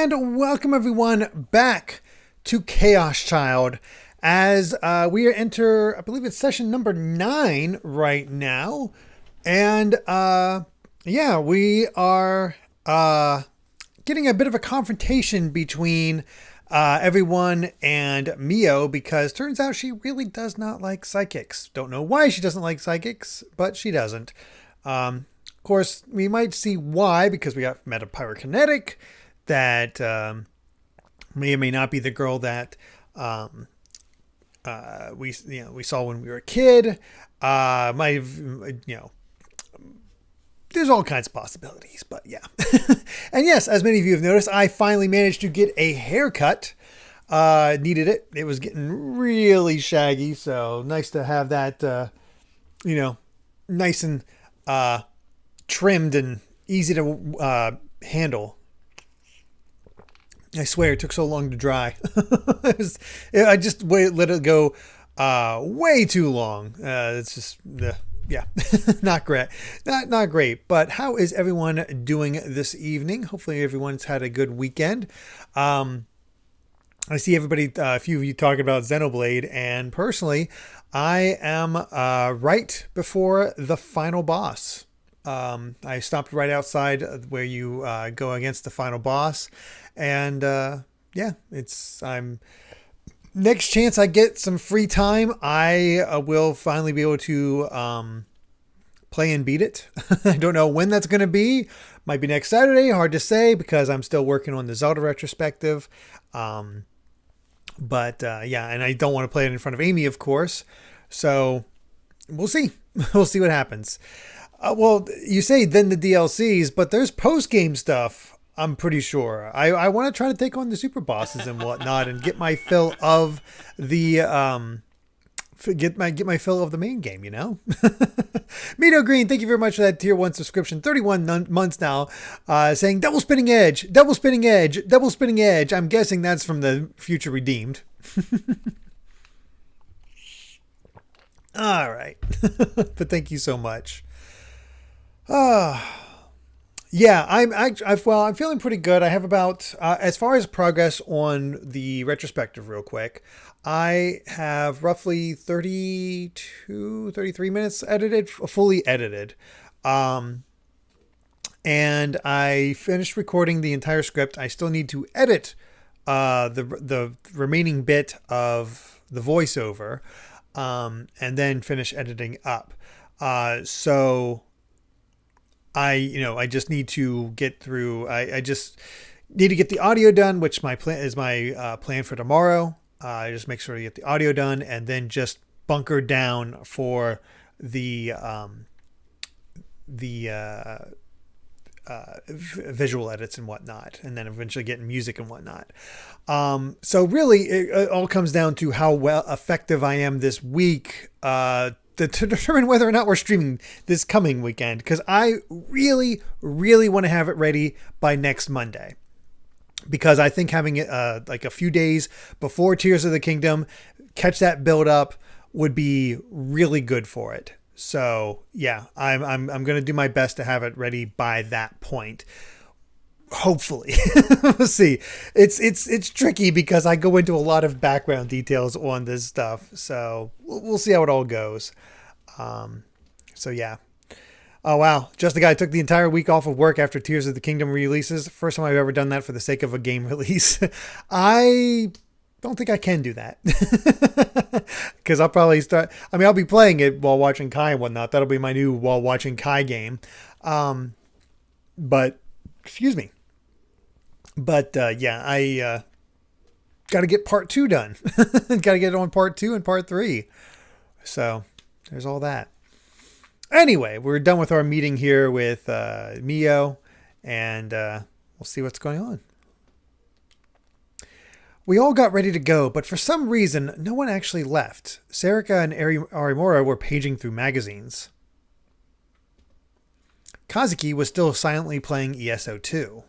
And welcome everyone back to Chaos Child as we enter, I believe it's session number 9 right now. And yeah, we are getting a bit of a confrontation between everyone and Mio, because turns out she really does not like psychics. Don't know why she doesn't like psychics, but she doesn't. Of course, we might see why, because we got met a pyrokinetic that may or may not be the girl that we saw when we were a kid. Might have, there's all kinds of possibilities, but yeah. And yes, as many of you have noticed, I finally managed to get a haircut. Needed it. It was getting really shaggy, so nice to have that, nice and trimmed and easy to handle. I swear it took so long to dry. I just let it go way too long. It's just, yeah, not great. Not great. But how is everyone doing this evening? Hopefully everyone's had a good weekend. I see everybody, a few of you talking about Xenoblade, and personally, I am right before the final boss. I stopped right outside where you go against the final boss. And yeah, I'm next chance I get some free time, I will finally be able to play and beat it. I don't know when that's going to be. Might be next Saturday. Hard to say because I'm still working on the Zelda retrospective. But yeah, and I don't want to play it in front of Amy, of course. So we'll see. We'll see what happens. Well, you say then the DLCs, but there's post-game stuff. I'm pretty sure. I want to try to take on the super bosses and whatnot and get my fill of the get my fill of the main game, Mito Green, thank you very much for that tier 1 subscription. 31 months now, saying double spinning edge, double spinning edge, double spinning edge. I'm guessing that's from the Future Redeemed. All right. But thank you so much. Yeah, I'm feeling pretty good. I have about, as far as progress on the retrospective real quick, I have roughly 33 minutes edited, fully edited. And I finished recording the entire script. I still need to edit the remaining bit of the voiceover, and then finish editing up. So I just need to get through. I just need to get the audio done, which my plan for tomorrow. Just make sure to get the audio done and then just bunker down for the visual edits and whatnot, and then eventually getting music and whatnot. So really, it all comes down to how effective I am this week. To determine whether or not we're streaming this coming weekend, because I really, really want to have it ready by next Monday, because I think having it like a few days before Tears of the Kingdom, catch that build up, would be really good for it. So yeah, I'm going to do my best to have it ready by that point. Hopefully. We'll see. It's tricky because I go into a lot of background details on this stuff, so we'll see how it all goes. So yeah. Oh wow, just the guy took the entire week off of work after Tears of the Kingdom releases. First time I've ever done that for the sake of a game release. I don't think I can do that, because I'll probably I'll be playing it while watching Kai and whatnot. That'll be my new while watching Kai game. But excuse me. But yeah, I got to get part 2 done. Got to get it on part 2 and part 3. So there's all that. Anyway, we're done with our meeting here with Mio, and we'll see what's going on. We all got ready to go, but for some reason, no one actually left. Serika and Arimura were paging through magazines. Kazuki was still silently playing ESO2.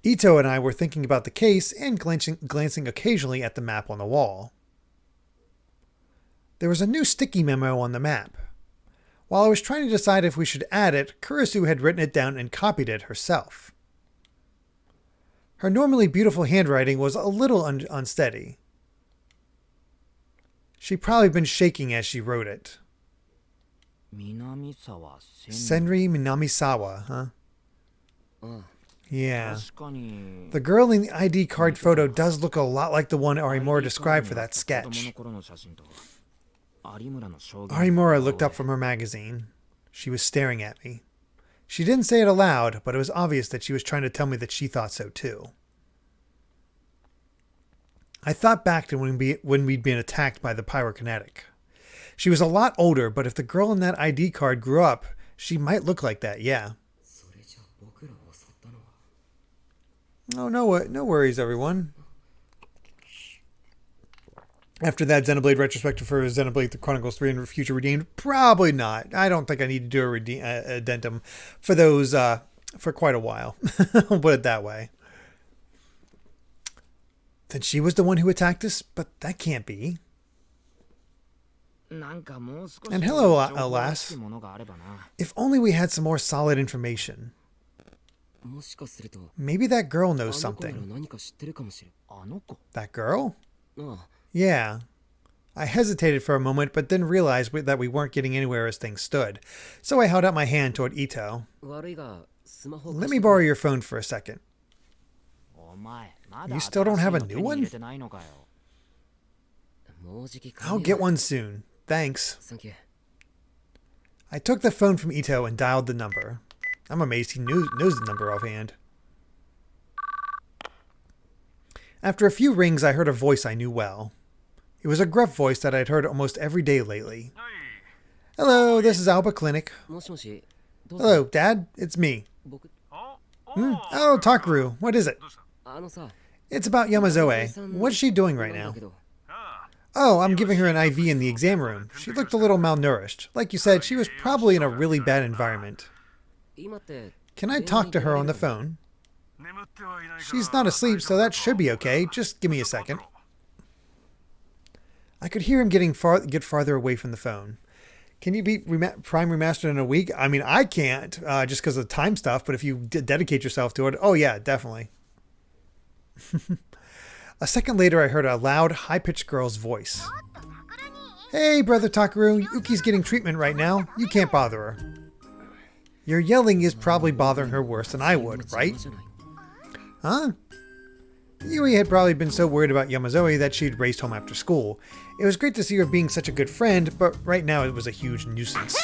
Ito and I were thinking about the case and glancing occasionally at the map on the wall. There was a new sticky memo on the map. While I was trying to decide if we should add it, Kurisu had written it down and copied it herself. Her normally beautiful handwriting was a little unsteady. She'd probably been shaking as she wrote it. Senri Minamisawa, huh? Yeah. The girl in the ID card photo does look a lot like the one Arimura described for that sketch. Arimura looked up from her magazine. She was staring at me. She didn't say it aloud, but it was obvious that she was trying to tell me that she thought so too. I thought back to when we'd been attacked by the pyrokinetic. She was a lot older, but if the girl in that ID card grew up, she might look like that, yeah. Oh, no worries, everyone. After that Xenoblade retrospective for Xenoblade The Chronicles 3 and Future Redeemed, probably not. I don't think I need to do a addendum for those for quite a while. I'll put it that way. Then she was the one who attacked us? But that can't be. And hello, alas. If only we had some more solid information. Maybe that girl knows something. That girl? Yeah. I hesitated for a moment, but then realized that we weren't getting anywhere as things stood. So I held out my hand toward Ito. Let me borrow your phone for a second. You still don't have a new one? I'll get one soon. Thanks. I took the phone from Ito and dialed the number. I'm amazed he knows the number offhand. After a few rings, I heard a voice I knew well. It was a gruff voice that I'd heard almost every day lately. Hello, this is Alba Clinic. Hello, Dad. It's me. Oh, Takaru. What is it? It's about Yamazoe. What's she doing right now? Oh, I'm giving her an IV in the exam room. She looked a little malnourished. Like you said, she was probably in a really bad environment. Can I talk to her on the phone? She's not asleep, so that should be okay. Just give me a second. I could hear him get farther away from the phone. Can you beat Prime Remastered in a week? I mean, I can't, just because of the time stuff, but if you dedicate yourself to it, oh yeah, definitely. A second later, I heard a loud, high-pitched girl's voice. Hey, Brother Takaru, Yuki's getting treatment right now. You can't bother her. Your yelling is probably bothering her worse than I would, right? Huh? Yui had probably been so worried about Yamazoe that she'd raced home after school. It was great to see her being such a good friend, but right now it was a huge nuisance.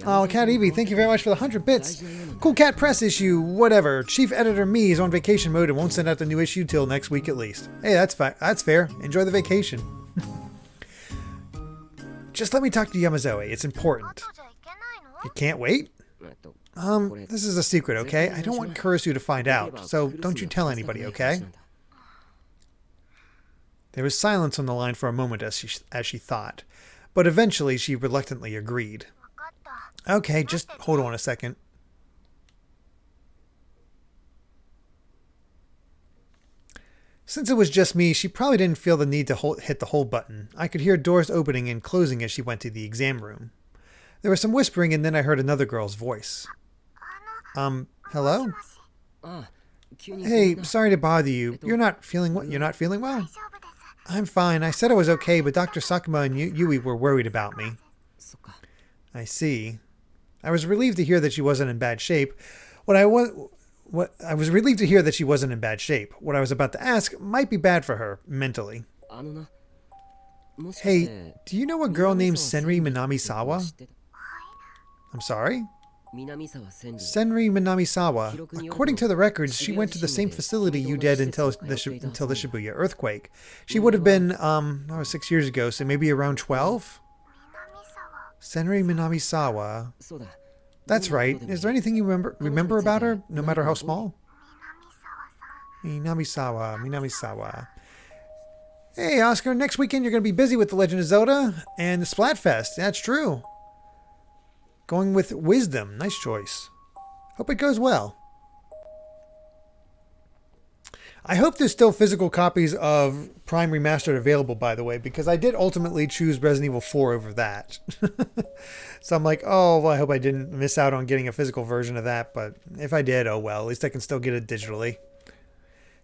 Oh, Cat Evie, thank you very much for the 100 bits. Cool Cat Press issue, whatever. Chief Editor Me is on vacation mode and won't send out the new issue till next week at least. Hey, that's fine. That's fair. Enjoy the vacation. Just let me talk to Yamazoe. It's important. You can't wait? This is a secret, okay? I don't want Kurisu to find out, so don't you tell anybody, okay? There was silence on the line for a moment as she thought, but eventually she reluctantly agreed. Okay, just hold on a second. Since it was just me, she probably didn't feel the need to hit the hold button. I could hear doors opening and closing as she went to the exam room. There was some whispering, and then I heard another girl's voice. Hello? Hey, sorry to bother you. You're not feeling well? I'm fine. I said I was okay, but Dr. Sakuma and Yui were worried about me. I see. I was relieved to hear that she wasn't in bad shape. What I was relieved to hear that she wasn't in bad shape. What I was about to ask might be bad for her, mentally. Hey, do you know a girl named Senri Minamisawa? I'm sorry? Senri Minamisawa. According to the records, she went to the same facility you did until the Shibuya earthquake. She would have been, 6 years ago, so maybe around 12? Senri Minamisawa. That's right. Is there anything you remember about her, no matter how small? Minamisawa. Hey, Oscar, next weekend you're going to be busy with The Legend of Zelda and the Splatfest. That's true. Going with Wisdom. Nice choice. Hope it goes well. I hope there's still physical copies of Prime Remastered available, by the way, because I did ultimately choose Resident Evil 4 over that. So I'm like, oh, well, I hope I didn't miss out on getting a physical version of that, but if I did, oh well, at least I can still get it digitally.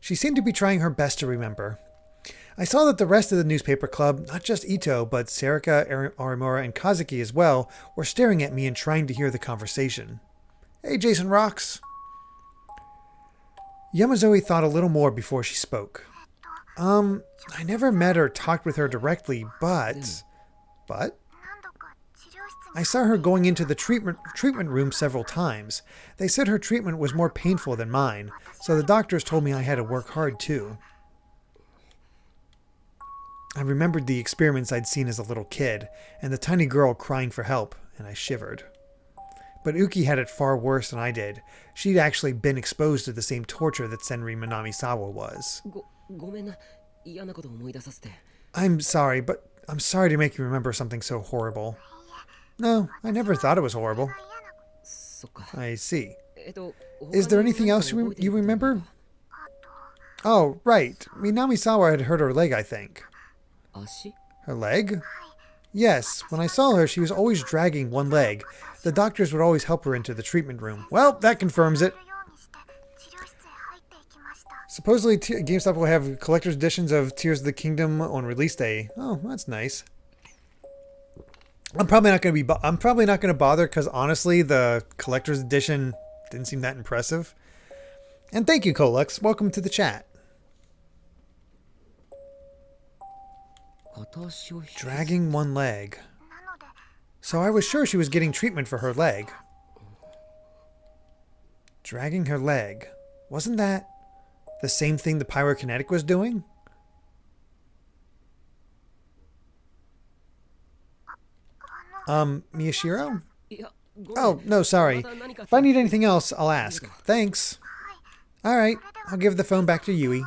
She seemed to be trying her best to remember. I saw that the rest of the newspaper club, not just Ito, but Serika, Arimura, and Kazuki as well, were staring at me and trying to hear the conversation. Hey, Jason Rocks. Yamazoe thought a little more before she spoke. I never met or talked with her directly, but... But? I saw her going into the treatment room several times. They said her treatment was more painful than mine, so the doctors told me I had to work hard too. I remembered the experiments I'd seen as a little kid, and the tiny girl crying for help, and I shivered. But Uki had it far worse than I did. She'd actually been exposed to the same torture that Senri Minamisawa was. I'm sorry, but I'm sorry to make you remember something so horrible. No, I never thought it was horrible. I see. Is there anything else you remember? Oh, right. Minamisawa had hurt her leg, I think. Her leg? Yes, when I saw her, she was always dragging one leg. The doctors would always help her into the treatment room. Well, that confirms it. Supposedly, GameStop will have collector's editions of Tears of the Kingdom on release day. Oh, that's nice. I'm probably not going to bother because honestly, the collector's edition didn't seem that impressive. And thank you, Colux. Welcome to the chat. Dragging one leg. So I was sure she was getting treatment for her leg. Dragging her leg. Wasn't that the same thing the pyrokinetic was doing? Miyashiro? Oh, no, sorry. If I need anything else, I'll ask. Thanks. Alright, I'll give the phone back to Yui.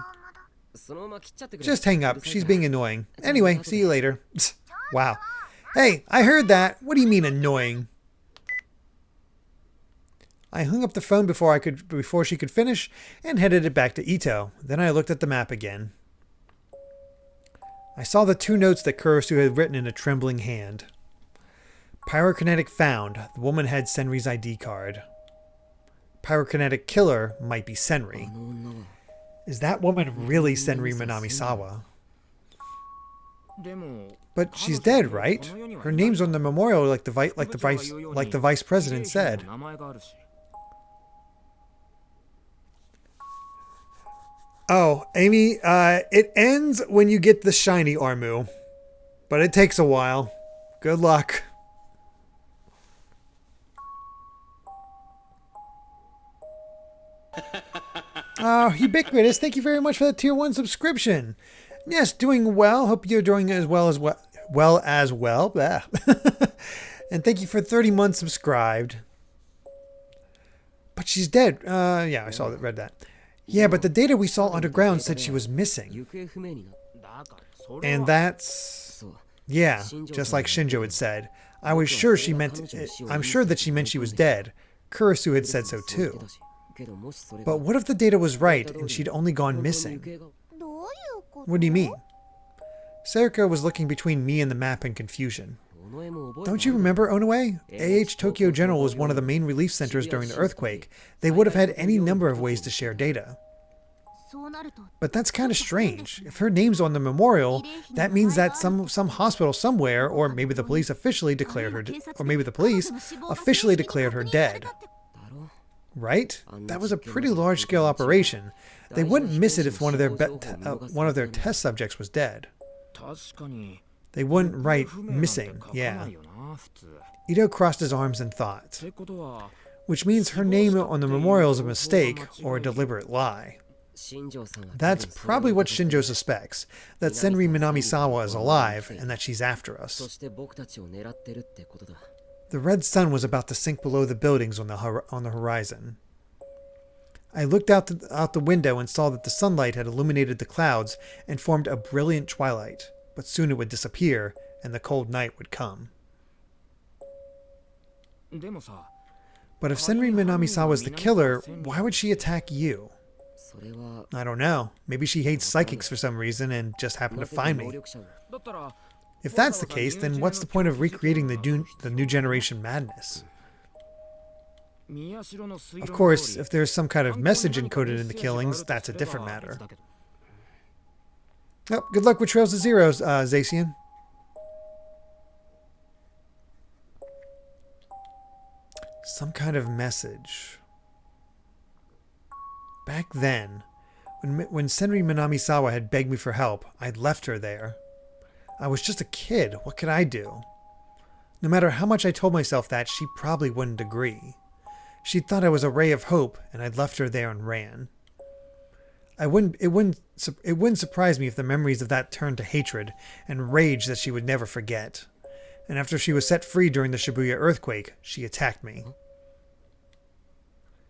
Just hang up. She's being annoying. Anyway, see you later. Wow. Hey, I heard that. What do you mean annoying? I hung up the phone before she could finish and headed it back to Ito. Then I looked at the map again. I saw the 2 notes that Kurosu had written in a trembling hand. Pyrokinetic found. The woman had Senri's ID card. Pyrokinetic killer might be Senri. Is that woman really Senri Minamisawa? But she's dead, right? Her name's on the memorial, like the vice president said. Oh, Amy, it ends when you get the shiny Armu, but it takes a while. Good luck. Oh, Ubiquitous, thank you very much for the tier 1 subscription. Yes, doing well. Hope you're doing as well. Blah. And thank you for 30 months subscribed. But she's dead. Yeah, I read that. Yeah, but the data we saw underground said she was missing. And that's... Yeah, just like Shinjo had said. I'm sure that she meant she was dead. Kurosu had said so too. But what if the data was right and she'd only gone missing? What do you mean? Serika was looking between me and the map in confusion. Don't you remember, Onoe? AH Tokyo General was one of the main relief centers during the earthquake. They would have had any number of ways to share data. But that's kind of strange. If her name's on the memorial, that means that some hospital somewhere, or maybe the police officially declared her dead. Right? That was a pretty large-scale operation. They wouldn't miss it if one of their test subjects was dead. They wouldn't write missing, yeah. Ito crossed his arms in thought. Which means her name on the memorial is a mistake or a deliberate lie. That's probably what Shinjo suspects, that Senri Minamisawa is alive and that she's after us. The red sun was about to sink below the buildings on the horizon. I looked out the window and saw that the sunlight had illuminated the clouds and formed a brilliant twilight, but soon it would disappear and the cold night would come. But if Senri Minamisawa is the killer, why would she attack you? I don't know. Maybe she hates psychics for some reason and just happened to find me. If that's the case, then what's the point of recreating the new generation madness? Of course, if there's some kind of message encoded in the killings, that's a different matter. Oh, good luck with Trails to Zeros, Zacian. Some kind of message. Back then, when Senri Minamisawa had begged me for help, I'd left her there. I was just a kid. What could I do? No matter how much I told myself that, she probably wouldn't agree. She thought I was a ray of hope, and I'd left her there and ran. It wouldn't surprise me if the memories of that turned to hatred and rage that she would never forget. And after she was set free during the Shibuya earthquake, she attacked me.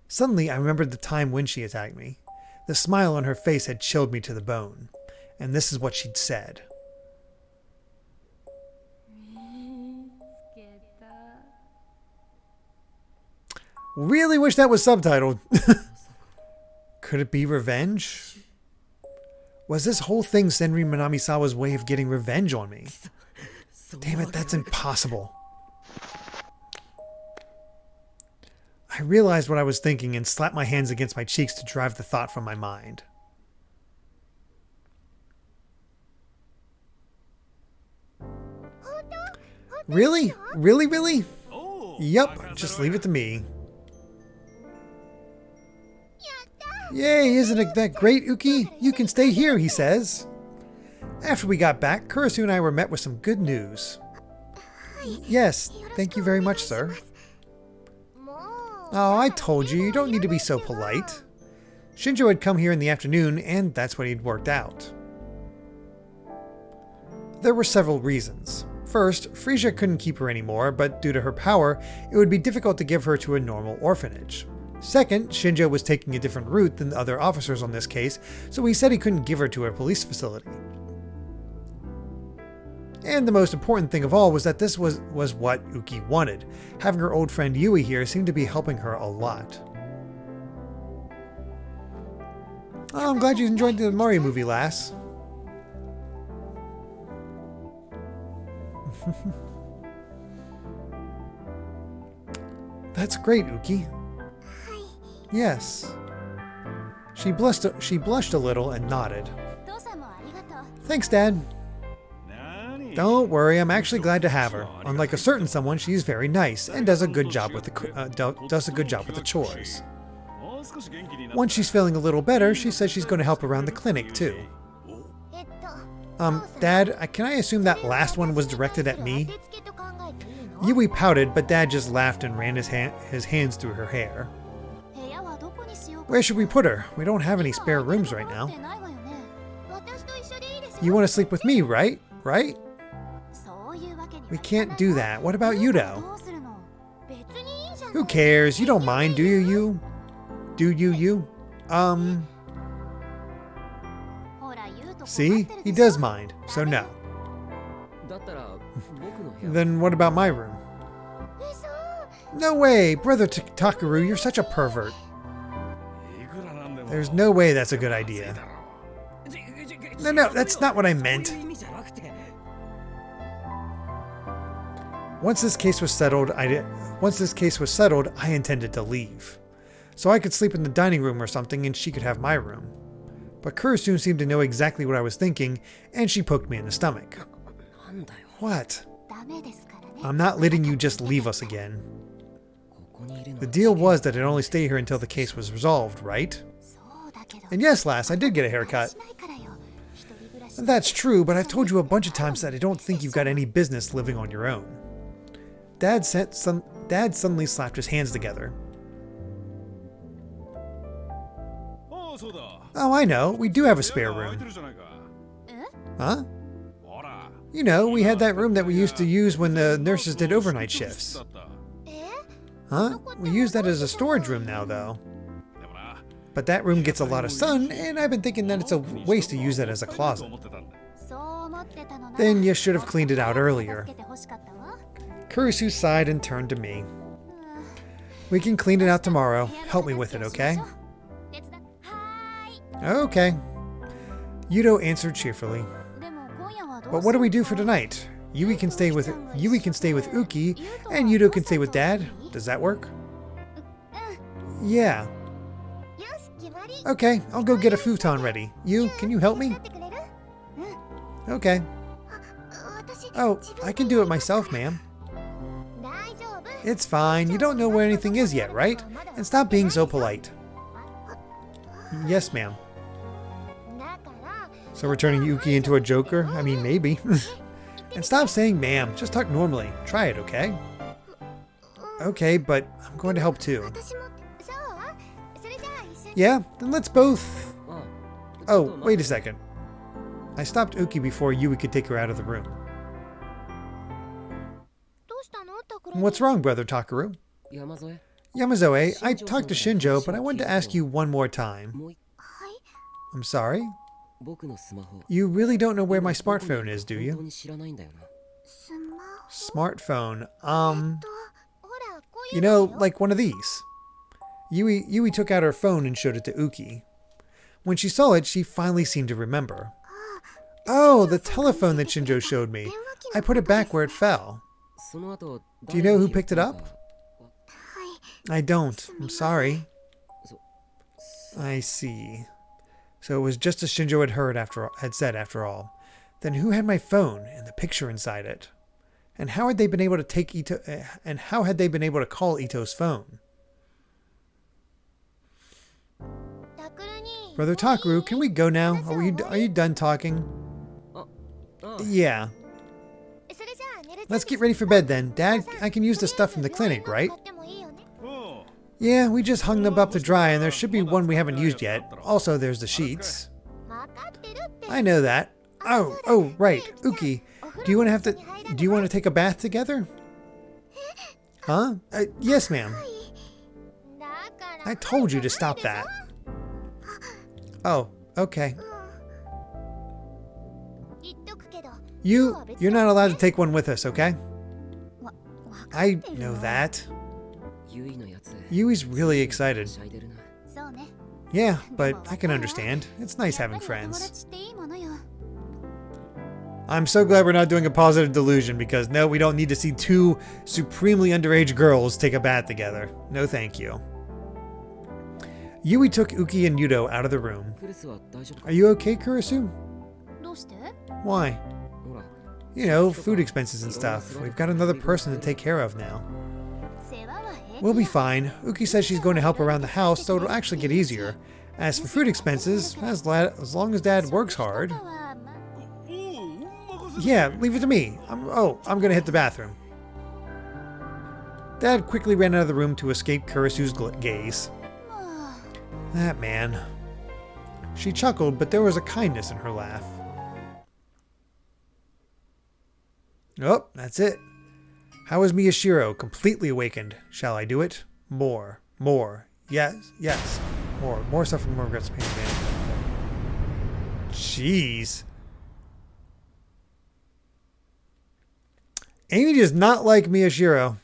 Suddenly, I remembered the time when she attacked me. The smile on her face had chilled me to the bone. And this is what she'd said. Really wish that was subtitled. Could it be revenge? Was this whole thing Senri Minamisawa's way of getting revenge on me? Damn it, that's impossible. I realized what I was thinking and slapped my hands against my cheeks to drive the thought from my mind. Really? Really, really? Yup, just leave it to me. Yay, isn't it that great, Uki? You can stay here, he says. After we got back, Kurisu and I were met with some good news. Yes, thank you very much, sir. Oh, I told you don't need to be so polite. Shinjo had come here in the afternoon, and that's what he'd worked out. There were several reasons. First, Frisia couldn't keep her anymore, but due to her power, it would be difficult to give her to a normal orphanage. Second, Shinjo was taking a different route than the other officers on this case, so he said he couldn't give her to a police facility. And the most important thing of all was that this was what Uki wanted. Having her old friend Yui here seemed to be helping her a lot. Oh, I'm glad you enjoyed the Mario movie, lass. That's great, Uki. Yes. She blushed a little and nodded. Thanks, Dad. Don't worry, I'm actually glad to have her. Unlike a certain someone, she's very nice and does a good job with the chores. Once she's feeling a little better, she says she's going to help around the clinic too. Dad, can I assume that last one was directed at me? Yui pouted, but Dad just laughed and ran his hands through her hair. Where should we put her? We don't have any spare rooms right now. You want to sleep with me, right? Right? We can't do that. What about Yudo? Who cares? You don't mind, do you? Do you? See? He does mind, so no. Then what about my room? No way! Brother Takaru, you're such a pervert. There's no way that's a good idea. No, that's not what I meant. Once this case was settled, I intended to leave. So I could sleep in the dining room or something and she could have my room. But Kurisu seemed to know exactly what I was thinking, and she poked me in the stomach. What? I'm not letting you just leave us again. The deal was that I'd only stay here until the case was resolved, right? And yes, lass, I did get a haircut. That's true, but I've told you a bunch of times that I don't think you've got any business living on your own. Dad suddenly slapped his hands together. Oh, I know. We do have a spare room. Huh? You know, we had that room that we used to use when the nurses did overnight shifts. Huh? We use that as a storage room now, though. But that room gets a lot of sun, and I've been thinking that it's a waste to use it as a closet. Then you should have cleaned it out earlier. Kurisu sighed and turned to me. We can clean it out tomorrow. Help me with it, okay? Okay. Yudo answered cheerfully. But what do we do for tonight? Yui can stay with Uki, and Yudo can stay with Dad. Does that work? Yeah. Okay, I'll go get a futon ready. Can you help me? Okay. Oh, I can do it myself, ma'am. It's fine. You don't know where anything is yet, right? And stop being so polite. Yes, ma'am. So we're turning Yuki into a joker? I mean, maybe. And stop saying ma'am. Just talk normally. Try it, okay? Okay, but I'm going to help too. Yeah? Then let's both... Oh, wait a second. I stopped Uki before Yui could take her out of the room. What's wrong, Brother Takaru? Yamazoe, I talked to Shinjo, but I wanted to ask you one more time. I'm sorry? You really don't know where my smartphone is, do you? Smartphone? You know, like one of these. Yui took out her phone and showed it to Uki. When she saw it, she finally seemed to remember. Oh, the telephone that Shinjo showed me. I put it back where it fell. Do you know who picked it up? I don't. I'm sorry. I see. So it was just as Shinjo had said after all. Then who had my phone and the picture inside it? And how had they been able to take how had they been able to call Ito's phone? Brother Takaru, can we go now? Are you done talking? Yeah. Let's get ready for bed then. Dad, I can use the stuff from the clinic, right? Yeah, we just hung them up to dry and there should be one we haven't used yet. Also, there's the sheets. I know that. Oh, right. Uki, do you want to take a bath together? Huh? Yes, ma'am. I told you to stop that. Oh, okay. You're not allowed to take one with us, okay? I know that. Yui's really excited. Yeah, but I can understand. It's nice having friends. I'm so glad we're not doing a positive delusion because no, we don't need to see two supremely underage girls take a bath together. No thank you. Yui took Uki and Yudo out of the room. Are you okay, Kurisu? Why? You know, food expenses and stuff. We've got another person to take care of now. We'll be fine. Uki says she's going to help around the house, so it'll actually get easier. As for food expenses, as long as Dad works hard... Yeah, leave it to me. I'm going to hit the bathroom. Dad quickly ran out of the room to escape Kurisu's gaze. That man. She chuckled, but there was a kindness in her laugh. Oh, that's it. How is Miyashiro? Completely awakened. Shall I do it? More. Yes. More stuff from more regrets. Pain, jeez. Amy does not like Miyashiro.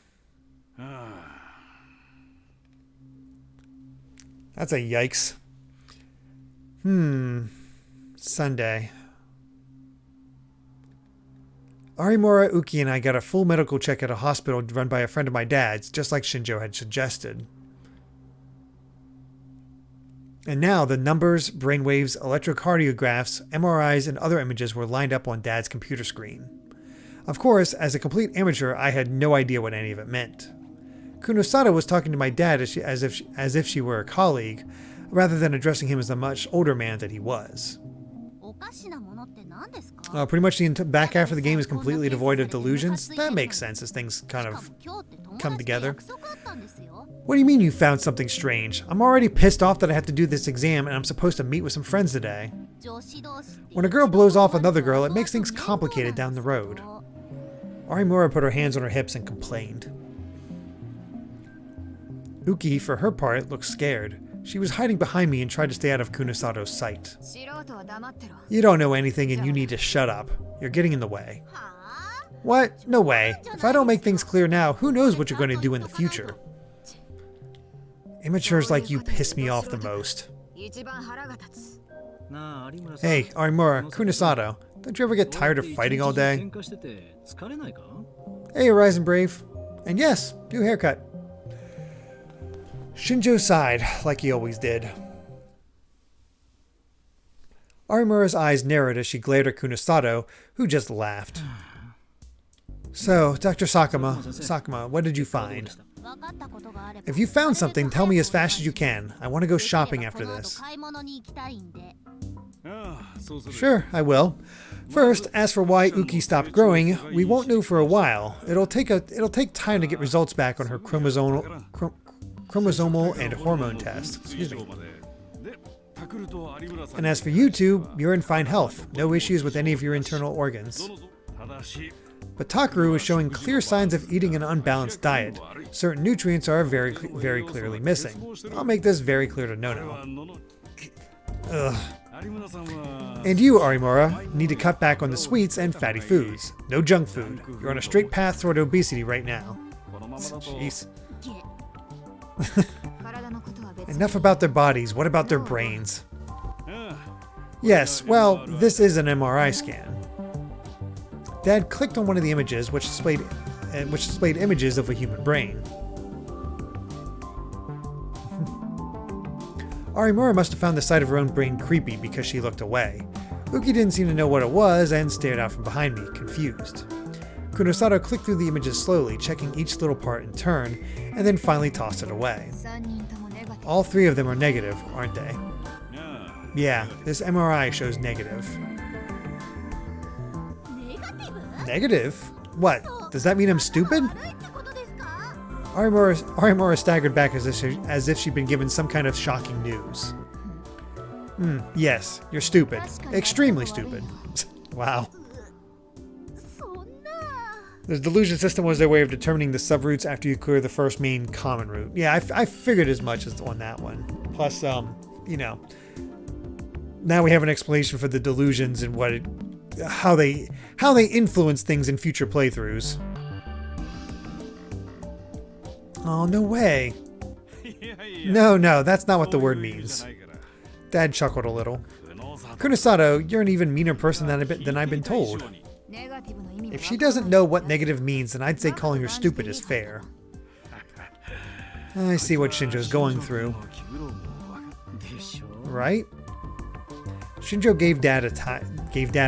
That's a yikes. Sunday. Arimura, Uki, and I got a full medical check at a hospital run by a friend of my dad's, just like Shinjo had suggested. And now the numbers, brainwaves, electrocardiographs, MRIs, and other images were lined up on Dad's computer screen. Of course, as a complete amateur, I had no idea what any of it meant. Kunosada was talking to my dad as if she were a colleague, rather than addressing him as the much older man that he was. Pretty much the back half of the game is completely devoid of delusions. That makes sense as things kind of come together. What do you mean you found something strange? I'm already pissed off that I have to do this exam and I'm supposed to meet with some friends today. When a girl blows off another girl, it makes things complicated down the road. Arimura put her hands on her hips and complained. Uki, for her part, looked scared. She was hiding behind me and tried to stay out of Kunosato's sight. You don't know anything and you need to shut up. You're getting in the way. What? No way. If I don't make things clear now, who knows what you're going to do in the future? Immatures like you piss me off the most. Hey, Arimura, Kunosato, don't you ever get tired of fighting all day? Hey, Horizon Brave. And yes, new haircut. Shinjo sighed, like he always did. Arimura's eyes narrowed as she glared at Kunosato, who just laughed. So, Dr. Sakuma, what did you find? If you found something, tell me as fast as you can. I want to go shopping after this. Sure, I will. First, as for why Uki stopped growing, we won't know for a while. It'll take time to get results back on her chromosomal and hormone tests. Excuse me. And as for you two, you're in fine health. No issues with any of your internal organs. But Takaru is showing clear signs of eating an unbalanced diet. Certain nutrients are very clearly missing. I'll make this very clear to Nono. Ugh. And you, Arimura, need to cut back on the sweets and fatty foods. No junk food. You're on a straight path toward obesity right now. Jeez. Enough about their bodies. What about their brains? Yes, well, this is an MRI scan. Dad clicked on one of the images, which displayed images of a human brain. Arimura must have found the sight of her own brain creepy because she looked away. Uki didn't seem to know what it was and stared out from behind me, confused. Kunosato clicked through the images slowly, checking each little part in turn, and then finally tossed it away. All three of them are negative, aren't they? Yeah, this MRI shows negative. Negative? What? Does that mean I'm stupid? Arimura staggered back as if she'd been given some kind of shocking news. Yes, you're stupid. Extremely stupid. Wow. The delusion system was their way of determining the subroutes after you clear the first main common route. Yeah, I figured as much as on that one. Plus, you know, now we have an explanation for the delusions and how they influence things in future playthroughs. Oh, no way. No, that's not what the word means. Dad chuckled a little. Kunosato, you're an even meaner person than I've been told. If she doesn't know what negative means, then I'd say calling her stupid is fair. I see what Shinjo's going through. Right? Shinjo gave Dad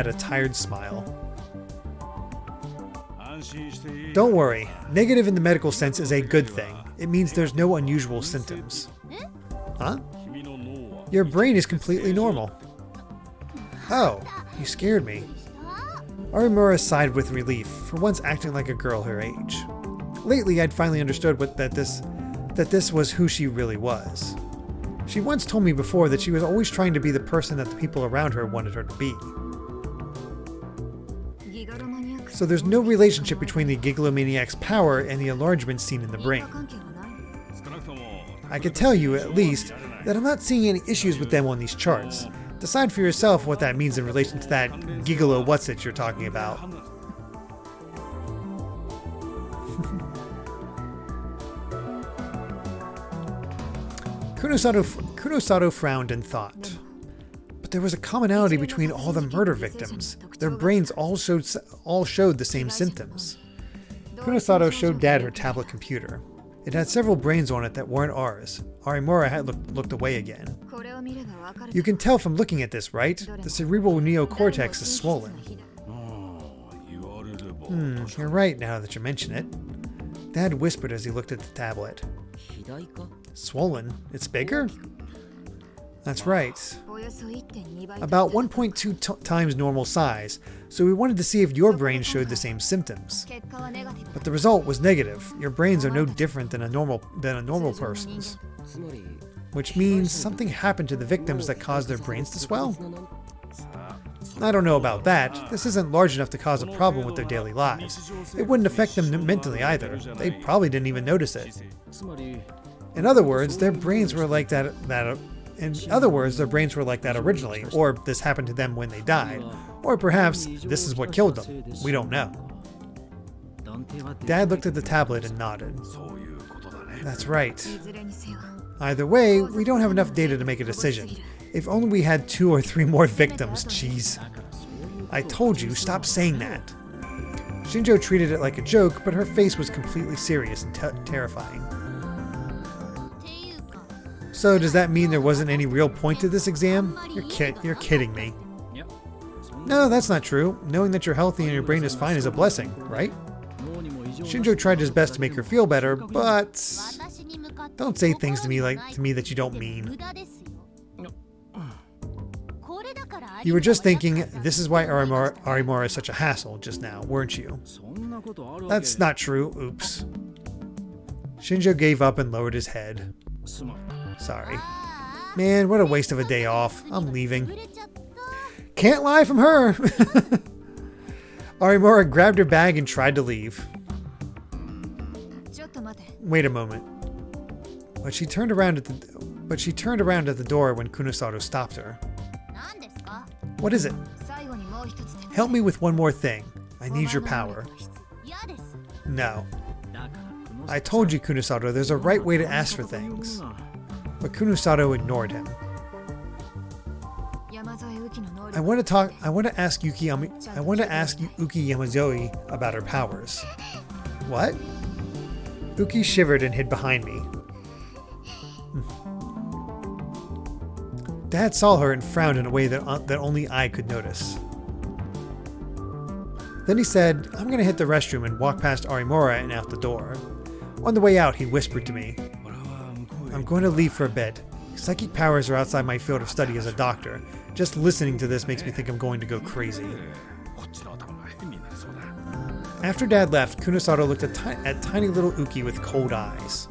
a tired smile. Don't worry. Negative in the medical sense is a good thing. It means there's no unusual symptoms. Huh? Your brain is completely normal. Oh, you scared me. Arimura sighed with relief, for once acting like a girl her age. Lately, I'd finally understood that this was who she really was. She once told me before that she was always trying to be the person that the people around her wanted her to be. So there's no relationship between the Gigalomaniac's power and the enlargement seen in the brain. I can tell you, at least, that I'm not seeing any issues with them on these charts. Decide for yourself what that means in relation to that Gigolo what's-it you're talking about. Kunosato frowned and thought. But there was a commonality between all the murder victims. Their brains all showed the same symptoms. Kunosato showed Dad her tablet computer. It had several brains on it that weren't ours. Arimura had looked away again. You can tell from looking at this, right? The cerebral neocortex is swollen. You're right now that you mention it. Dad whispered as he looked at the tablet. Swollen? It's bigger? That's right. About 1.2 times normal size, so we wanted to see if your brain showed the same symptoms. But the result was negative. Your brains are no different than a normal person's. Which means something happened to the victims that caused their brains to swell? I don't know about that. This isn't large enough to cause a problem with their daily lives. It wouldn't affect them mentally either. They probably didn't even notice it. In other words, their brains were like that originally, or this happened to them when they died, or perhaps this is what killed them. We don't know. Dad looked at the tablet and nodded. That's right. Either way, we don't have enough data to make a decision. If only we had 2 or 3 more victims, jeez. I told you, stop saying that. Shinjo treated it like a joke, but her face was completely serious and terrifying. So does that mean there wasn't any real point to this exam? You're kidding me. No, that's not true. Knowing that you're healthy and your brain is fine is a blessing, right? Shinjo tried his best to make her feel better, but don't say things to me that you don't mean. You were just thinking, this is why Arimura is such a hassle just now, weren't you? That's not true. Oops. Shinjo gave up and lowered his head. Sorry. Man, what a waste of a day off. I'm leaving. Can't lie from her. Arimura grabbed her bag and tried to leave. Wait a moment. But she turned around at the door when Kunosato stopped her. What is it? Help me with one more thing. I need your power. No. I told you, Kunosato, there's a right way to ask for things. But Kunosato ignored him. I want to ask Uki Yamazoe about her powers. What? Uki shivered and hid behind me. Dad saw her and frowned in a way that only I could notice. Then he said, I'm going to hit the restroom and walk past Arimura and out the door. On the way out, he whispered to me, I'm going to leave for a bit. Psychic powers are outside my field of study as a doctor. Just listening to this makes me think I'm going to go crazy. After Dad left, Kunosato looked at tiny little Uki with cold eyes.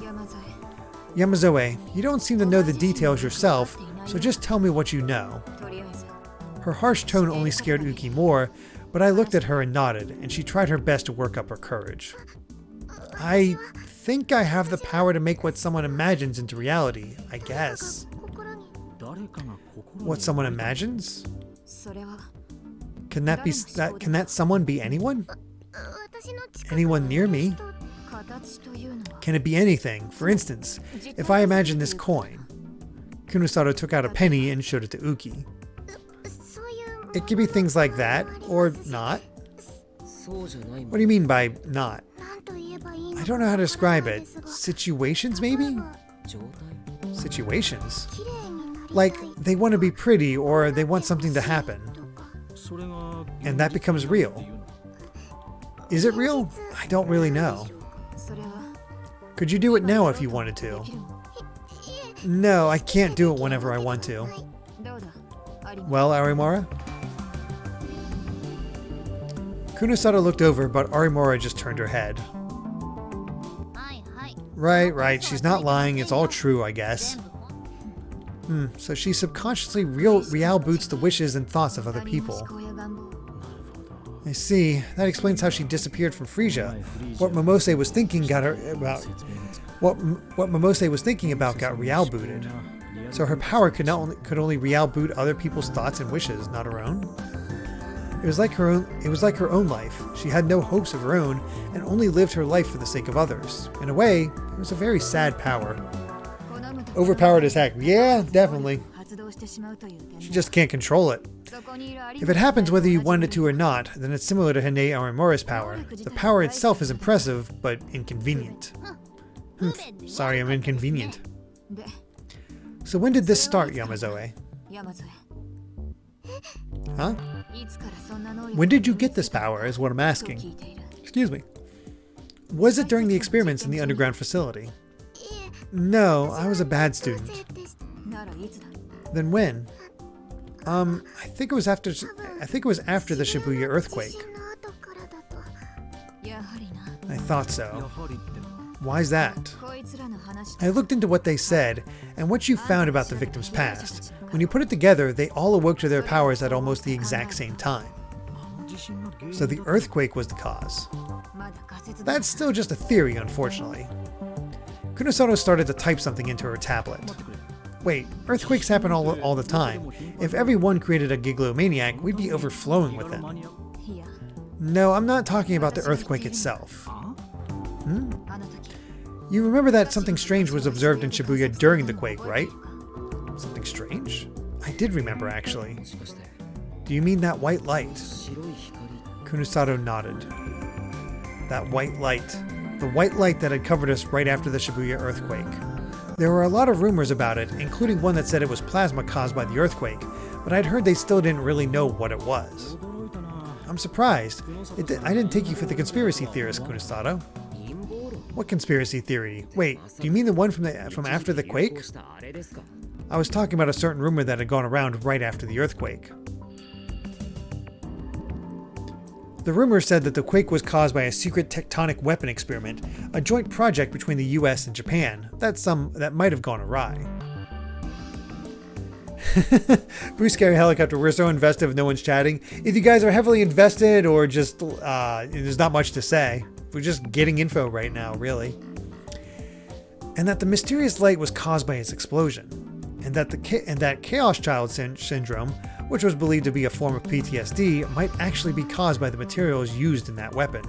Yamazoe, you don't seem to know the details yourself, so just tell me what you know. Her harsh tone only scared Uki more, but I looked at her and nodded, and she tried her best to work up her courage. I think I have the power to make what someone imagines into reality, I guess. What someone imagines? Can that someone be anyone? Anyone near me? Can it be anything? For instance, if I imagine this coin. Kunosato took out a penny and showed it to Uki. It could be things like that, or not. What do you mean by not? I don't know how to describe it. Situations, maybe? Situations? Like, they want to be pretty, or they want something to happen. And that becomes real. Is it real? I don't really know. Could you do it now if you wanted to? No, I can't do it whenever I want to. Well, Arimura? Kunosato looked over, but Arimura just turned her head. Right, she's not lying, it's all true, I guess. So she subconsciously real boots the wishes and thoughts of other people. I see. That explains how she disappeared from Frisia. What Momose was thinking about got real booted. So her power could only real boot other people's thoughts and wishes, not her own. It was like her own life. She had no hopes of her own and only lived her life for the sake of others. In a way, it was a very sad power. Overpowered as heck. Yeah, definitely. She just can't control it. If it happens whether you want it to or not, then it's similar to Hine Arimura's power. The power itself is impressive, but inconvenient. Sorry, I'm inconvenient. So when did this start, Yamazoe? Huh? When did you get this power, is what I'm asking. Excuse me. Was it during the experiments in the underground facility? No, I was a bad student. Then when? I think it was after the Shibuya earthquake. I thought so. Why's that? I looked into what they said, and what you found about the victim's past. When you put it together, they all awoke to their powers at almost the exact same time. So the earthquake was the cause. That's still just a theory, unfortunately. Kunosato started to type something into her tablet. Wait, earthquakes happen all the time. If everyone created a gigalomaniac, we'd be overflowing with them. No, I'm not talking about the earthquake itself. You remember that something strange was observed in Shibuya during the quake, right? Something strange? I did remember, actually. Do you mean that white light? Kunosato nodded. That white light. The white light that had covered us right after the Shibuya earthquake. There were a lot of rumors about it, including one that said it was plasma caused by the earthquake, but I'd heard they still didn't really know what it was. I'm surprised. I didn't take you for the conspiracy theorist, Kunasato. What conspiracy theory? Wait, do you mean the one from after the quake? I was talking about a certain rumor that had gone around right after the earthquake. The rumor said that the quake was caused by a secret tectonic weapon experiment, a joint project between the US and Japan, that might have gone awry. Bruce Scary Helicopter, we're so invested if no one's chatting. If you guys are heavily invested or just, there's not much to say. We're just getting info right now, really. And that the mysterious light was caused by its explosion. And that Chaos Child syndrome, which was believed to be a form of PTSD, might actually be caused by the materials used in that weapon.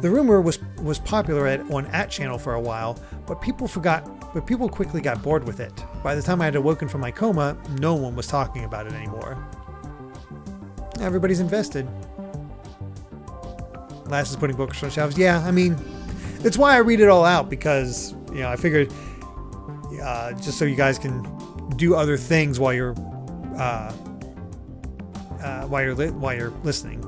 The rumor was popular on @channel for a while, but people quickly got bored with it. By the time I had awoken from my coma, no one was talking about it anymore. Everybody's invested. Last is putting books on shelves. Yeah, I mean, that's why I read it all out, because, you know, I figured just so you guys can do other things while you're listening.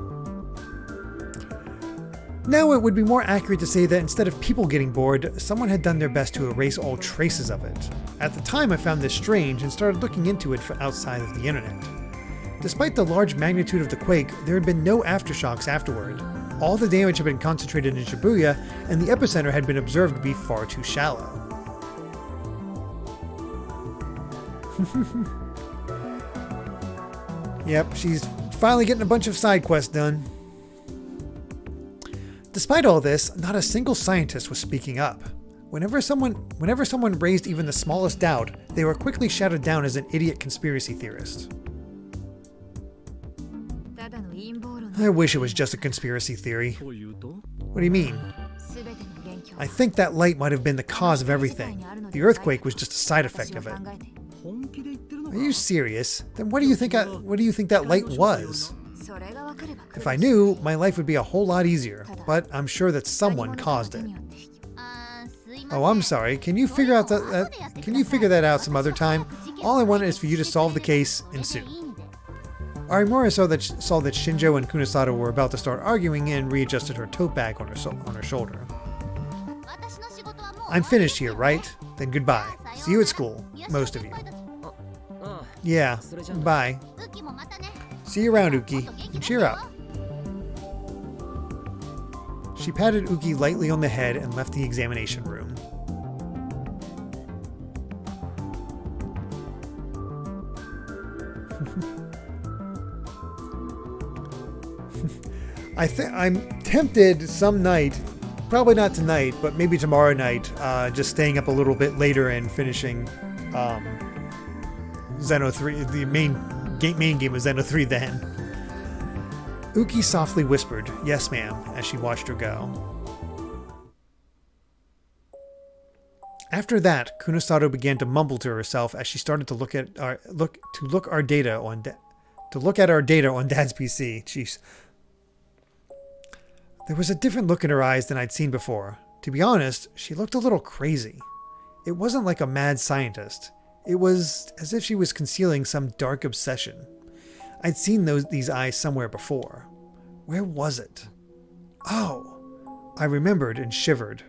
Now it would be more accurate to say that instead of people getting bored, someone had done their best to erase all traces of it. At the time I found this strange and started looking into it outside of the internet. Despite the large magnitude of the quake, there had been no aftershocks afterward. All the damage had been concentrated in Shibuya, and the epicenter had been observed to be far too shallow. Yep, she's finally getting a bunch of side quests done. Despite all this, not a single scientist was speaking up. Whenever someone raised even the smallest doubt, they were quickly shouted down as an idiot conspiracy theorist. I wish it was just a conspiracy theory. What do you mean? I think that light might have been the cause of everything. The earthquake was just a side effect of it. Are you serious? Then what do you think that light was? If I knew, my life would be a whole lot easier, but I'm sure that someone caused it. Oh, I'm sorry. Can you figure that out some other time? All I want is for you to solve the case and sue. Arimura saw that Shinjo and Kunasato were about to start arguing and readjusted her tote bag on her shoulder. I'm finished here, right? Then goodbye. See you at school, most of you. Yeah, bye. See you around, Uki. And cheer up. She patted Uki lightly on the head and left the examination room. I'm tempted some night, probably not tonight, but maybe tomorrow night, just staying up a little bit later and finishing Xeno 3, the main game of Xeno 3 then. Uki softly whispered, "Yes, ma'am," as she watched her go. After that, Kunasato began to mumble to herself as she started to look at our data on Dad's PC. Jeez. There was a different look in her eyes than I'd seen before. To be honest, she looked a little crazy. It wasn't like a mad scientist. It was as if she was concealing some dark obsession. I'd seen these eyes somewhere before. Where was it? Oh, I remembered and shivered.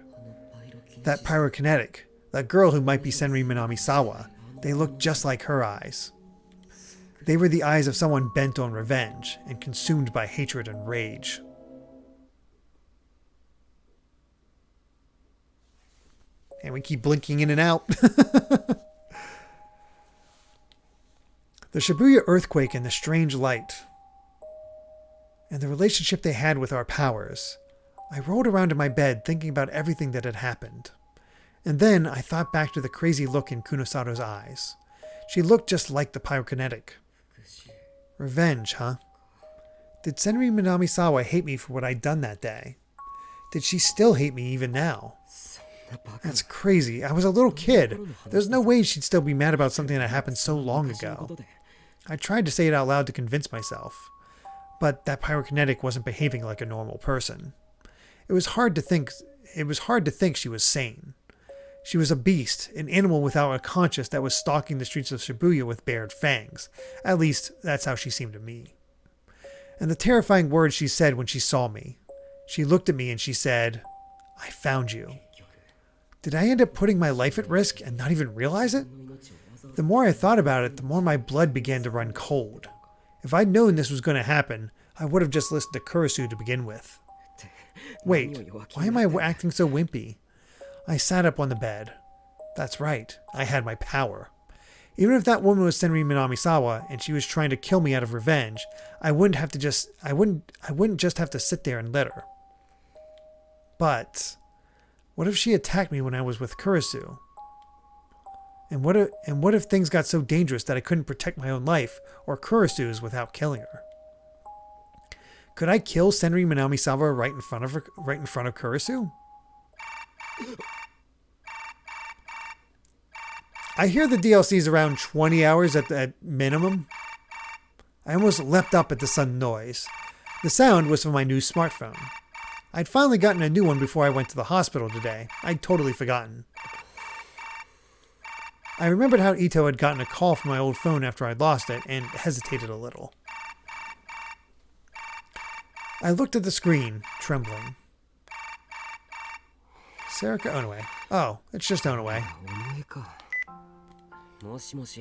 That pyrokinetic, that girl who might be Senri Minamisawa, they looked just like her eyes. They were the eyes of someone bent on revenge and consumed by hatred and rage. And we keep blinking in and out. The Shibuya earthquake and the strange light. And the relationship they had with our powers. I rolled around in my bed thinking about everything that had happened. And then I thought back to the crazy look in Kunosato's eyes. She looked just like the pyrokinetic. Revenge, huh? Did Senri Minamisawa hate me for what I'd done that day? Did she still hate me even now? That's crazy. I was a little kid. There's no way she'd still be mad about something that happened so long ago. I tried to say it out loud to convince myself. But that pyrokinetic wasn't behaving like a normal person. It was hard to think she was sane. She was a beast, an animal without a conscience that was stalking the streets of Shibuya with bared fangs. At least, that's how she seemed to me. And the terrifying words she said when she saw me. She looked at me and she said, "I found you." Did I end up putting my life at risk and not even realize it? The more I thought about it, the more my blood began to run cold. If I'd known this was going to happen, I would have just listened to Kurisu to begin with. Wait, why am I acting so wimpy? I sat up on the bed. That's right, I had my power. Even if that woman was Senri Minamisawa and she was trying to kill me out of revenge, I wouldn't just have to sit there and let her. But what if she attacked me when I was with Kurisu? And what if things got so dangerous that I couldn't protect my own life or Kurisu's without killing her? Could I kill Senri Minamisawa right in front of Kurisu? I hear the DLC is around 20 hours at minimum. I almost leapt up at the sudden noise. The sound was from my new smartphone. I'd finally gotten a new one before I went to the hospital today. I'd totally forgotten. I remembered how Ito had gotten a call from my old phone after I'd lost it and hesitated a little. I looked at the screen, trembling. Serika Onaway. Oh, it's just Onaway.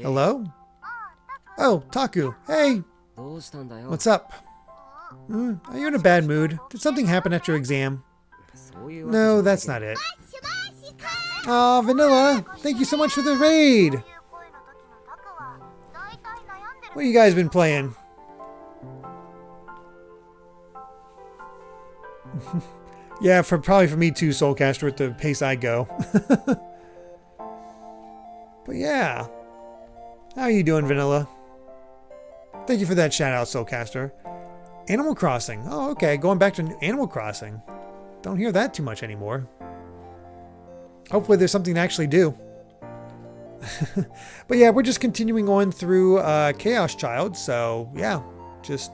Hello? Oh, Taku. Hey. What's up? Are you in a bad mood? Did something happen at your exam? No, that's not it. Aw, Vanilla. Thank you so much for the raid. What have you guys been playing? Yeah, probably for me too, Soulcaster, at the pace I go. But yeah. How are you doing, Vanilla? Thank you for that shout out, Soulcaster. Animal Crossing. Oh, okay. Going back to Animal Crossing. Don't hear that too much anymore. Hopefully there's something to actually do. But yeah, we're just continuing on through Chaos Child. So yeah, just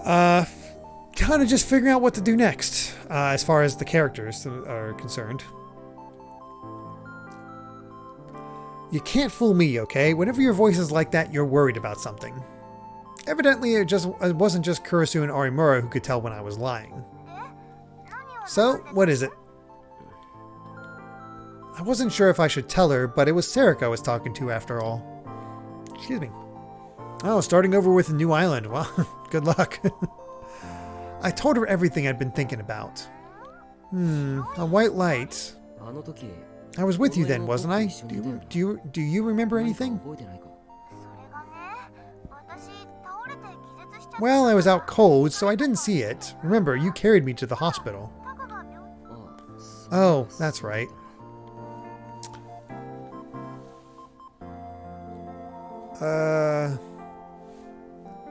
kind of just figuring out what to do next as far as the characters are concerned. You can't fool me, okay? Whenever your voice is like that, you're worried about something. Evidently, it wasn't just Kurisu and Arimura who could tell when I was lying. So, what is it? I wasn't sure if I should tell her, but it was Serika I was talking to after all. Excuse me. Oh, starting over with a new island. Well, good luck. I told her everything I'd been thinking about. A white light. I was with you then, wasn't I? Do you remember anything? Well, I was out cold, so I didn't see it. Remember, you carried me to the hospital. Oh, that's right.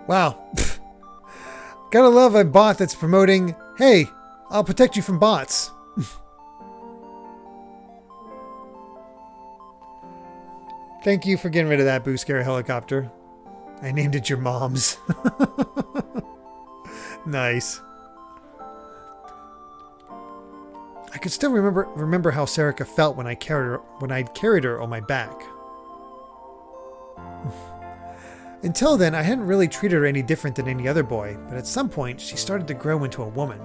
Wow. Gotta love a bot that's promoting, hey, I'll protect you from bots. Thank you for getting rid of that Boo Scare helicopter. I named it your mom's. Nice. I could still remember how Serika felt when I'd carried her on my back. Until then, I hadn't really treated her any different than any other boy, but at some point, she started to grow into a woman.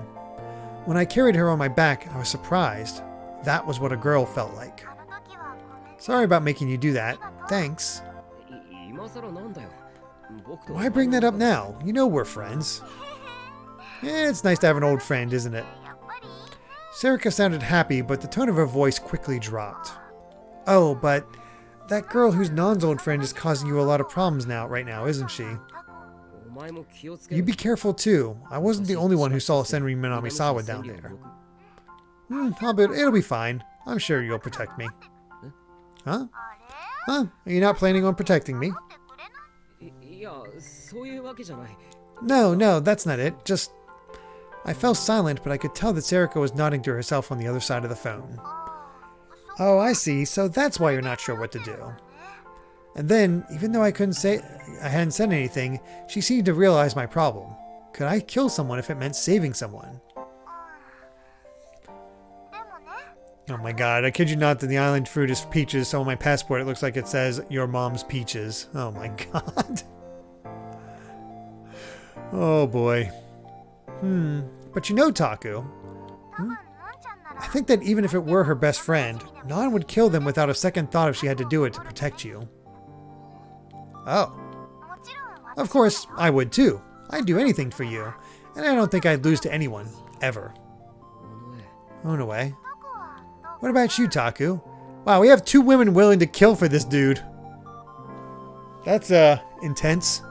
When I carried her on my back, I was surprised. That was what a girl felt like. Sorry about making you do that. Thanks. Why bring that up now? You know we're friends. It's nice to have an old friend, isn't it? Serika sounded happy, but the tone of her voice quickly dropped. Oh, but that girl who's Nan's old friend is causing you a lot of problems right now, isn't she? You be careful too. I wasn't the only one who saw Senri Minamisawa down there. It'll be fine. I'm sure you'll protect me. Huh? Huh? Are you not planning on protecting me? No, that's not it. Just... I fell silent, but I could tell that Serika was nodding to herself on the other side of the phone. Oh, I see. So that's why you're not sure what to do. And then, even though I hadn't said anything, she seemed to realize my problem. Could I kill someone if it meant saving someone? Oh my god, I kid you not that the island fruit is peaches, so on my passport it looks like it says your mom's peaches. Oh my god. Oh boy. But you know, Taku, I think that even if it were her best friend, Nan would kill them without a second thought if she had to do it to protect you. Oh. Of course, I would too. I'd do anything for you, and I don't think I'd lose to anyone, ever. Own away. What about you, Taku? Wow, we have 2 women willing to kill for this dude. That's, intense.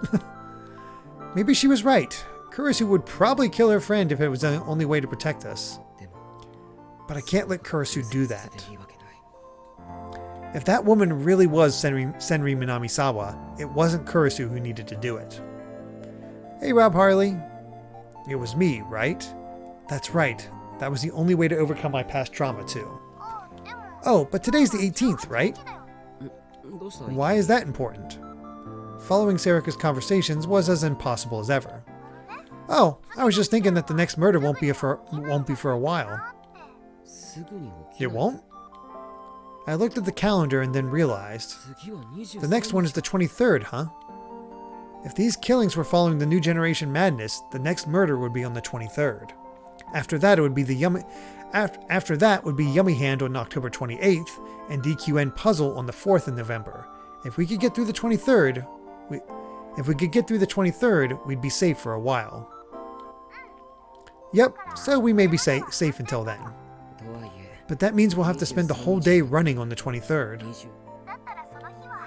Maybe she was right. Kurisu would probably kill her friend if it was the only way to protect us. But I can't let Kurisu do that. If that woman really was Senri Minamisawa, it wasn't Kurisu who needed to do it. Hey, Rob Harley. It was me, right? That's right. That was the only way to overcome my past trauma, too. Oh, but today's the 18th, right? Why is that important? Following Serika's conversations was as impossible as ever. Oh, I was just thinking that the next murder won't be for a while. It won't? I looked at the calendar and then realized. The next one is the 23rd, huh? If these killings were following the New Generation madness, the next murder would be on the 23rd. After that, it would be After that would be Yummy Hand on October 28th and DQN Puzzle on the 4th of November. If we could get through the 23rd, we'd be safe for a while. Yep, so we may be safe until then. But that means we'll have to spend the whole day running on the 23rd.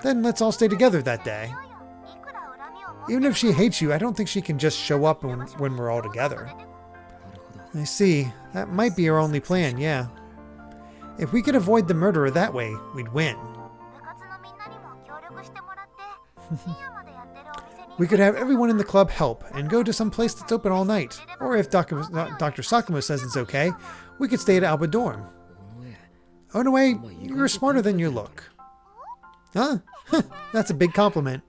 Then let's all stay together that day. Even if she hates you, I don't think she can just show up when we're all together. I see. That might be our only plan, yeah. If we could avoid the murderer that way, we'd win. We could have everyone in the club help and go to some place that's open all night. Or if Dr. Sakuma says it's okay, we could stay at Alba Dorm. Oh, no way, you're smarter than you look. Huh? That's a big compliment.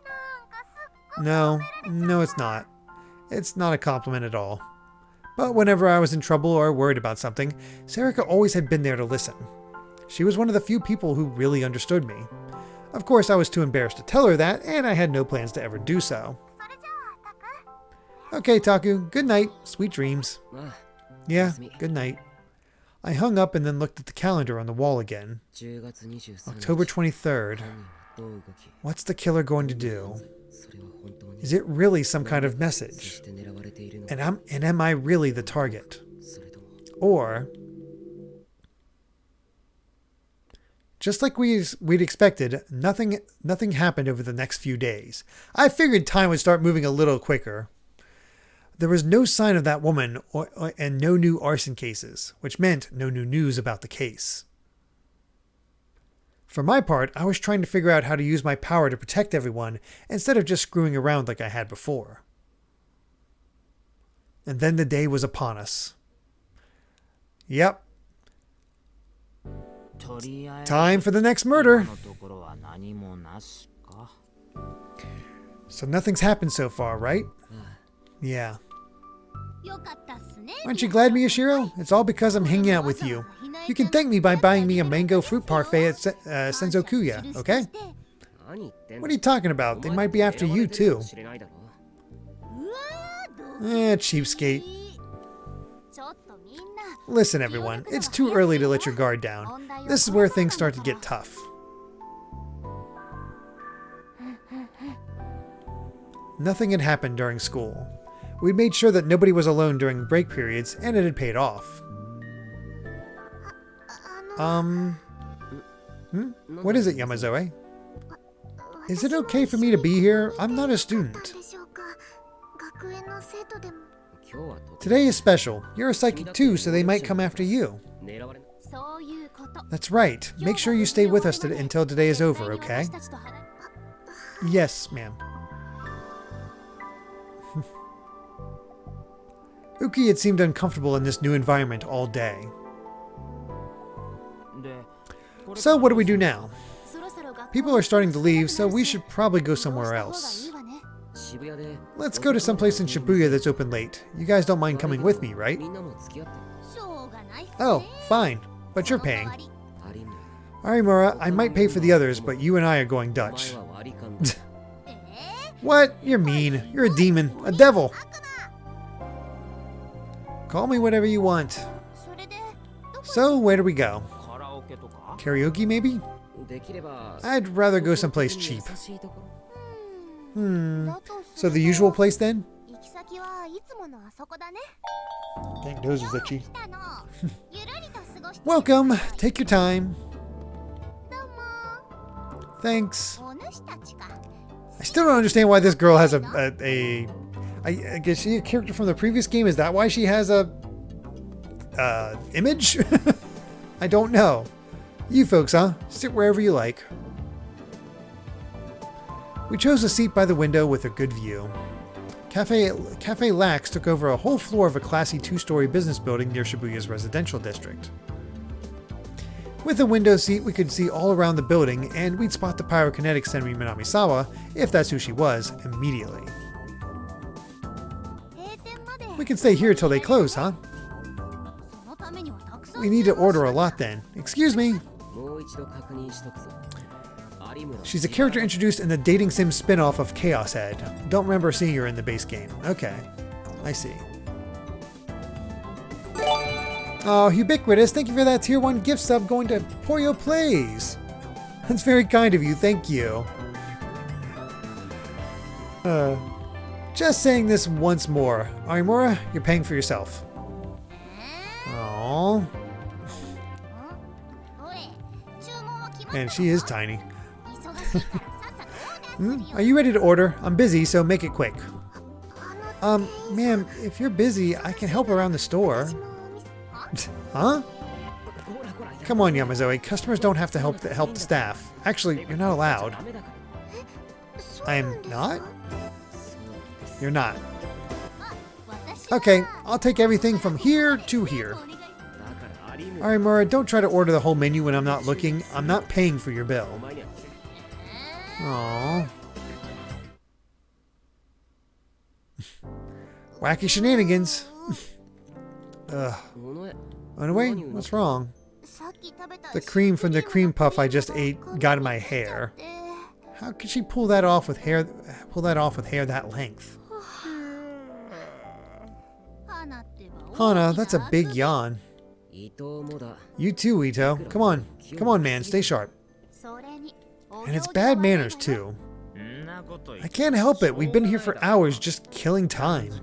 No, it's not. It's not a compliment at all. But whenever I was in trouble or worried about something, Serika always had been there to listen. She was one of the few people who really understood me. Of course, I was too embarrassed to tell her that, and I had no plans to ever do so. Okay, Taku, good night. Sweet dreams. Yeah, good night. I hung up and then looked at the calendar on the wall again. October 23rd. What's the killer going to do? Is it really some kind of message? And am I really the target? Or, just like we'd expected, nothing happened over the next few days. I figured time would start moving a little quicker. There was no sign of that woman and no new arson cases, which meant no new news about the case. For my part, I was trying to figure out how to use my power to protect everyone instead of just screwing around like I had before. And then the day was upon us. Yep. Time for the next murder. So nothing's happened so far, right? Yeah. Aren't you glad, Miyashiro? It's all because I'm hanging out with you. You can thank me by buying me a mango fruit parfait at Senzokuya, okay? What are you talking about? They might be after you, too. Cheapskate. Listen, everyone. It's too early to let your guard down. This is where things start to get tough. Nothing had happened during school. We'd made sure that nobody was alone during break periods, and it had paid off. What is it, Yamazoe? Is it okay for me to be here? I'm not a student. Today is special. You're a psychic too, so they might come after you. That's right. Make sure you stay with us until today is over, okay? Yes, ma'am. Uki had seemed uncomfortable in this new environment all day. So what do we do now? People are starting to leave, so we should probably go somewhere else. Let's go to someplace in Shibuya that's open late. You guys don't mind coming with me, right? Oh, fine. but you're paying. Arimura, I might pay for the others, but you and I are going Dutch. What? You're mean. You're a demon. A devil. Call me whatever you want. So, where do we go? Karaoke, maybe? I'd rather go someplace cheap. So the usual place then? Dang, nose is itchy. Welcome. Take your time. Thanks. I still don't understand why this girl has I guess she a character from the previous game. Is that why she has a image? I don't know. You folks, huh? Sit wherever you like. We chose a seat by the window with a good view. Cafe Lax took over a whole floor of a classy 2-story business building near Shibuya's residential district. With a window seat, we could see all around the building, and we'd spot the pyrokinetic Senri Minamisawa, if that's who she was, immediately. We can stay here till they close, huh? We need to order a lot then. Excuse me. She's a character introduced in the dating sim spin-off of Chaos Head. Don't remember seeing her in the base game. Okay, I see. Oh, Ubiquitous, thank you for that tier 1 gift sub going to Poyo Plays. That's very kind of you, thank you. Just saying this once more. Arimura, you're paying for yourself. Aww. And she is tiny. Are you ready to order? I'm busy, so make it quick. Ma'am, if you're busy, I can help around the store. Huh? Come on, Yamazoe. Customers don't have to help the staff. Actually, you're not allowed. I'm not? You're not. Okay, I'll take everything from here to here. Arimura, don't try to order the whole menu when I'm not looking. I'm not paying for your bill. Aww. Wacky shenanigans. Ugh. Onoe, what's wrong? The cream from the cream puff I just ate got in my hair. How could she pull that off with hair? Pull that off with hair that length? Hana, that's a big yawn. You too, Ito. Come on, man, stay sharp. And it's bad manners too. I can't help it. We've been here for hours just killing time.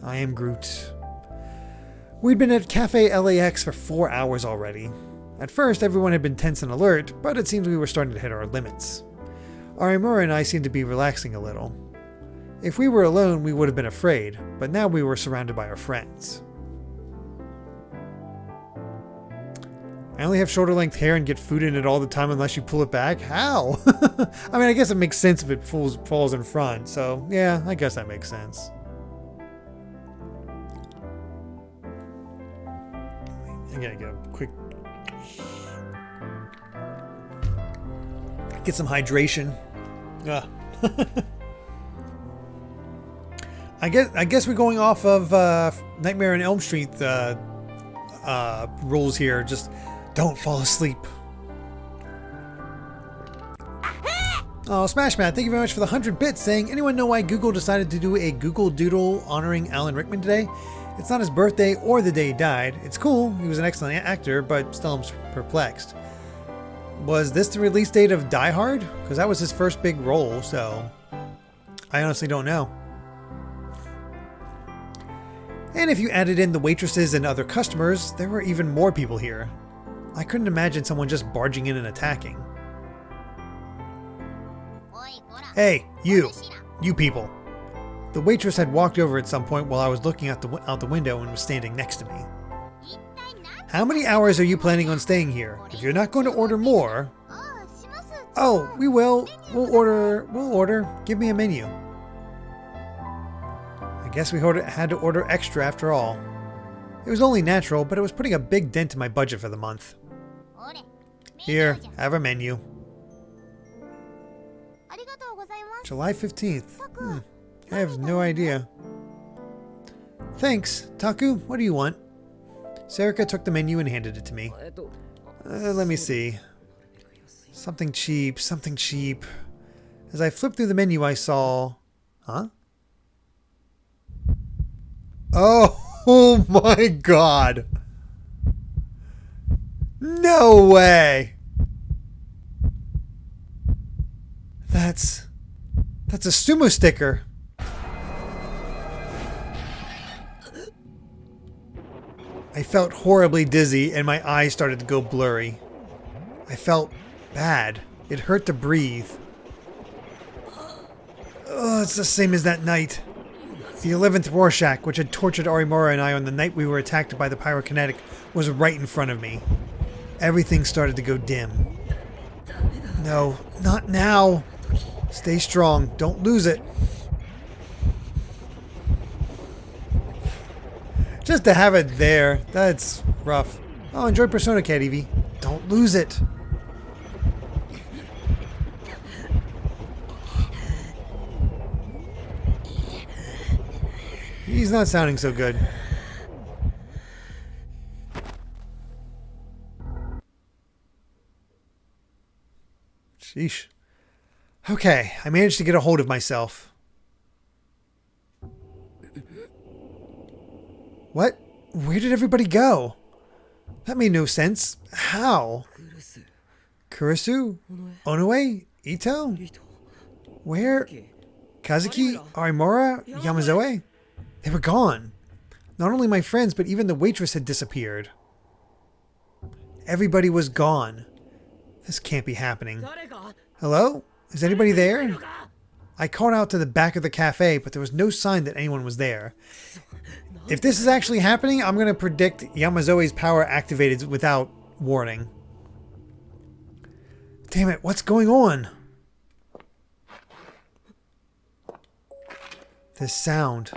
I am Groot. We'd been at Cafe LAX for 4 hours already. At first, everyone had been tense and alert, but it seems we were starting to hit our limits. Arimura and I seemed to be relaxing a little. If we were alone, we would have been afraid, but now we were surrounded by our friends. I only have shoulder length hair and get food in it all the time unless you pull it back? How? I mean, I guess it makes sense if it falls in front, so yeah, I guess that makes sense. I gotta get a quick... Get some hydration. I guess we're going off of Nightmare on Elm Street rules here. Just don't fall asleep. Oh, Smash Matt, thank you very much for the 100 bits saying, anyone know why Google decided to do a Google Doodle honoring Alan Rickman today? It's not his birthday or the day he died. It's cool, he was an excellent actor, but still I'm perplexed. Was this the release date of Die Hard? Because that was his first big role, so I honestly don't know. And if you added in the waitresses and other customers, there were even more people here. I couldn't imagine someone just barging in and attacking. Hey, you people. The waitress had walked over at some point while I was looking out the window and was standing next to me. How many hours are you planning on staying here? If you're not going to order more... Oh, we will. We'll order. Give me a menu. I guess we had to order extra after all. It was only natural, but it was putting a big dent in my budget for the month. Here, have a menu. July 15th. I have no idea. Thanks. Taku, what do you want? Serica took the menu and handed it to me. Let me see. Something cheap, something cheap. As I flipped through the menu, I saw... Huh? Oh my god! No way! That's a sumo sticker. I felt horribly dizzy and my eyes started to go blurry. I felt bad. It hurt to breathe. Oh, it's the same as that night. The 11th Rorschach, which had tortured Arimura and I on the night we were attacked by the pyrokinetic, was right in front of me. Everything started to go dim. No, not now. Stay strong. Don't lose it. Just to have it there, that's rough. Oh, enjoy Persona Cat, Evie. Don't lose it. He's not sounding so good. Sheesh. Okay, I managed to get a hold of myself. What? Where did everybody go? That made no sense. How? Kurisu? Onoe? Ito? Where? Kazuki? Arimura? Yamazoe? They were gone. Not only my friends, but even the waitress had disappeared. Everybody was gone. This can't be happening. Hello? Is anybody there? I called out to the back of the cafe, but there was no sign that anyone was there. If this is actually happening, I'm going to predict Yamazoe's power activated without warning. Damn it, what's going on? This sound.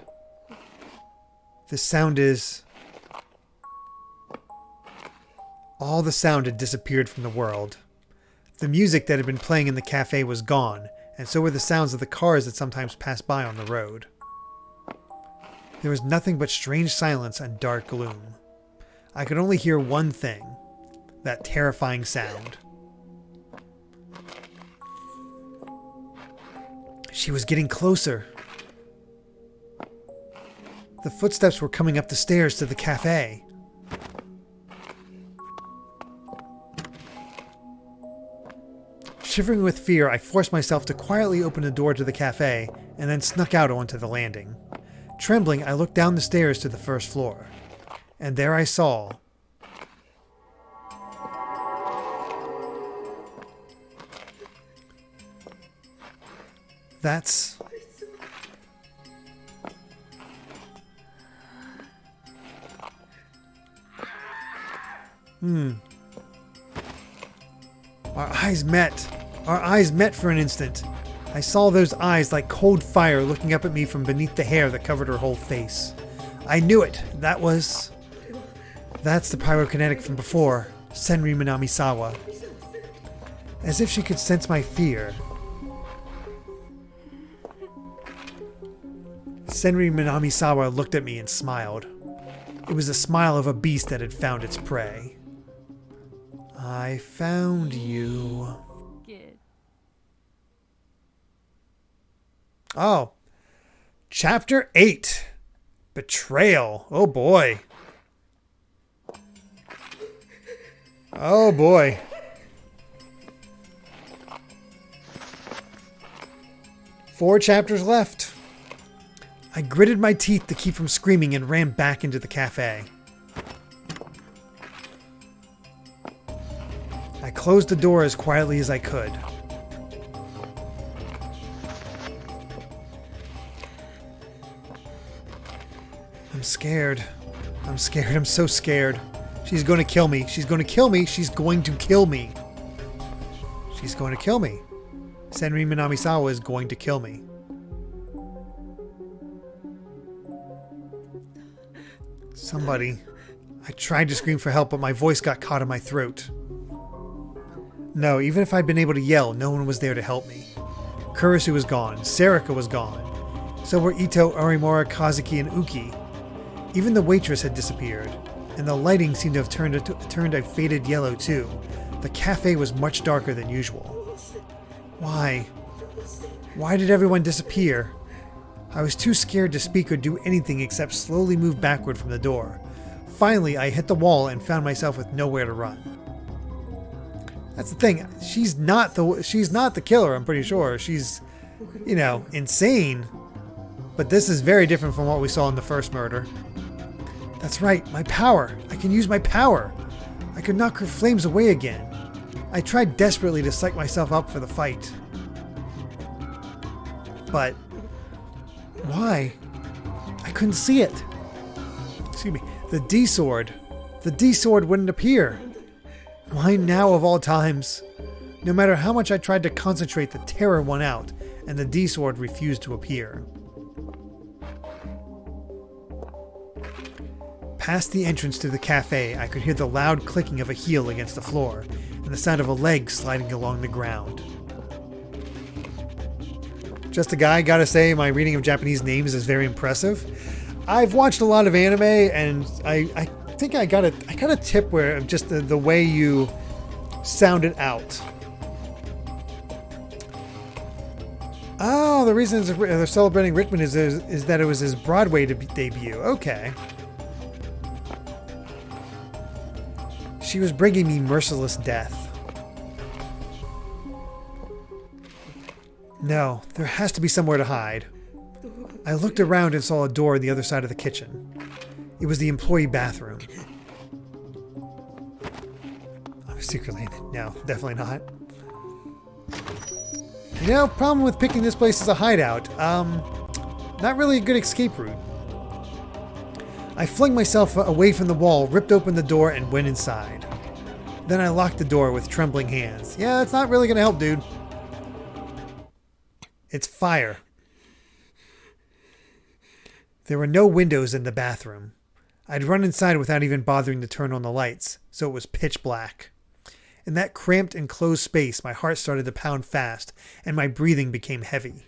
This sound is... All the sound had disappeared from the world. The music that had been playing in the cafe was gone, and so were the sounds of the cars that sometimes passed by on the road. There was nothing but strange silence and dark gloom. I could only hear one thing, that terrifying sound. She was getting closer. The footsteps were coming up the stairs to the cafe. Shivering with fear, I forced myself to quietly open the door to the cafe and then snuck out onto the landing. Trembling, I looked down the stairs to the first floor. And there I saw... That's... Our eyes met. Our eyes met for an instant. I saw those eyes like cold fire looking up at me from beneath the hair that covered her whole face. I knew it. That's the pyrokinetic from before, Senri Minamisawa. As if she could sense my fear. Senri Minamisawa looked at me and smiled. It was the smile of a beast that had found its prey. I found you. Oh. Chapter 8. Betrayal. Oh boy. Oh boy. Four chapters left. I gritted my teeth to keep from screaming and ran back into the cafe. I closed the door as quietly as I could. I'm scared. I'm scared. I'm so scared. She's going to kill me. She's going to kill me. She's going to kill me. She's going to kill me. Senri Minamisawa is going to kill me. Somebody. I tried to scream for help, but my voice got caught in my throat. No, even if I'd been able to yell, no one was there to help me. Kurisu was gone. Serica was gone. So were Ito, Arimura, Kazuki, and Uki. Even the waitress had disappeared. and the lighting seemed to have turned a faded yellow too. The cafe was much darker than usual. Why? Why did everyone disappear? I was too scared to speak or do anything except slowly move backward from the door. Finally, I hit the wall and found myself with nowhere to run. That's the thing. She's not the killer, I'm pretty sure. She's, you know, insane. But this is very different from what we saw in the first murder. That's right, my power. I can use my power. I could knock her flames away again. I tried desperately to psych myself up for the fight. But why? I couldn't see it. Excuse me. The D-sword. The D-sword wouldn't appear. Why now of all times? No matter how much I tried to concentrate, the terror won out, and the D-sword refused to appear. Past the entrance to the cafe, I could hear the loud clicking of a heel against the floor, and the sound of a leg sliding along the ground. Just a guy, gotta say, my reading of Japanese names is very impressive. I've watched a lot of anime, and I think I got a tip where just the way you sound it out. Oh, the reason they're celebrating Richmond is that it was his Broadway debut. Okay. She was bringing me merciless death. No, there has to be somewhere to hide. I looked around and saw a door on the other side of the kitchen. It was the employee bathroom. I was secretly in it. No, definitely not. You know, problem with picking this place as a hideout. Not really a good escape route. I flung myself away from the wall, ripped open the door, and went inside. Then I locked the door with trembling hands. Yeah, it's not really going to help, dude. It's fire. There were no windows in the bathroom. I'd run inside without even bothering to turn on the lights, so it was pitch black. In that cramped, enclosed space, my heart started to pound fast, and my breathing became heavy.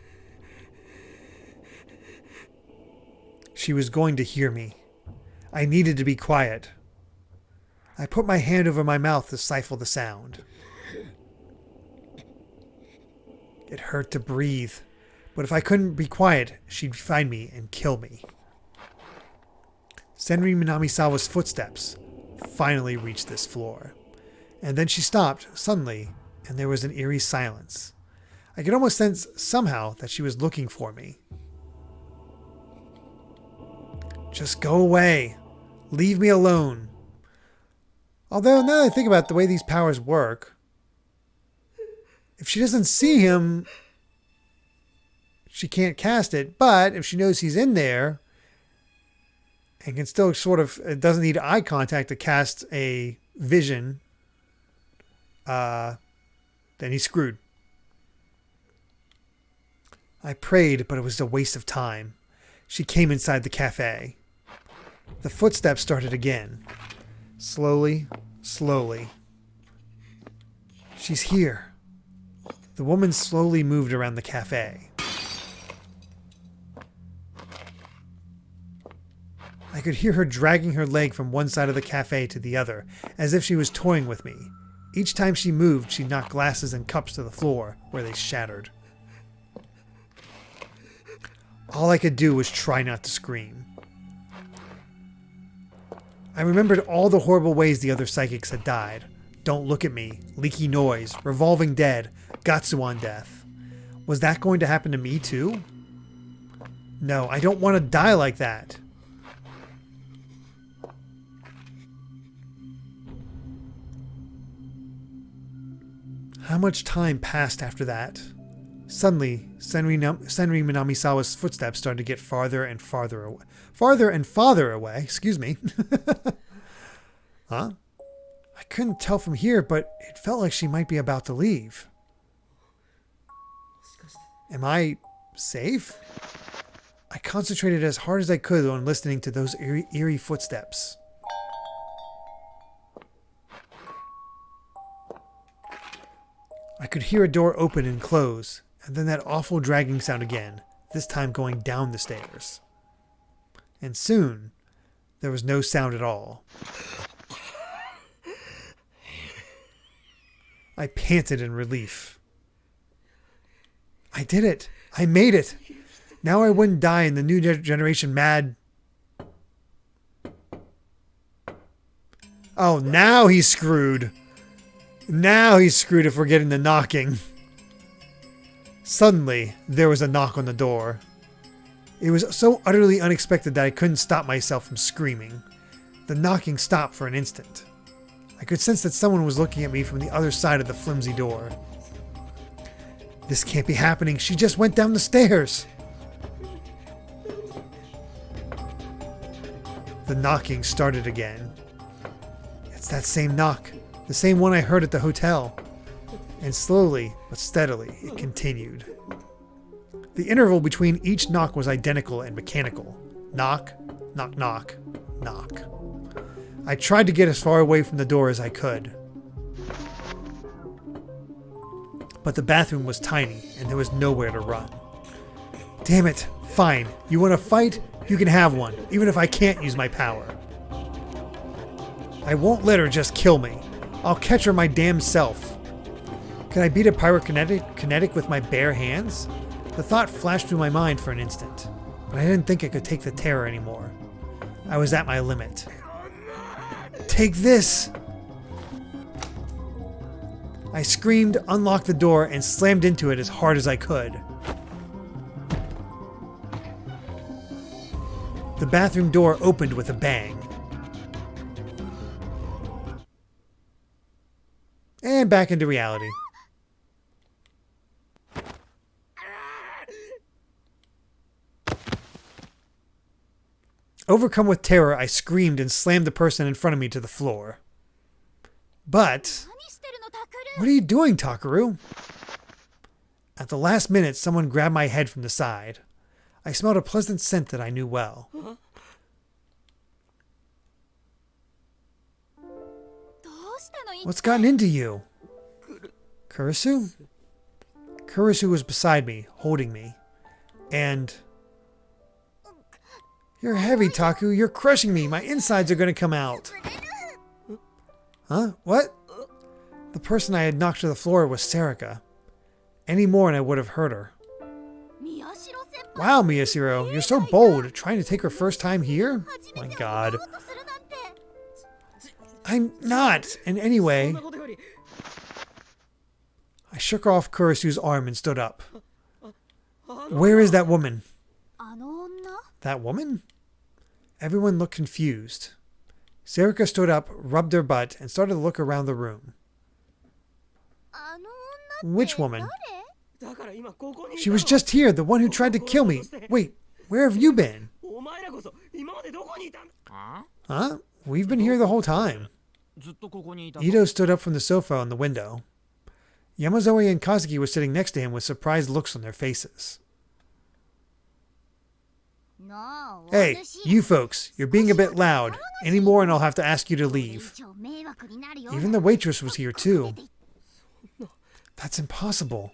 She was going to hear me. I needed to be quiet. I put my hand over my mouth to stifle the sound. It hurt to breathe, but if I couldn't be quiet, she'd find me and kill me. Senri Minamisawa's footsteps finally reached this floor. And then she stopped suddenly, and there was an eerie silence. I could almost sense somehow that she was looking for me. Just go away. Leave me alone. Although, now that I think about the way these powers work, if she doesn't see him, she can't cast it. But if she knows he's in there and can still sort of, it doesn't need eye contact to cast a vision, then he's screwed. I prayed, but it was a waste of time. She came inside the cafe. The footsteps started again. Slowly, slowly. She's here. The woman slowly moved around the cafe. I could hear her dragging her leg from one side of the cafe to the other, as if she was toying with me. Each time she moved, she knocked glasses and cups to the floor, where they shattered. All I could do was try not to scream. I remembered all the horrible ways the other psychics had died. Don't look at me, leaky noise, revolving dead, Gatsuan death. Was that going to happen to me too? No, I don't want to die like that. How much time passed after that? Suddenly, Senri Minamisawa's footsteps started to get farther and farther away. Farther and farther away, excuse me. Huh? I couldn't tell from here, but it felt like she might be about to leave. Am I safe? I concentrated as hard as I could on listening to those eerie footsteps. I could hear a door open and close, and then that awful dragging sound again, this time going down the stairs. And soon, There was no sound at all. I panted in relief. I did it. I made it. Now I wouldn't die in the new generation mad. Oh, now he's screwed. Now he's screwed if we're getting the knocking. Suddenly, there was a knock on the door. It was so utterly unexpected that I couldn't stop myself from screaming. The knocking stopped for an instant. I could sense that someone was looking at me from the other side of the flimsy door. This can't be happening. She just went down the stairs. The knocking started again. It's that same knock. The same one I heard at the hotel. And slowly, but steadily, it continued. The interval between each knock was identical and mechanical. Knock, knock, knock, knock. I tried to get as far away from the door as I could. But the bathroom was tiny, and there was nowhere to run. Damn it. Fine. You want to fight? You can have one, even if I can't use my power. I won't let her just kill me. I'll catch her my damn self. Could I beat a pyrokinetic with my bare hands? The thought flashed through my mind for an instant, but I didn't think I could take the terror anymore. I was at my limit. Take this! I screamed, unlocked the door, and slammed into it as hard as I could. The bathroom door opened with a bang. And back into reality. Overcome with terror, I screamed and slammed the person in front of me to the floor. But... what are you doing, Takaru? At the last minute, someone grabbed my head from the side. I smelled a pleasant scent that I knew well. What's gotten into you? Kurisu? Kurisu was beside me, holding me. And... You're heavy, Taku. You're crushing me. My insides are going to come out. Huh? What? The person I had knocked to the floor was Sarika. Any more and I would have hurt her. Wow, Miyashiro, you're so bold. Trying to take her first time here? My God. I'm not. And anyway... I shook off Kurisu's arm and stood up. Where is that woman? That woman? Everyone looked confused. Sarika stood up, rubbed her butt, and started to look around the room. Which woman? She was just here, the one who tried to kill me. Wait, where have you been? Huh? We've been here the whole time. Ito stood up from the sofa on the window. Yamazoe and Kazuki were sitting next to him with surprised looks on their faces. Hey, you folks, you're being a bit loud. Any more and I'll have to ask you to leave. Even the waitress was here too. That's impossible.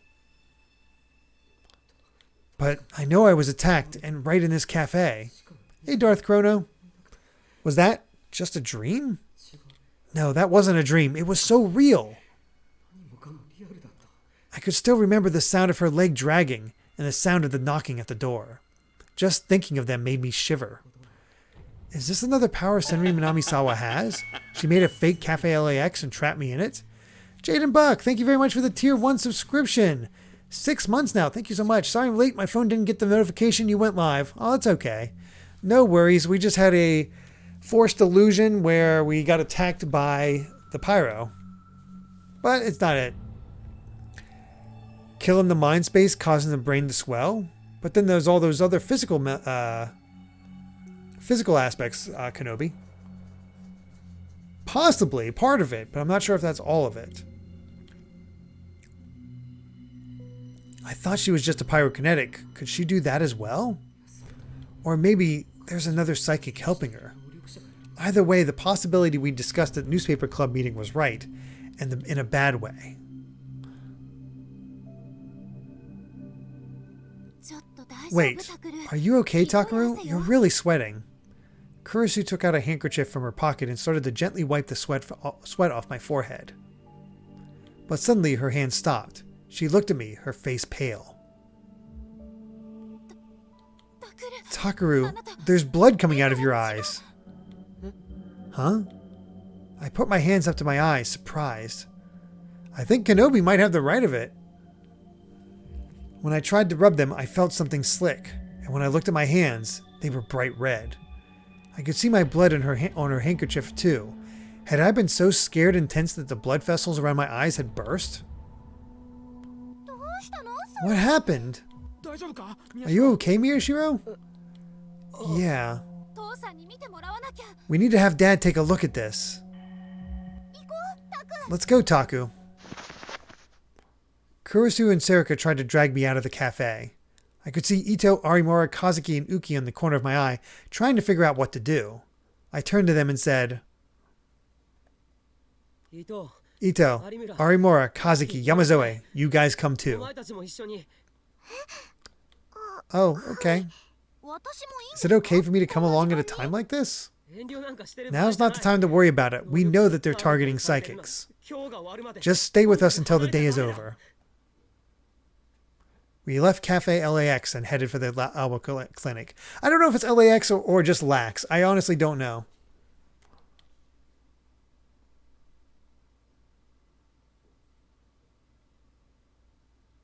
But I know I was attacked and right in this cafe. Hey, Darth Chrono. Was that just a dream? No, that wasn't a dream. It was so real. I could still remember the sound of her leg dragging and the sound of the knocking at the door. Just thinking of them made me shiver. Is this another power Senri Minamisawa has? She made a fake Cafe LAX and trapped me in it? Jaden Buck, thank you very much for the Tier 1 subscription. 6 months now. Thank you so much. Sorry I'm late. My phone didn't get the notification you went live. Oh, that's okay. No worries. We just had a forced illusion where we got attacked by the pyro. But it's not it. Killing the mind space, causing the brain to swell. But then there's all those other physical aspects, Kenobi. Possibly part of it, but I'm not sure if that's all of it. I thought she was just a pyrokinetic. Could she do that as well? Or maybe there's another psychic helping her. Either way, the possibility we discussed at the newspaper club meeting was right, and in a bad way. Wait, are you okay, Takaru? You're really sweating. Kurisu took out a handkerchief from her pocket and started to gently wipe the sweat off my forehead. But suddenly her hand stopped. She looked at me, her face pale. Takaru, there's blood coming out of your eyes. Huh? I put my hands up to my eyes, surprised. I think Kenobi might have the right of it. When I tried to rub them, I felt something slick, and when I looked at my hands, they were bright red. I could see my blood on her handkerchief too. Had I been so scared and tense that the blood vessels around my eyes had burst? What happened? Are you okay, Miyashiro? Yeah. We need to have Dad take a look at this. Let's go, Taku. Kurisu and Serika tried to drag me out of the cafe. I could see Ito, Arimura, Kazuki, and Uki in the corner of my eye, trying to figure out what to do. I turned to them and said, Ito, Arimura, Kazuki, Yamazoe, you guys come too. Oh, okay. Is it okay for me to come along at a time like this? Now's not the time to worry about it. We know that they're targeting psychics. Just stay with us until the day is over. We left Cafe LAX and headed for the Alba Clinic. I don't know if it's LAX or just LAX. I honestly don't know.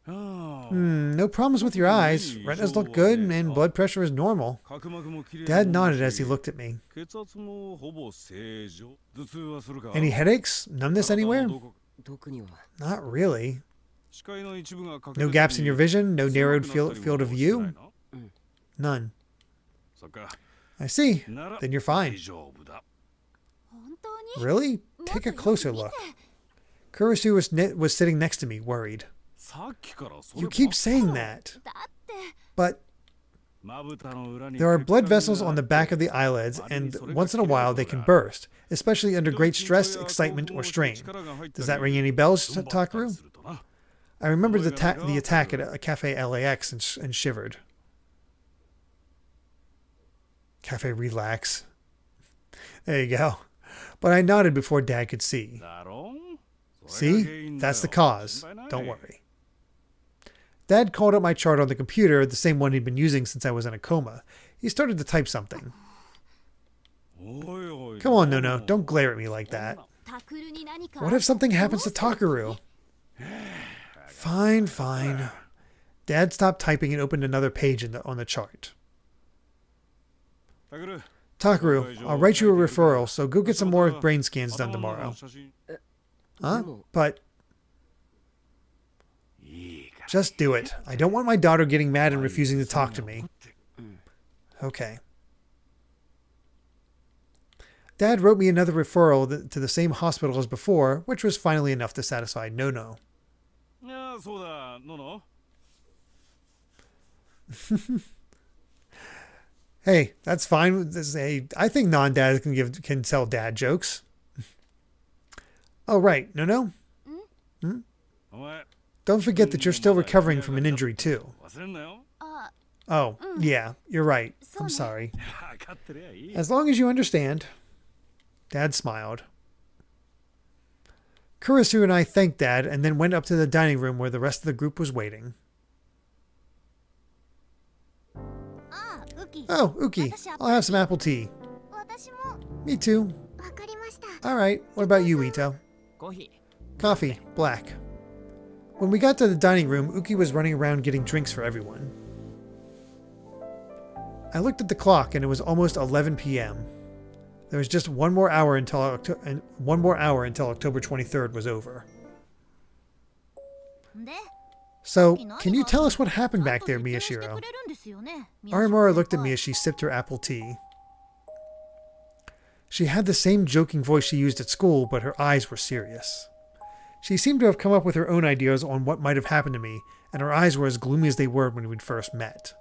No problems with your eyes. Retinas look good and blood pressure is normal. Dad nodded as he looked at me. Any headaches? Numbness anywhere? Not really. No gaps in your vision? No narrowed field of view? None. I see. Then you're fine. Really? Take a closer look. Kurisu was sitting next to me, worried. You keep saying that. But there are blood vessels on the back of the eyelids, and once in a while they can burst, especially under great stress, excitement, or strain. Does that ring any bells, Takaru? I remembered the attack at a Cafe LAX and shivered. Cafe Relax. There you go. But I nodded before Dad could see. See? That's the cause. Don't worry. Dad called up my chart on the computer, the same one he'd been using since I was in a coma. He started to type something. Come on, Nono. Don't glare at me like that. What if something happens to Takaru? Fine, fine. Dad stopped typing and opened another page on the chart. Takaru, I'll write you a referral, so go get some more brain scans done tomorrow. Huh? But... just do it. I don't want my daughter getting mad and refusing to talk to me. Okay. Dad wrote me another referral to the same hospital as before, which was finally enough to satisfy Nono. Hey, that's fine. I think non-dads can tell dad jokes. Oh, right. No? Don't forget that you're still recovering from an injury, too. Oh, yeah, you're right. I'm sorry. As long as you understand. Dad smiled. Kurisu and I thanked Dad and then went up to the dining room where the rest of the group was waiting. Oh, Uki, I'll have some apple tea. Me too. Alright, what about you, Ito? Coffee, black. When we got to the dining room, Uki was running around getting drinks for everyone. I looked at the clock and it was almost 11 p.m. There was just one more hour until October 23rd was over. So, can you tell us what happened back there, Miyashiro? Arimura looked at me as she sipped her apple tea. She had the same joking voice she used at school, but her eyes were serious. She seemed to have come up with her own ideas on what might have happened to me, and her eyes were as gloomy as they were when we'd first met.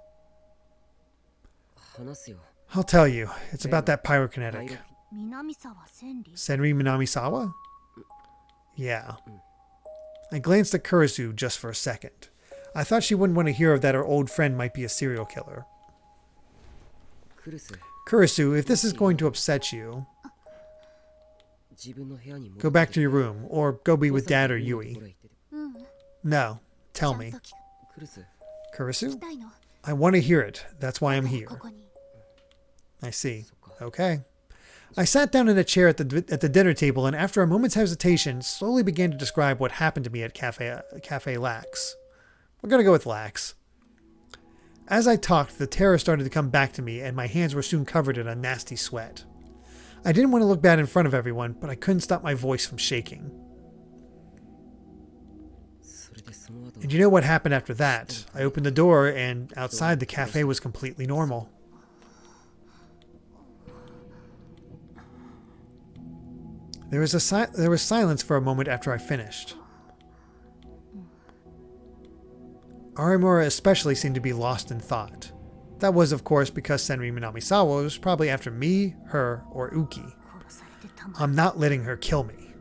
I'll tell you. It's about that pyrokinetic. Senri Minamisawa? Yeah. I glanced at Kurisu just for a second. I thought she wouldn't want to hear that her old friend might be a serial killer. Kurisu, if this is going to upset you, go back to your room, or go be with Dad or Yui. No, tell me. Kurisu? I want to hear it. That's why I'm here. I see. Okay. I sat down in a chair at the dinner table, and after a moment's hesitation, slowly began to describe what happened to me at Cafe Lax. We're going to go with Lax. As I talked, the terror started to come back to me, and my hands were soon covered in a nasty sweat. I didn't want to look bad in front of everyone, but I couldn't stop my voice from shaking. And you know what happened after that? I opened the door, and outside the cafe was completely normal. There was silence for a moment after I finished. Arimura especially seemed to be lost in thought. That was, of course, because Senri Minamisawa was probably after me, her, or Uki. I'm not letting her kill me.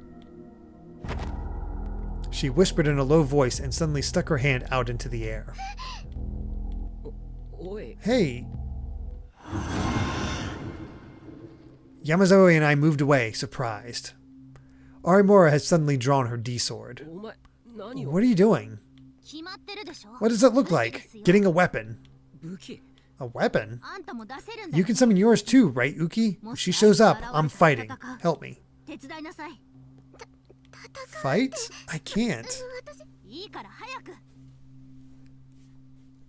She whispered in a low voice and suddenly stuck her hand out into the air. Hey! Yamazawa and I moved away, surprised. Arimura had suddenly drawn her D-sword. What are you doing? What does it look like? Getting a weapon. A weapon? You can summon yours too, right, Uki? If she shows up, I'm fighting. Help me. Fight? I can't.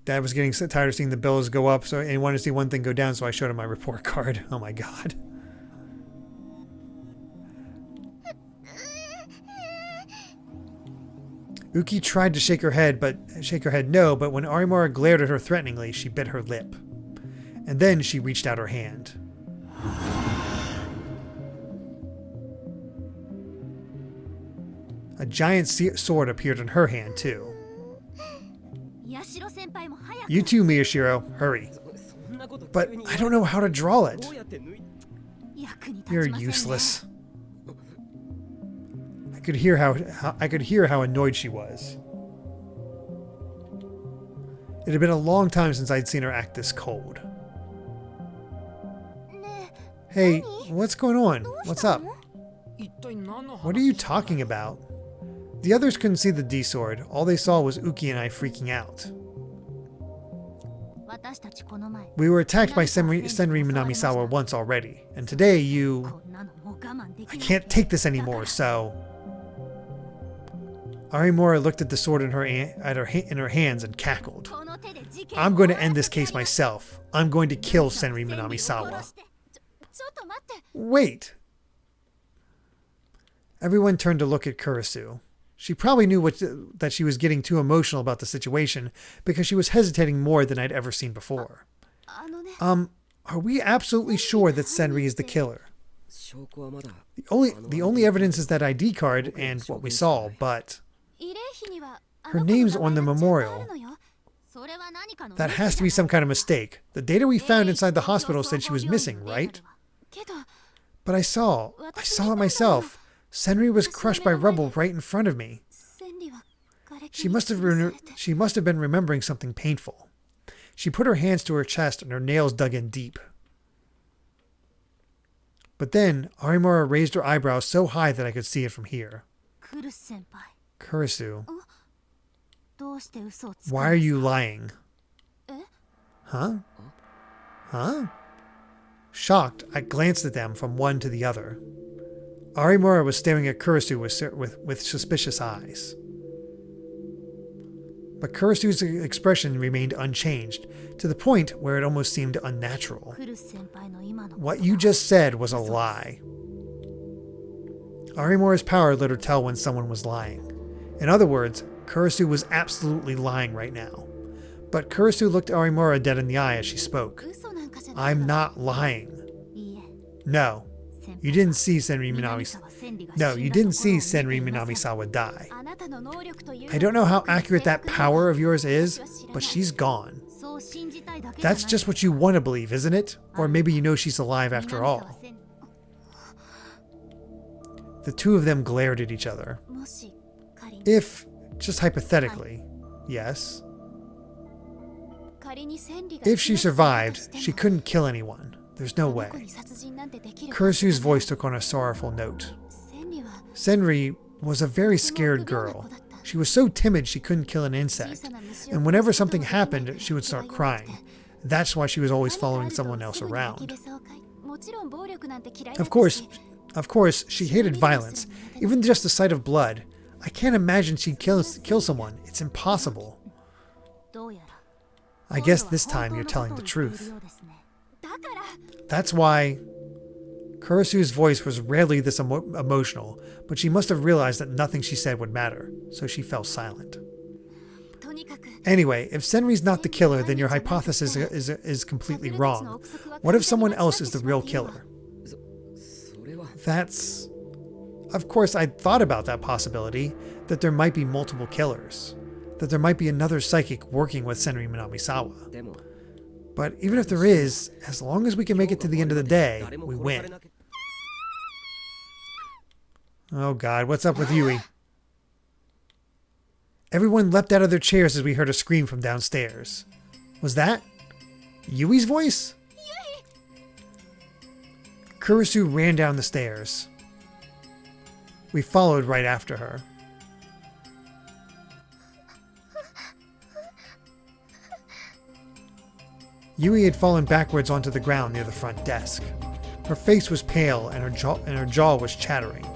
Dad was getting so tired of seeing the bills go up, and he wanted to see one thing go down, so I showed him my report card. Oh my god. Uki tried to shake her head no, but when Arimura glared at her threateningly, she bit her lip. And then she reached out her hand. A giant sword appeared in her hand, too. You too, Miyashiro. Hurry. But I don't know how to draw it. You're useless. I could hear how annoyed she was. It had been a long time since I'd seen her act this cold. Hey, what's going on? What's up? What are you talking about? The others couldn't see the D-sword. All they saw was Uki and I freaking out. We were attacked by Senri Minamisawa once already, and today you... I can't take this anymore, so... Arimura looked at the sword in her hands and cackled. I'm going to end this case myself. I'm going to kill Senri Minamisawa. Wait! Everyone turned to look at Kurisu. She probably knew that she was getting too emotional about the situation because she was hesitating more than I'd ever seen before. Are we absolutely sure that Senri is the killer? The only evidence is that ID card and what we saw, but... Her name's on the memorial. That has to be some kind of mistake. The data we found inside the hospital said she was missing, right? But I saw it myself. Senri was crushed by rubble right in front of me. She must have been remembering something painful. She put her hands to her chest and her nails dug in deep. But then Arimura raised her eyebrows so high that I could see it from here. Kurisu, why are you lying? Huh? Huh? Shocked, I glanced at them from one to the other. Arimura was staring at Kurisu with suspicious eyes. But Kurisu's expression remained unchanged, to the point where it almost seemed unnatural. What you just said was a lie. Arimura's power let her tell when someone was lying. In other words, Kurisu was absolutely lying right now. But Kurisu looked Arimura dead in the eye as she spoke. I'm not lying. No. You didn't see Senri Minamisawa die. I don't know how accurate that power of yours is, but she's gone. That's just what you want to believe, isn't it? Or maybe you know she's alive after all. The two of them glared at each other. If, just hypothetically, yes. If she survived, she couldn't kill anyone. There's no way. Kurisu's voice took on a sorrowful note. Senri was a very scared girl. She was so timid she couldn't kill an insect, and whenever something happened, she would start crying. That's why she was always following someone else around. Of course, she hated violence, even just the sight of blood. I can't imagine she'd kill someone. It's impossible. I guess this time you're telling the truth. That's why Kurisu's voice was rarely this emotional, but she must have realized that nothing she said would matter, so she fell silent. Anyway, if Senri's not the killer, then your hypothesis is completely wrong. What if someone else is the real killer? That's... Of course, I'd thought about that possibility, that there might be multiple killers. That there might be another psychic working with Senri Minamisawa. But even if there is, as long as we can make it to the end of the day, we win. Oh god, what's up with Yui? Everyone leapt out of their chairs as we heard a scream from downstairs. Was that Yui's voice? Kurisu ran down the stairs. We followed right after her. Yui had fallen backwards onto the ground near the front desk. Her face was pale and her jaw was chattering.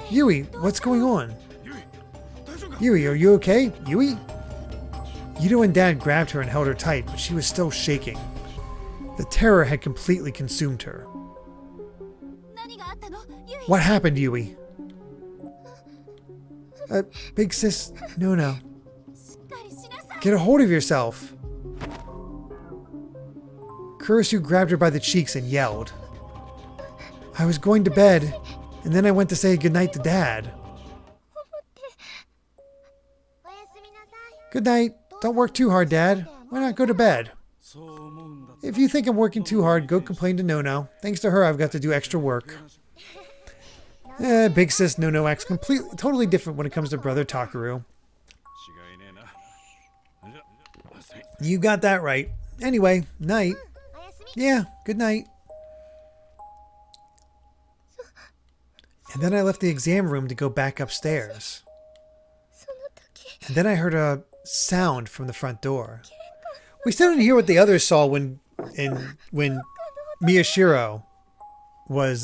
Yui, what's going on? Yui, are you okay? Yui? Yuto and Dad grabbed her and held her tight, but she was still shaking. The terror had completely consumed her. What happened, Yui? Big sis, no. Get a hold of yourself. Kurisu grabbed her by the cheeks and yelled. I was going to bed, and then I went to say goodnight to Dad. Good night. Don't work too hard, Dad. Why not go to bed? If you think I'm working too hard, go complain to Nono. Thanks to her, I've got to do extra work. Big sis Nono acts totally different when it comes to brother Takaru. You got that right. Anyway, night. Yeah, good night. And then I left the exam room to go back upstairs. And then I heard a sound from the front door. We still didn't hear what the others saw when Miyashiro was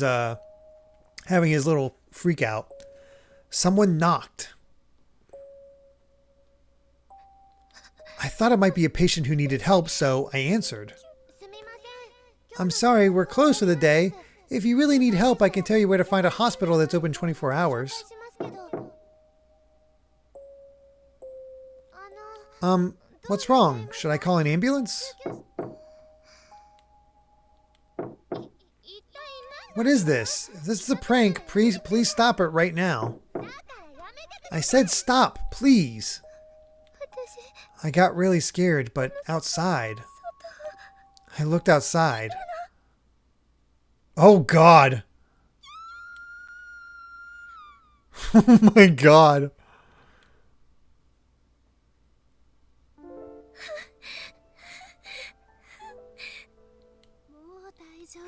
having his little freak out. Someone knocked. I thought it might be a patient who needed help, so I answered. I'm sorry, we're closed for the day. If you really need help, I can tell you where to find a hospital that's open 24 hours. What's wrong? Should I call an ambulance? What is this? If this is a prank, please stop it right now. I said stop, please. I got really scared, but outside. I looked outside. Oh God. Oh my God.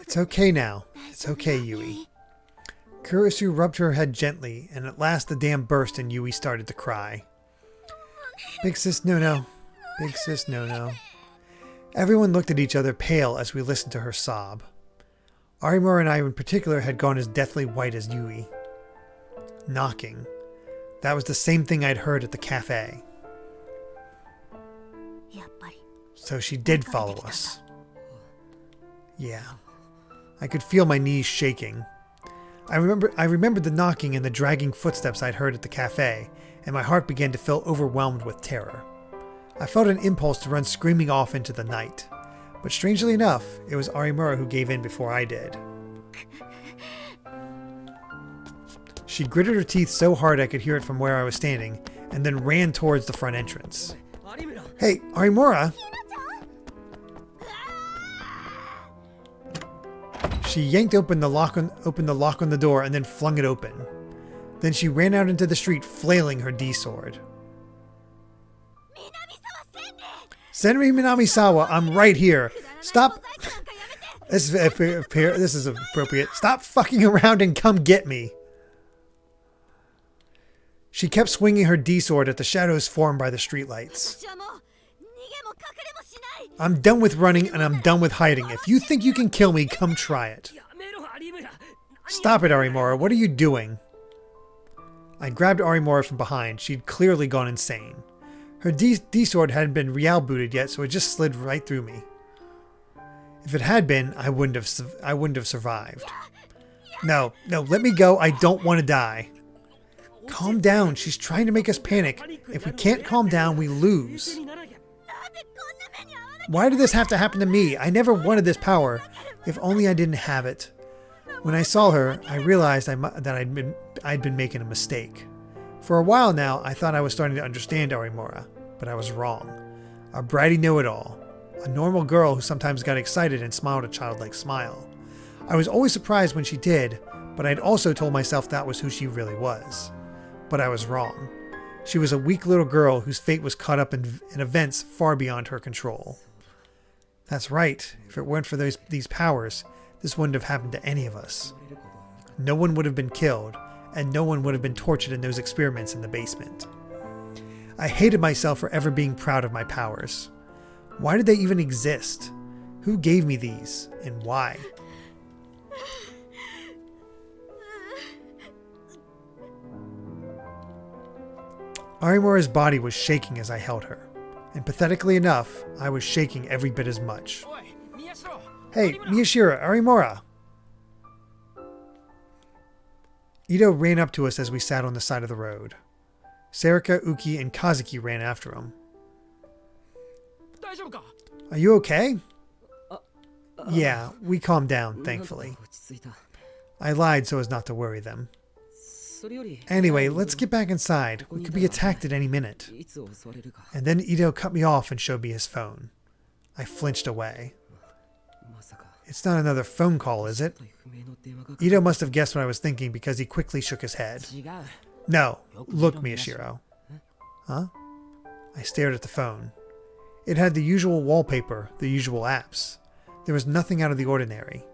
It's okay now. It's okay, Yui. Kurisu rubbed her head gently, and at last the dam burst and Yui started to cry. Big sis no. Big sis no. Everyone looked at each other pale as we listened to her sob. Arimura and I in particular had gone as deathly white as Yui. Knocking. That was the same thing I'd heard at the cafe. So she did follow us. Yeah. I could feel my knees shaking. I remembered the knocking and the dragging footsteps I'd heard at the cafe, and my heart began to feel overwhelmed with terror. I felt an impulse to run screaming off into the night. But strangely enough, it was Arimura who gave in before I did. She gritted her teeth so hard I could hear it from where I was standing, and then ran towards the front entrance. Hey, Arimura! She yanked open the lock on the door and then flung it open. Then she ran out into the street, flailing her D-sword. Senri Minamisawa, I'm right here. Stop. This is appropriate. Stop fucking around and come get me. She kept swinging her D-sword at the shadows formed by the streetlights. I'm done with running and I'm done with hiding. If you think you can kill me, come try it. Stop it, Arimura. What are you doing? I grabbed Arimura from behind. She'd clearly gone insane. Her D-sword hadn't been real booted yet, so it just slid right through me. If it had been, I wouldn't have survived. No, let me go. I don't want to die. Calm down. She's trying to make us panic. If we can't calm down, we lose. Why did this have to happen to me? I never wanted this power. If only I didn't have it. When I saw her, I realized that I'd been making a mistake. For a while now, I thought I was starting to understand Arimura, but I was wrong. A bratty know-it-all. A normal girl who sometimes got excited and smiled a childlike smile. I was always surprised when she did, but I'd also told myself that was who she really was. But I was wrong. She was a weak little girl whose fate was caught up in events far beyond her control. That's right. If it weren't for these powers, this wouldn't have happened to any of us. No one would have been killed, and no one would have been tortured in those experiments in the basement. I hated myself for ever being proud of my powers. Why did they even exist? Who gave me these, and why? Arimura's body was shaking as I held her, and pathetically enough, I was shaking every bit as much. Hey, Miyashiro, Arimura! Ito ran up to us as we sat on the side of the road. Sarika, Uki, and Kazuki ran after him. Are you okay? Yeah, we calmed down, thankfully. I lied so as not to worry them. Anyway, let's get back inside. We could be attacked at any minute. And then Ito cut me off and showed me his phone. I flinched away. It's not another phone call, is it? Ito must have guessed what I was thinking because he quickly shook his head. No, look, Miyashiro. Huh? I stared at the phone. It had the usual wallpaper, the usual apps. There was nothing out of the ordinary.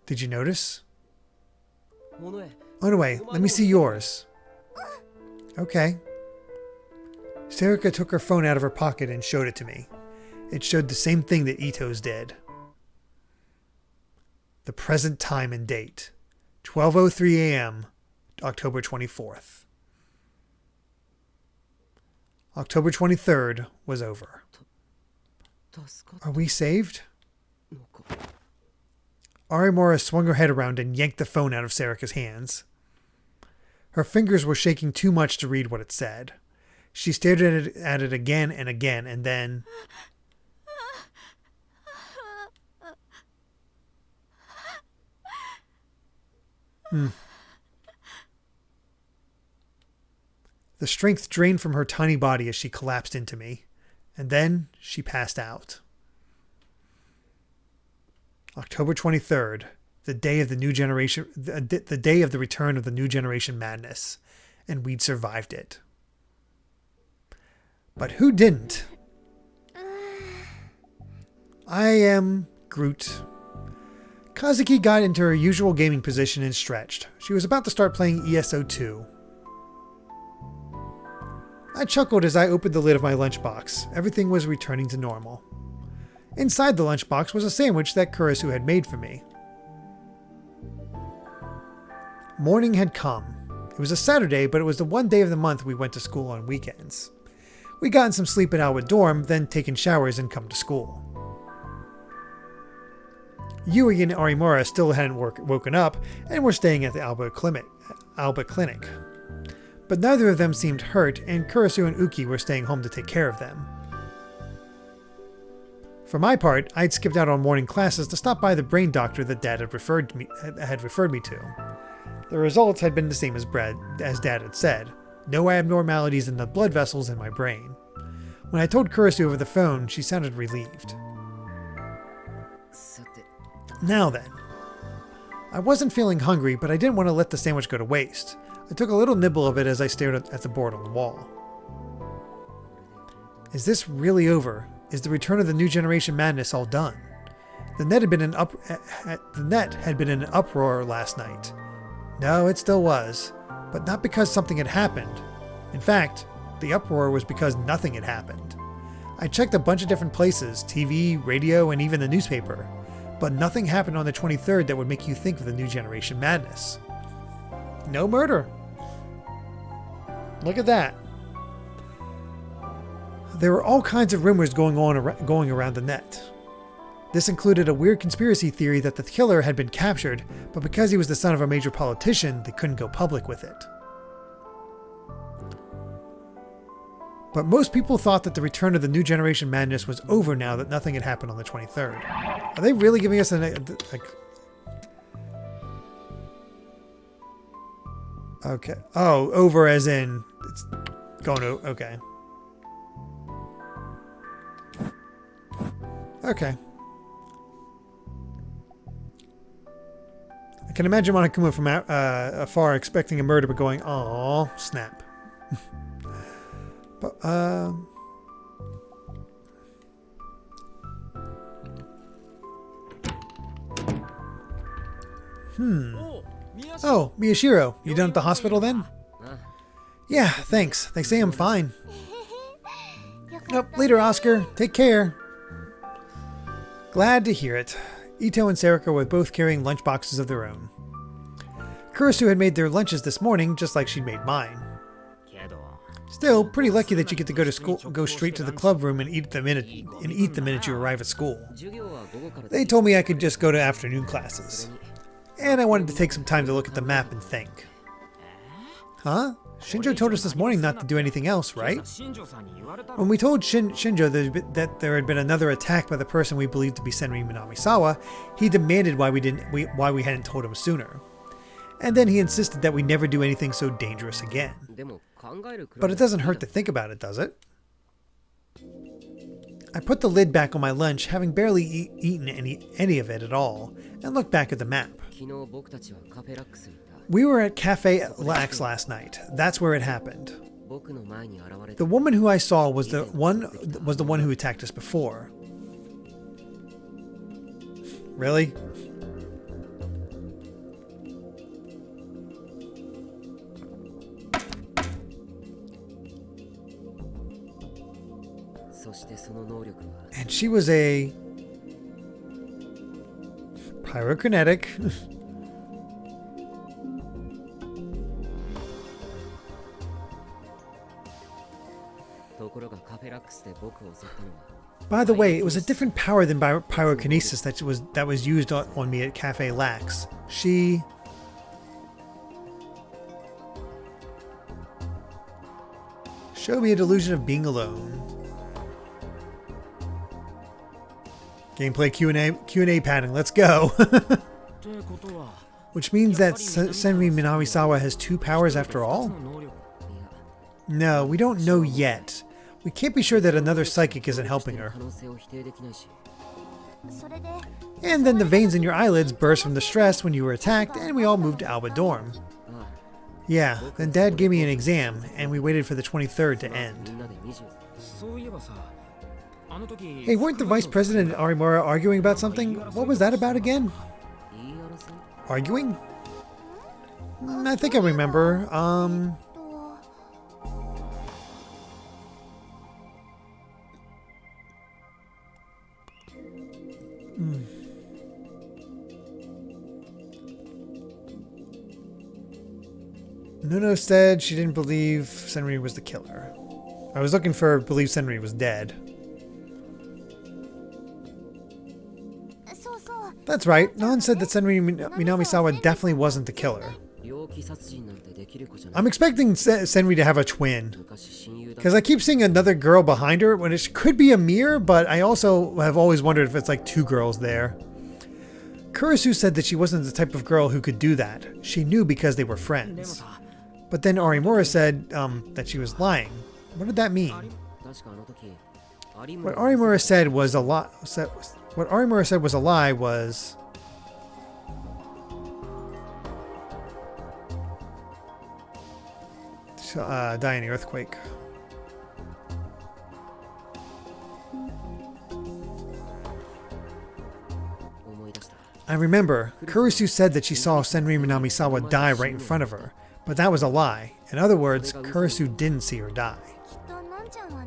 Did you notice? Anyway, let me see yours. Okay. Sarika took her phone out of her pocket and showed it to me. It showed the same thing that Ito's did. The present time and date. 12:03 a.m. October 24th. October 23rd was over. Are we saved? Arimura swung her head around and yanked the phone out of Sarika's hands. Her fingers were shaking too much to read what it said. She stared at it again and again, and then... The strength drained from her tiny body as she collapsed into me, and then she passed out. October 23rd, the day of the new generation, the day of the return of the new generation madness, and we'd survived it. But who didn't? I am Groot. Kazuki got into her usual gaming position and stretched. She was about to start playing ESO 2. I chuckled as I opened the lid of my lunchbox. Everything was returning to normal. Inside the lunchbox was a sandwich that Kurisu had made for me. Morning had come. It was a Saturday, but it was the one day of the month we went to school on weekends. We'd gotten some sleep at Albert dorm, then taken showers and come to school. Yui and Arimura still hadn't woken up and were staying at the Albert Clinic. But neither of them seemed hurt, and Kurisu and Uki were staying home to take care of them. For my part, I'd skipped out on morning classes to stop by the brain doctor that Dad had referred me to. The results had been the same as Dad had said. No abnormalities in the blood vessels in my brain. When I told Kurisu over the phone, she sounded relieved. Now then. I wasn't feeling hungry, but I didn't want to let the sandwich go to waste. I took a little nibble of it as I stared at the board on the wall. Is this really over? Is the return of the new generation madness all done? The net had been in an uproar last night. No, it still was, but not because something had happened. In fact, the uproar was because nothing had happened. I checked a bunch of different places, TV, radio, and even the newspaper, but nothing happened on the 23rd that would make you think of the new generation madness. No murder. Look at that. There were all kinds of rumors going around the net. This included a weird conspiracy theory that the killer had been captured, but because he was the son of a major politician, they couldn't go public with it. But most people thought that the return of the new generation madness was over now that nothing had happened on the 23rd. Are they really giving us Okay. Oh, over as in it's going to... Okay. Okay. I can imagine Monokuma from afar expecting a murder but going, "Aw, snap." But, Oh, Miyashiro, you done at the hospital then? Yeah, thanks. They say I'm fine. Nope, later, Oscar. Take care. Glad to hear it. Ito and Sarika were both carrying lunchboxes of their own. Kurisu had made their lunches this morning, just like she'd made mine. Still, pretty lucky that you get to go straight to the club room and eat the minute you arrive at school. They told me I could just go to afternoon classes. And I wanted to take some time to look at the map and think. Huh? Shinjo told us this morning not to do anything else, right? When we told Shinjo that there had been another attack by the person we believed to be Senri Minamisawa, he demanded why we hadn't told him sooner. And then he insisted that we never do anything so dangerous again. But it doesn't hurt to think about it, does it? I put the lid back on my lunch, having barely eaten any of it at all, and looked back at the map. We were at Cafe Lax last night. That's where it happened. The woman who I saw was the one who attacked us before. Really? And she was a pyrokinetic. By the way, it was a different power than pyrokinesis that was used on me at Cafe Lax. She... showed me a delusion of being alone. Gameplay Q&A padding. Let's go. Which means that Senri Minamisawa has two powers after all? No, we don't know yet. We can't be sure that another psychic isn't helping her. And then the veins in your eyelids burst from the stress when you were attacked, and we all moved to Alba Dorm. Yeah, then Dad gave me an exam, and we waited for the 23rd to end. Hey, weren't the Vice President and Arimura arguing about something? What was that about again? Arguing? I think I remember. Nuno said she didn't believe Senri was the killer. I was looking for believe Senri was dead. That's right. Non said that Senri Minamisawa definitely wasn't the killer. I'm expecting Senri to have a twin. Because I keep seeing another girl behind her when it could be a mirror, but I also have always wondered if it's like two girls there. Kurisu said that she wasn't the type of girl who could do that. She knew because they were friends. But then Arimura said that she was lying. What did that mean? What Arimura said was a lie. What Arimura said was a lie was... die in the earthquake. I remember, Kurisu said that she saw Senri Minamisawa die right in front of her, but that was a lie. In other words, Kurisu didn't see her die.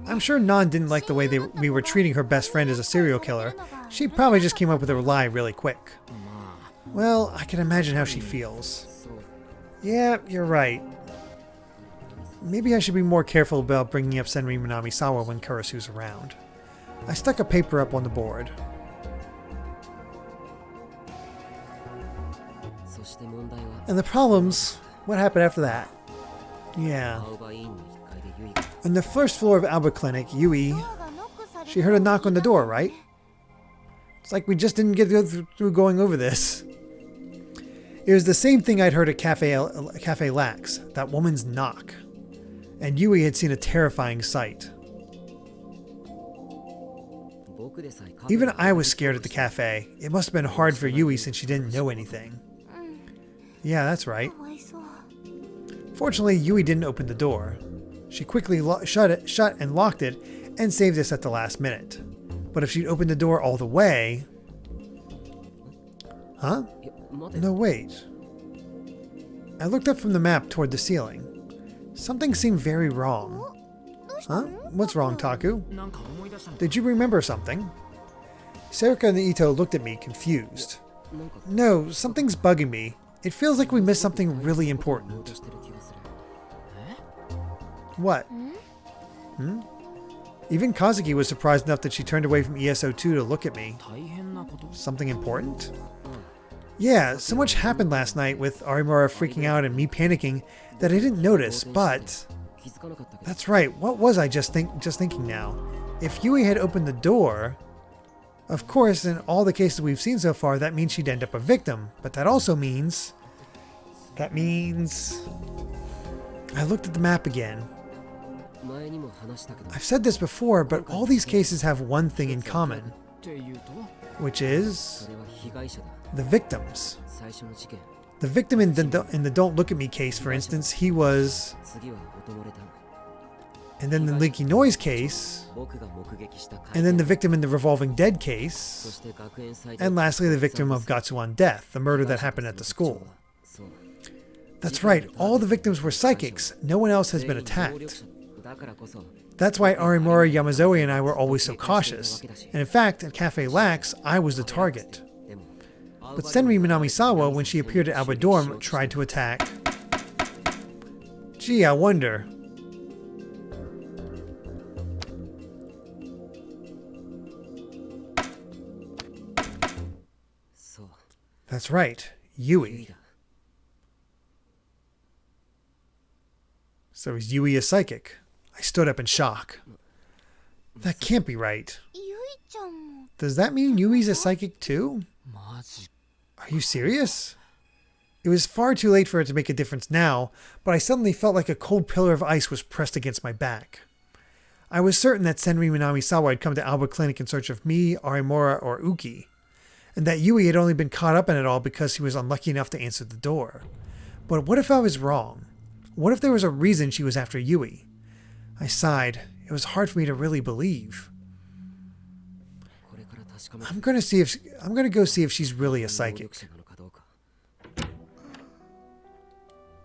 I'm sure Nan didn't like the way we were treating her best friend as a serial killer. She probably just came up with her lie really quick. Well, I can imagine how she feels. Yeah, you're right. Maybe I should be more careful about bringing up Senri Minamisawa when Kurisu's around. I stuck a paper up on the board. And the problems, what happened after that? Yeah. On the first floor of Alba Clinic, Yui, she heard a knock on the door, right? It's like we just didn't get through going over this. It was the same thing I'd heard at Cafe Lax, that woman's knock. And Yui had seen a terrifying sight. Even I was scared at the cafe. It must have been hard for Yui since she didn't know anything. Yeah, that's right. Fortunately, Yui didn't open the door. She quickly shut and locked it and saved us at the last minute. But if she'd opened the door all the way... Huh? No, wait. I looked up from the map toward the ceiling. Something seemed very wrong. Huh? What's wrong, Taku? Did you remember something? Serika and Ito looked at me, confused. No, something's bugging me. It feels like we missed something really important. What? Hmm? Even Kazuki was surprised enough that she turned away from ESO2 to look at me. Something important? Yeah, so much happened last night with Arimura freaking out and me panicking that I didn't notice, but... That's right, what was I just thinking now? If Yui had opened the door... Of course, in all the cases we've seen so far, that means she'd end up a victim. But that also means... That means... I looked at the map again. I've said this before, but all these cases have one thing in common. Which is... the victims. The victim in the Don't Look at Me case, for instance, he was... And then the Leaky Noise case, and then the victim in the Revolving Dead case, and lastly the victim of Gatsuan Death, the murder that happened at the school. That's right, all the victims were psychics, no one else has been attacked. That's why Arimura, Yamazoe, and I were always so cautious, and in fact, at Cafe Lax, I was the target. But Senri Minamisawa, when she appeared at Alba Dorm, tried to attack... Gee, I wonder... That's right, Yui. So is Yui a psychic? I stood up in shock. That can't be right. Does that mean Yui's a psychic too? Are you serious? It was far too late for it to make a difference now, but I suddenly felt like a cold pillar of ice was pressed against my back. I was certain that Senri Minamisawa had come to Alba Clinic in search of me, Arimura, or Uki, and that Yui had only been caught up in it all because he was unlucky enough to answer the door. But what if I was wrong? What if there was a reason she was after Yui? I sighed. It was hard for me to really believe. I'm going to go see if she's really a psychic.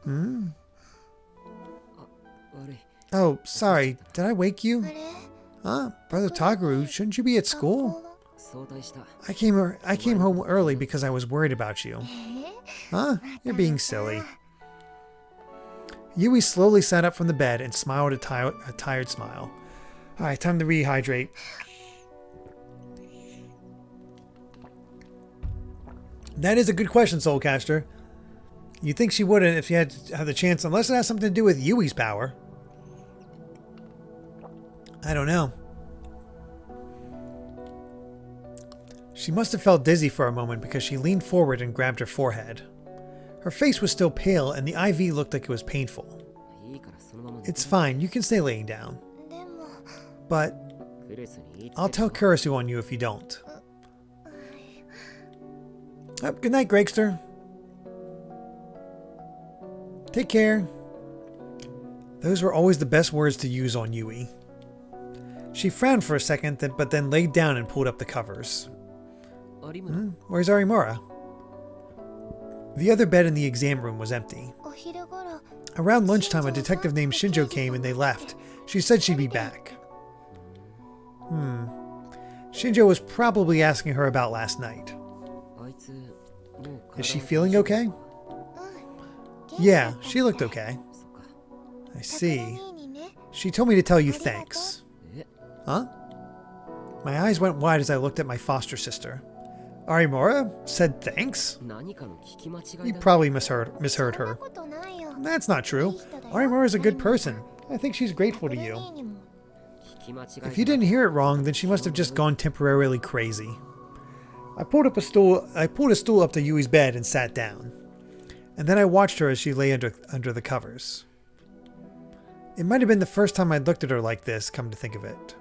Hmm? Oh, sorry. Did I wake you? Huh? Brother Takaru, shouldn't you be at school? I came home early because I was worried about you. Huh? You're being silly. Yui slowly sat up from the bed and smiled a tired smile. Alright, time to rehydrate. That is a good question, Soulcaster. You'd think she wouldn't if she had the chance, unless it has something to do with Yui's power. I don't know. She must have felt dizzy for a moment because she leaned forward and grabbed her forehead. Her face was still pale and the IV looked like it was painful. It's fine, you can stay laying down. But I'll tell Kurisu on you if you don't. Good night, Gregster. Take care. Those were always the best words to use on Yui. She frowned for a second, but then laid down and pulled up the covers. Where's Arimura? The other bed in the exam room was empty. Around lunchtime, a detective named Shinjo came and they left. She said she'd be back. Shinjo was probably asking her about last night. Is she feeling okay? Yeah, she looked okay. I see. She told me to tell you thanks. Huh? My eyes went wide as I looked at my foster sister. Arimura said thanks? You probably misheard her. That's not true. Arimura is a good person. I think she's grateful to you. If you didn't hear it wrong, then she must have just gone temporarily crazy. I pulled a stool up to Yui's bed and sat down. And then I watched her as she lay under the covers. It might have been the first time I'd looked at her like this, come to think of it.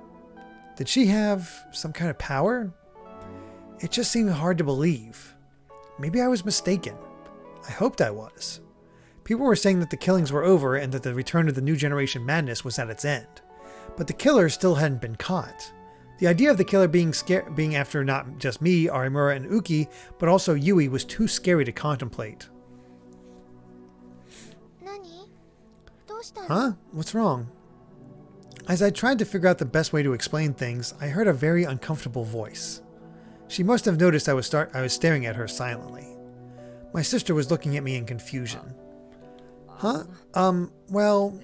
Did she have some kind of power? It just seemed hard to believe. Maybe I was mistaken. I hoped I was. People were saying that the killings were over and that the return of the new generation madness was at its end. But the killer still hadn't been caught. The idea of the killer being after not just me, Arimura, and Uki, but also Yui was too scary to contemplate. Huh? What's wrong? As I tried to figure out the best way to explain things, I heard a very uncomfortable voice. She must have noticed I was staring at her silently. My sister was looking at me in confusion. Huh? Well...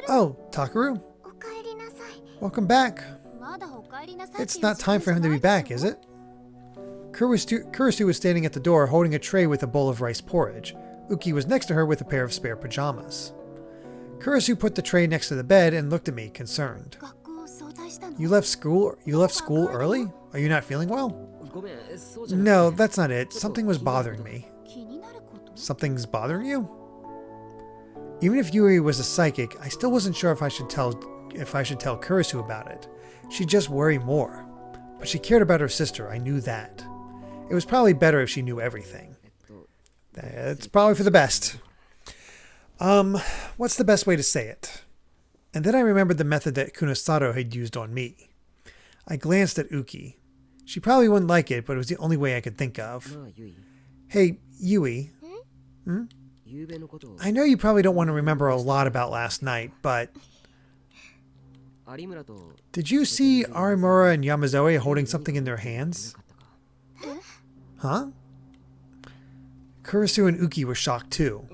Oh, Takaru? Welcome back. It's not time for him to be back, is it? Kurisu was standing at the door holding a tray with a bowl of rice porridge. Uki was next to her with a pair of spare pajamas. Kurisu put the tray next to the bed and looked at me, concerned. You left school early? Are you not feeling well? No, that's not it. Something was bothering me. Something's bothering you? Even if Yui was a psychic, I still wasn't sure if I should tell Kurisu about it. She'd just worry more. But she cared about her sister, I knew that. It was probably better if she knew everything. It's probably for the best. What's the best way to say it? And then I remembered the method that Kunosaro had used on me. I glanced at Uki. She probably wouldn't like it, but it was the only way I could think of. Hey, Yui. I know you probably don't want to remember a lot about last night, but... Did you see Arimura and Yamazoe holding something in their hands? Huh? Kurisu and Uki were shocked too.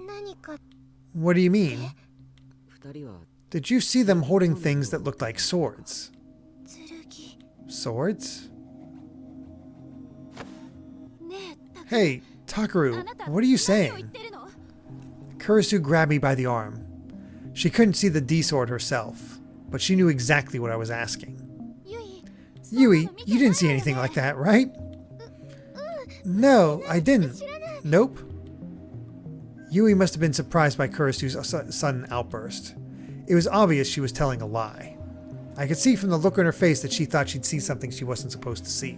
What do you mean? Did you see them holding things that looked like swords? Swords? Hey, Takaru, what are you saying? Kurisu grabbed me by the arm. She couldn't see the D-sword herself, but she knew exactly what I was asking. Yui, you didn't see anything like that, right? No, I didn't. Nope. Yui must have been surprised by Kurisu's sudden outburst. It was obvious she was telling a lie. I could see from the look on her face that she thought she'd see something she wasn't supposed to see.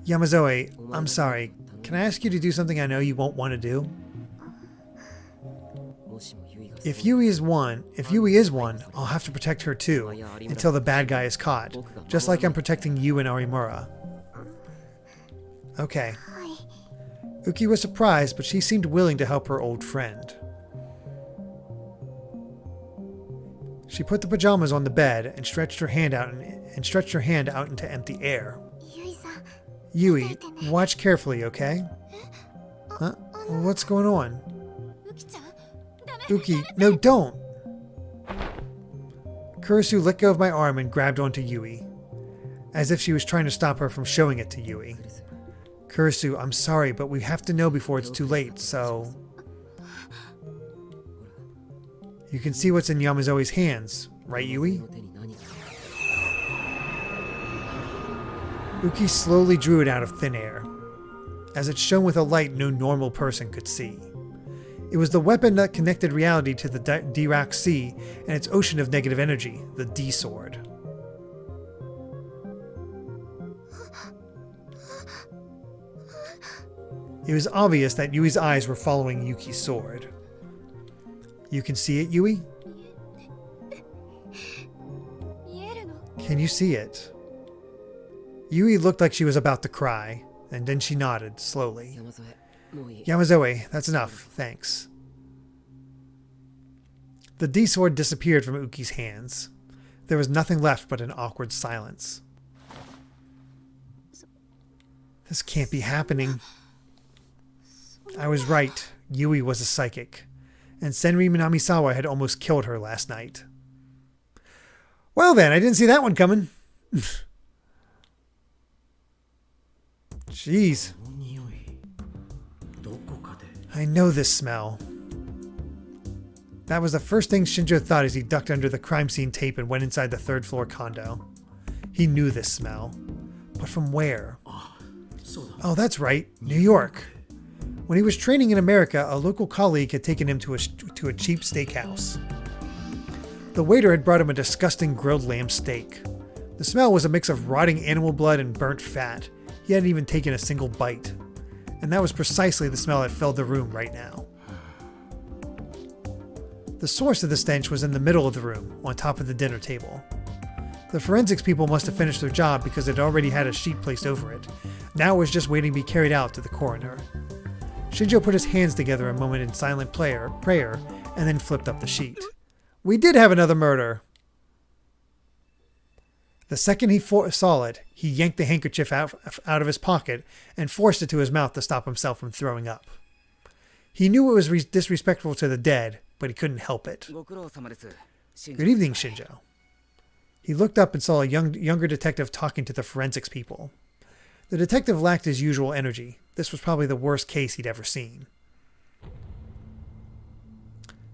Yamazoe, I'm sorry. Can I ask you to do something I know you won't want to do? If Yui is one, I'll have to protect her too, until the bad guy is caught, just like I'm protecting you and Arimura. Okay. Uki was surprised, but she seemed willing to help her old friend. She put the pajamas on the bed and stretched her hand out into empty air. Yui, watch carefully, okay? Huh? What's going on? Uki, no, don't! Kurisu let go of my arm and grabbed onto Yui, as if she was trying to stop her from showing it to Yui. Kurisu, I'm sorry, but we have to know before it's too late, so... You can see what's in Yamazoe's hands, right, Yui? Uki slowly drew it out of thin air, as it shone with a light no normal person could see. It was the weapon that connected reality to the Dirac Sea and its ocean of negative energy, the D-Sword. It was obvious that Yui's eyes were following Yuki's sword. You can see it, Yui? Can you see it? Yui looked like she was about to cry, and then she nodded, slowly. Yamazoe, that's enough, thanks. The D-sword disappeared from Uki's hands. There was nothing left but an awkward silence. This can't be happening. I was right. Yui was a psychic, and Senri Minamisawa had almost killed her last night. Well then, I didn't see that one coming. Jeez. I know this smell. That was the first thing Shinjo thought as he ducked under the crime scene tape and went inside the third floor condo. He knew this smell. But from where? Oh, that's right. New York. When he was training in America, a local colleague had taken him to a cheap steakhouse. The waiter had brought him a disgusting grilled lamb steak. The smell was a mix of rotting animal blood and burnt fat. He hadn't even taken a single bite. And that was precisely the smell that filled the room right now. The source of the stench was in the middle of the room, on top of the dinner table. The forensics people must have finished their job because it already had a sheet placed over it. Now it was just waiting to be carried out to the coroner. Shinjo put his hands together a moment in silent prayer, and then flipped up the sheet. We did have another murder! The second he saw it, he yanked the handkerchief out of his pocket and forced it to his mouth to stop himself from throwing up. He knew it was disrespectful to the dead, but he couldn't help it. Good evening, Shinjo. He looked up and saw a younger detective talking to the forensics people. The detective lacked his usual energy. This was probably the worst case he'd ever seen.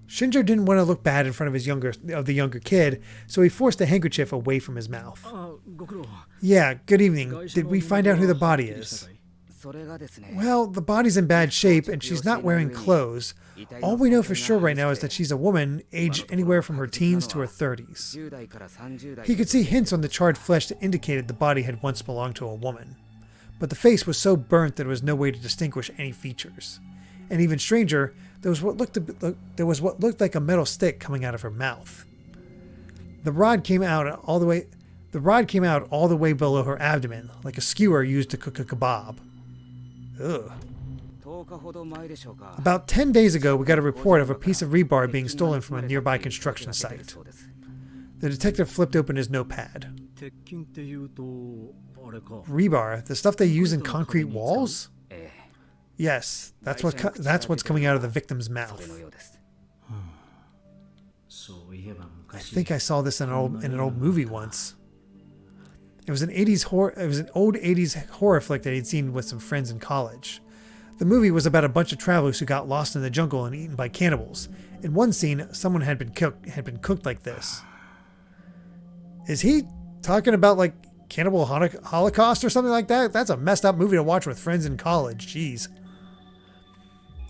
Shinjo didn't want to look bad in front of the younger kid, so he forced the handkerchief away from his mouth. Yeah, good evening. Did we find out who the body is? Well, the body's in bad shape and she's not wearing clothes. All we know for sure right now is that she's a woman, aged anywhere from her teens to her 30s. He could see hints on the charred flesh that indicated the body had once belonged to a woman. But the face was so burnt that there was no way to distinguish any features. And even stranger, there was what looked like a metal stick coming out of her mouth. The rod came out all the way below her abdomen, like a skewer used to cook a kebab. Ugh. About 10 days ago, we got a report of a piece of rebar being stolen from a nearby construction site. The detective flipped open his notepad. Rebar? The stuff they use in concrete walls? Yes, that's what's coming out of the victim's mouth. I think I saw this in an old movie once. It was an old 80s horror flick that he'd seen with some friends in college. The movie was about a bunch of travelers who got lost in the jungle and eaten by cannibals. In one scene, someone had been cooked like this. Is he talking about like Cannibal Holocaust or something like that? That's a messed up movie to watch with friends in college. Jeez.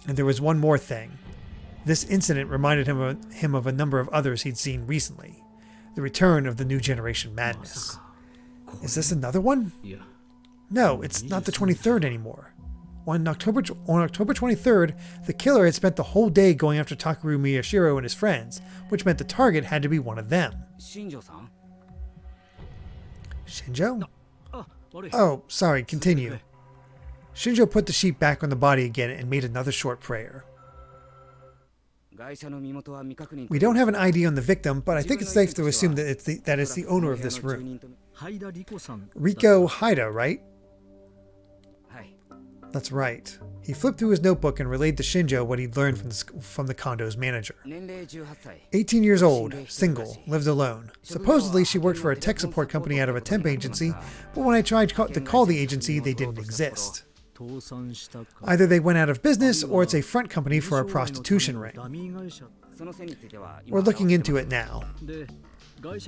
And there was one more thing. This incident reminded him of a number of others he'd seen recently. The return of the new generation madness. Is this another one? No, it's not the 23rd anymore. On October 23rd, the killer had spent the whole day going after Takaru Miyashiro and his friends, which meant the target had to be one of them. Shinjo? Oh, sorry, continue. Shinjo put the sheet back on the body again and made another short prayer. We don't have an ID on the victim, but I think it's safe to assume that it's the owner of this room. Riko Haida, right? That's right. He flipped through his notebook and relayed to Shinjo what he'd learned from the condo's manager. 18 years old, single, lived alone. Supposedly she worked for a tech support company out of a temp agency, but when I tried to call the agency, they didn't exist. Either they went out of business or it's a front company for a prostitution ring. We're looking into it now.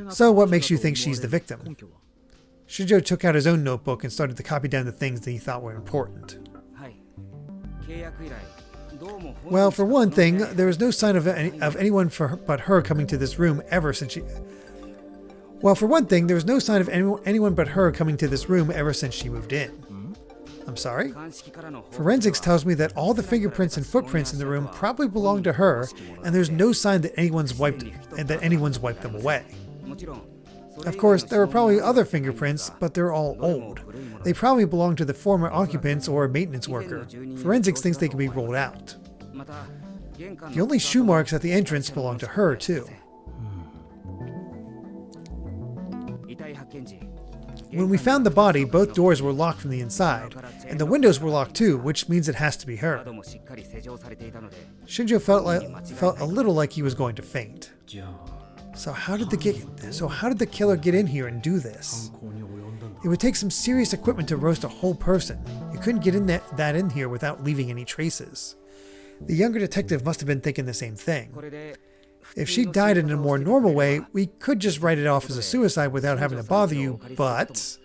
So what makes you think she's the victim? Shinjo took out his own notebook and started to copy down the things that he thought were important. Well, for one thing, there was no sign of anyone but her coming to this room ever since she... Well, for one thing, there was no sign of anyone but her coming to this room ever since she moved in. I'm sorry? Forensics tells me that all the fingerprints and footprints in the room probably belong to her, and there's no sign that anyone's wiped them away. Of course, there are probably other fingerprints, but they're all old. They probably belong to the former occupants or a maintenance worker. Forensics thinks they can be ruled out. The only shoe marks at the entrance belong to her, too. When we found the body, both doors were locked from the inside, and the windows were locked too, which means it has to be her. Shinjo felt a little like he was going to faint. So how did the killer get in here and do this? It would take some serious equipment to roast a whole person. You couldn't get that in here without leaving any traces. The younger detective must have been thinking the same thing. If she died in a more normal way, we could just write it off as a suicide without having to bother you, but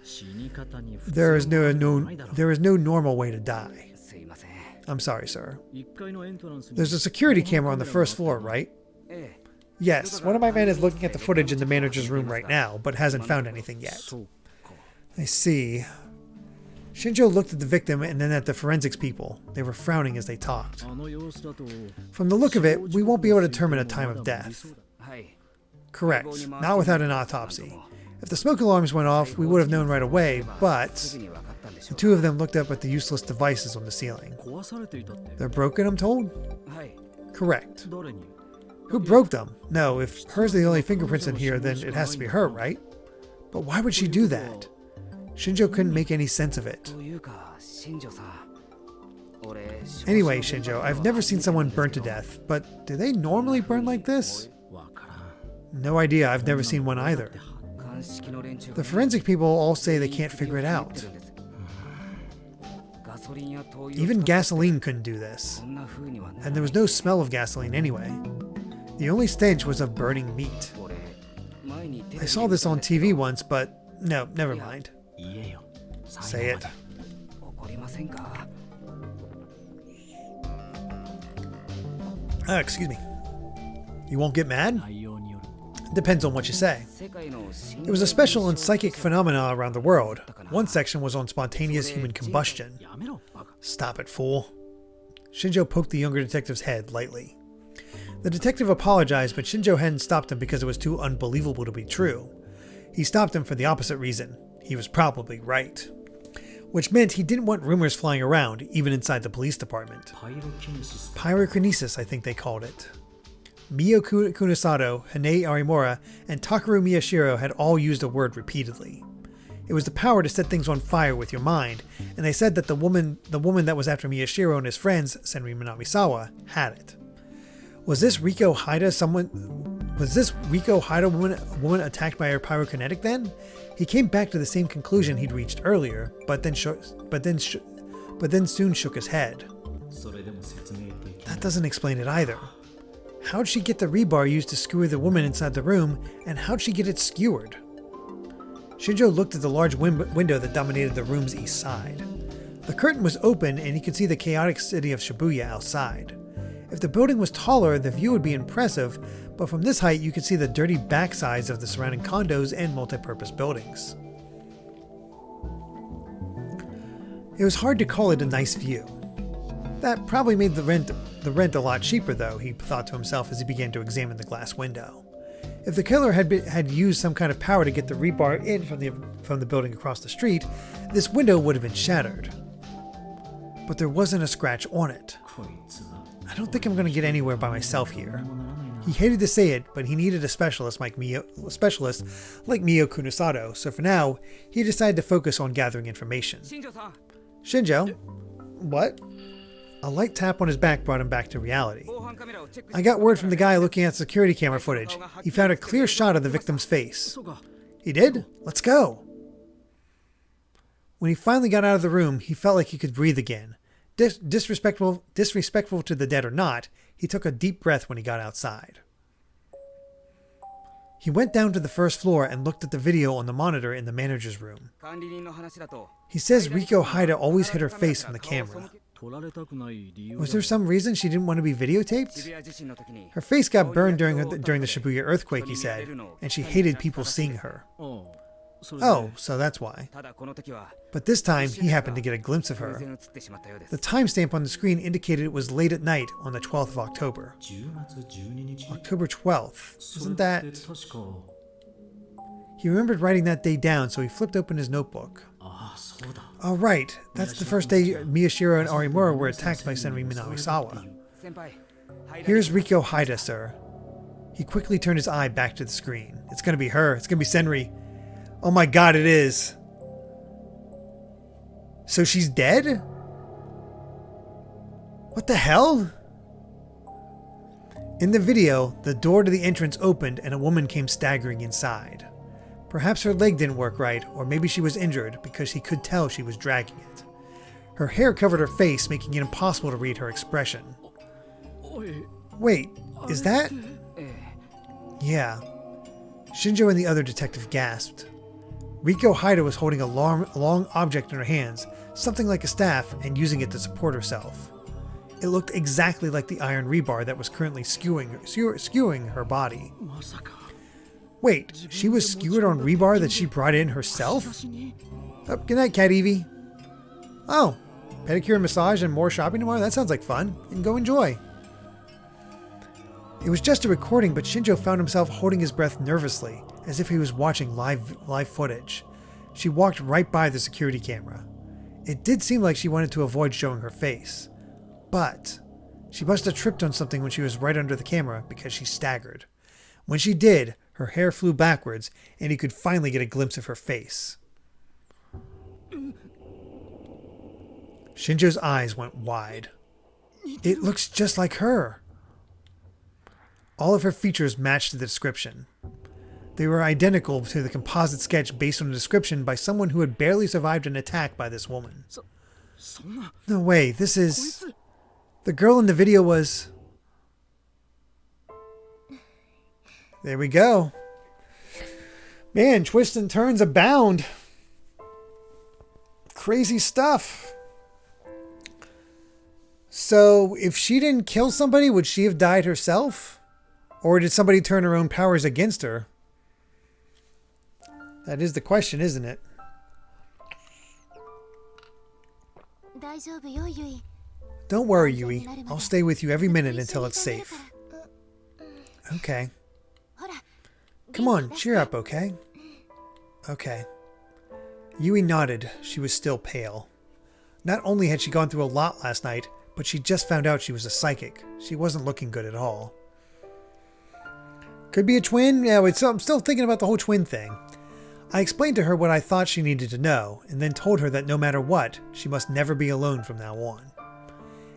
there is no normal way to die. I'm sorry, sir. There's a security camera on the first floor, right? Yes, one of my men is looking at the footage in the manager's room right now, but hasn't found anything yet. I see. Shinjo looked at the victim and then at the forensics people. They were frowning as they talked. From the look of it, we won't be able to determine a time of death. Correct, not without an autopsy. If the smoke alarms went off, we would have known right away, but the two of them looked up at the useless devices on the ceiling. They're broken, I'm told? Correct. Who broke them? No, if hers are the only fingerprints in here, then it has to be her, right? But why would she do that? Shinjo couldn't make any sense of it. Anyway, Shinjo, I've never seen someone burnt to death, but do they normally burn like this? No idea, I've never seen one either. The forensic people all say they can't figure it out. Even gasoline couldn't do this. And there was no smell of gasoline anyway. The only stench was of burning meat. I saw this on TV once, but no, never mind. Say it. Excuse me. You won't get mad? Depends on what you say. It was a special and psychic phenomena around the world. One section was on spontaneous human combustion. Stop it, fool. Shinjo poked the younger detective's head lightly. The detective apologized, but Shinjo hadn't stopped him because it was too unbelievable to be true. He stopped him for the opposite reason. He was probably right. Which meant he didn't want rumors flying around, even inside the police department. Pyrokinesis, I think they called it. Mio Kunosato, Hane Arimura, and Takaru Miyashiro had all used the word repeatedly. It was the power to set things on fire with your mind, and they said that the woman that was after Miyashiro and his friends, Senri Minamisawa, had it. Was this Riko Haida woman attacked by her pyrokinetic then? He came back to the same conclusion he'd reached earlier, but then soon shook his head. That doesn't explain it either. How'd she get the rebar used to skewer the woman inside the room, and how'd she get it skewered? Shinjo looked at the large window that dominated the room's east side. The curtain was open and he could see the chaotic city of Shibuya outside. If the building was taller, the view would be impressive, but from this height you could see the dirty backsides of the surrounding condos and multi-purpose buildings. It was hard to call it a nice view. That probably made the rent a lot cheaper though, he thought to himself as he began to examine the glass window. If the killer had used some kind of power to get the rebar in from the building across the street, this window would have been shattered. But there wasn't a scratch on it. I don't think I'm going to get anywhere by myself here. He hated to say it, but he needed a specialist like Mio Kunosato, so for now, he decided to focus on gathering information. Shinjo? What? A light tap on his back brought him back to reality. I got word from the guy looking at security camera footage. He found a clear shot of the victim's face. He did? Let's go. When he finally got out of the room, he felt like he could breathe again. Disrespectful to the dead or not, he took a deep breath when he got outside. He went down to the first floor and looked at the video on the monitor in the manager's room. He says Riko Haida always hid her face from the camera. Was there some reason she didn't want to be videotaped? Her face got burned during the Shibuya earthquake, he said, and she hated people seeing her. Oh, so that's why. But this time, he happened to get a glimpse of her. The timestamp on the screen indicated it was late at night on the 12th of October. October 12th. Isn't that... He remembered writing that day down, so he flipped open his notebook. Oh, right. That's the first day Miyashiro and Arimura were attacked by Senri Minamisawa. Here's Riko Haida, sir. He quickly turned his eye back to the screen. It's gonna be her. It's gonna be Senri. Oh my god, it is. So she's dead? What the hell? In the video, the door to the entrance opened and a woman came staggering inside. Perhaps her leg didn't work right, or maybe she was injured because he could tell she was dragging it. Her hair covered her face, making it impossible to read her expression. Wait, is that? Yeah. Shinjo and the other detective gasped. Riko Haida was holding a long object in her hands, something like a staff, and using it to support herself. It looked exactly like the iron rebar that was currently skewing her body. Wait, she was skewered on rebar that she brought in herself? Oh, good night, Cat Evie. Oh, pedicure and massage and more shopping tomorrow? That sounds like fun. And go enjoy. It was just a recording, but Shinjo found himself holding his breath nervously, as if he was watching live footage. She walked right by the security camera. It did seem like she wanted to avoid showing her face. But she must have tripped on something when she was right under the camera because she staggered. When she did, her hair flew backwards and he could finally get a glimpse of her face. Shinjo's eyes went wide. It looks just like her. All of her features matched the description. They were identical to the composite sketch based on a description by someone who had barely survived an attack by this woman. No way, this is... The girl in the video was... There we go. Man, twists and turns abound. Crazy stuff. So, if she didn't kill somebody, would she have died herself? Or did somebody turn her own powers against her? That is the question, isn't it? Don't worry, Yui. I'll stay with you every minute until it's safe. Okay. Come on, cheer up, okay? Okay. Yui nodded. She was still pale. Not only had she gone through a lot last night, but she just found out she was a psychic. She wasn't looking good at all. Could be a twin? Yeah, I'm still thinking about the whole twin thing. I explained to her what I thought she needed to know, and then told her that no matter what, she must never be alone from now on.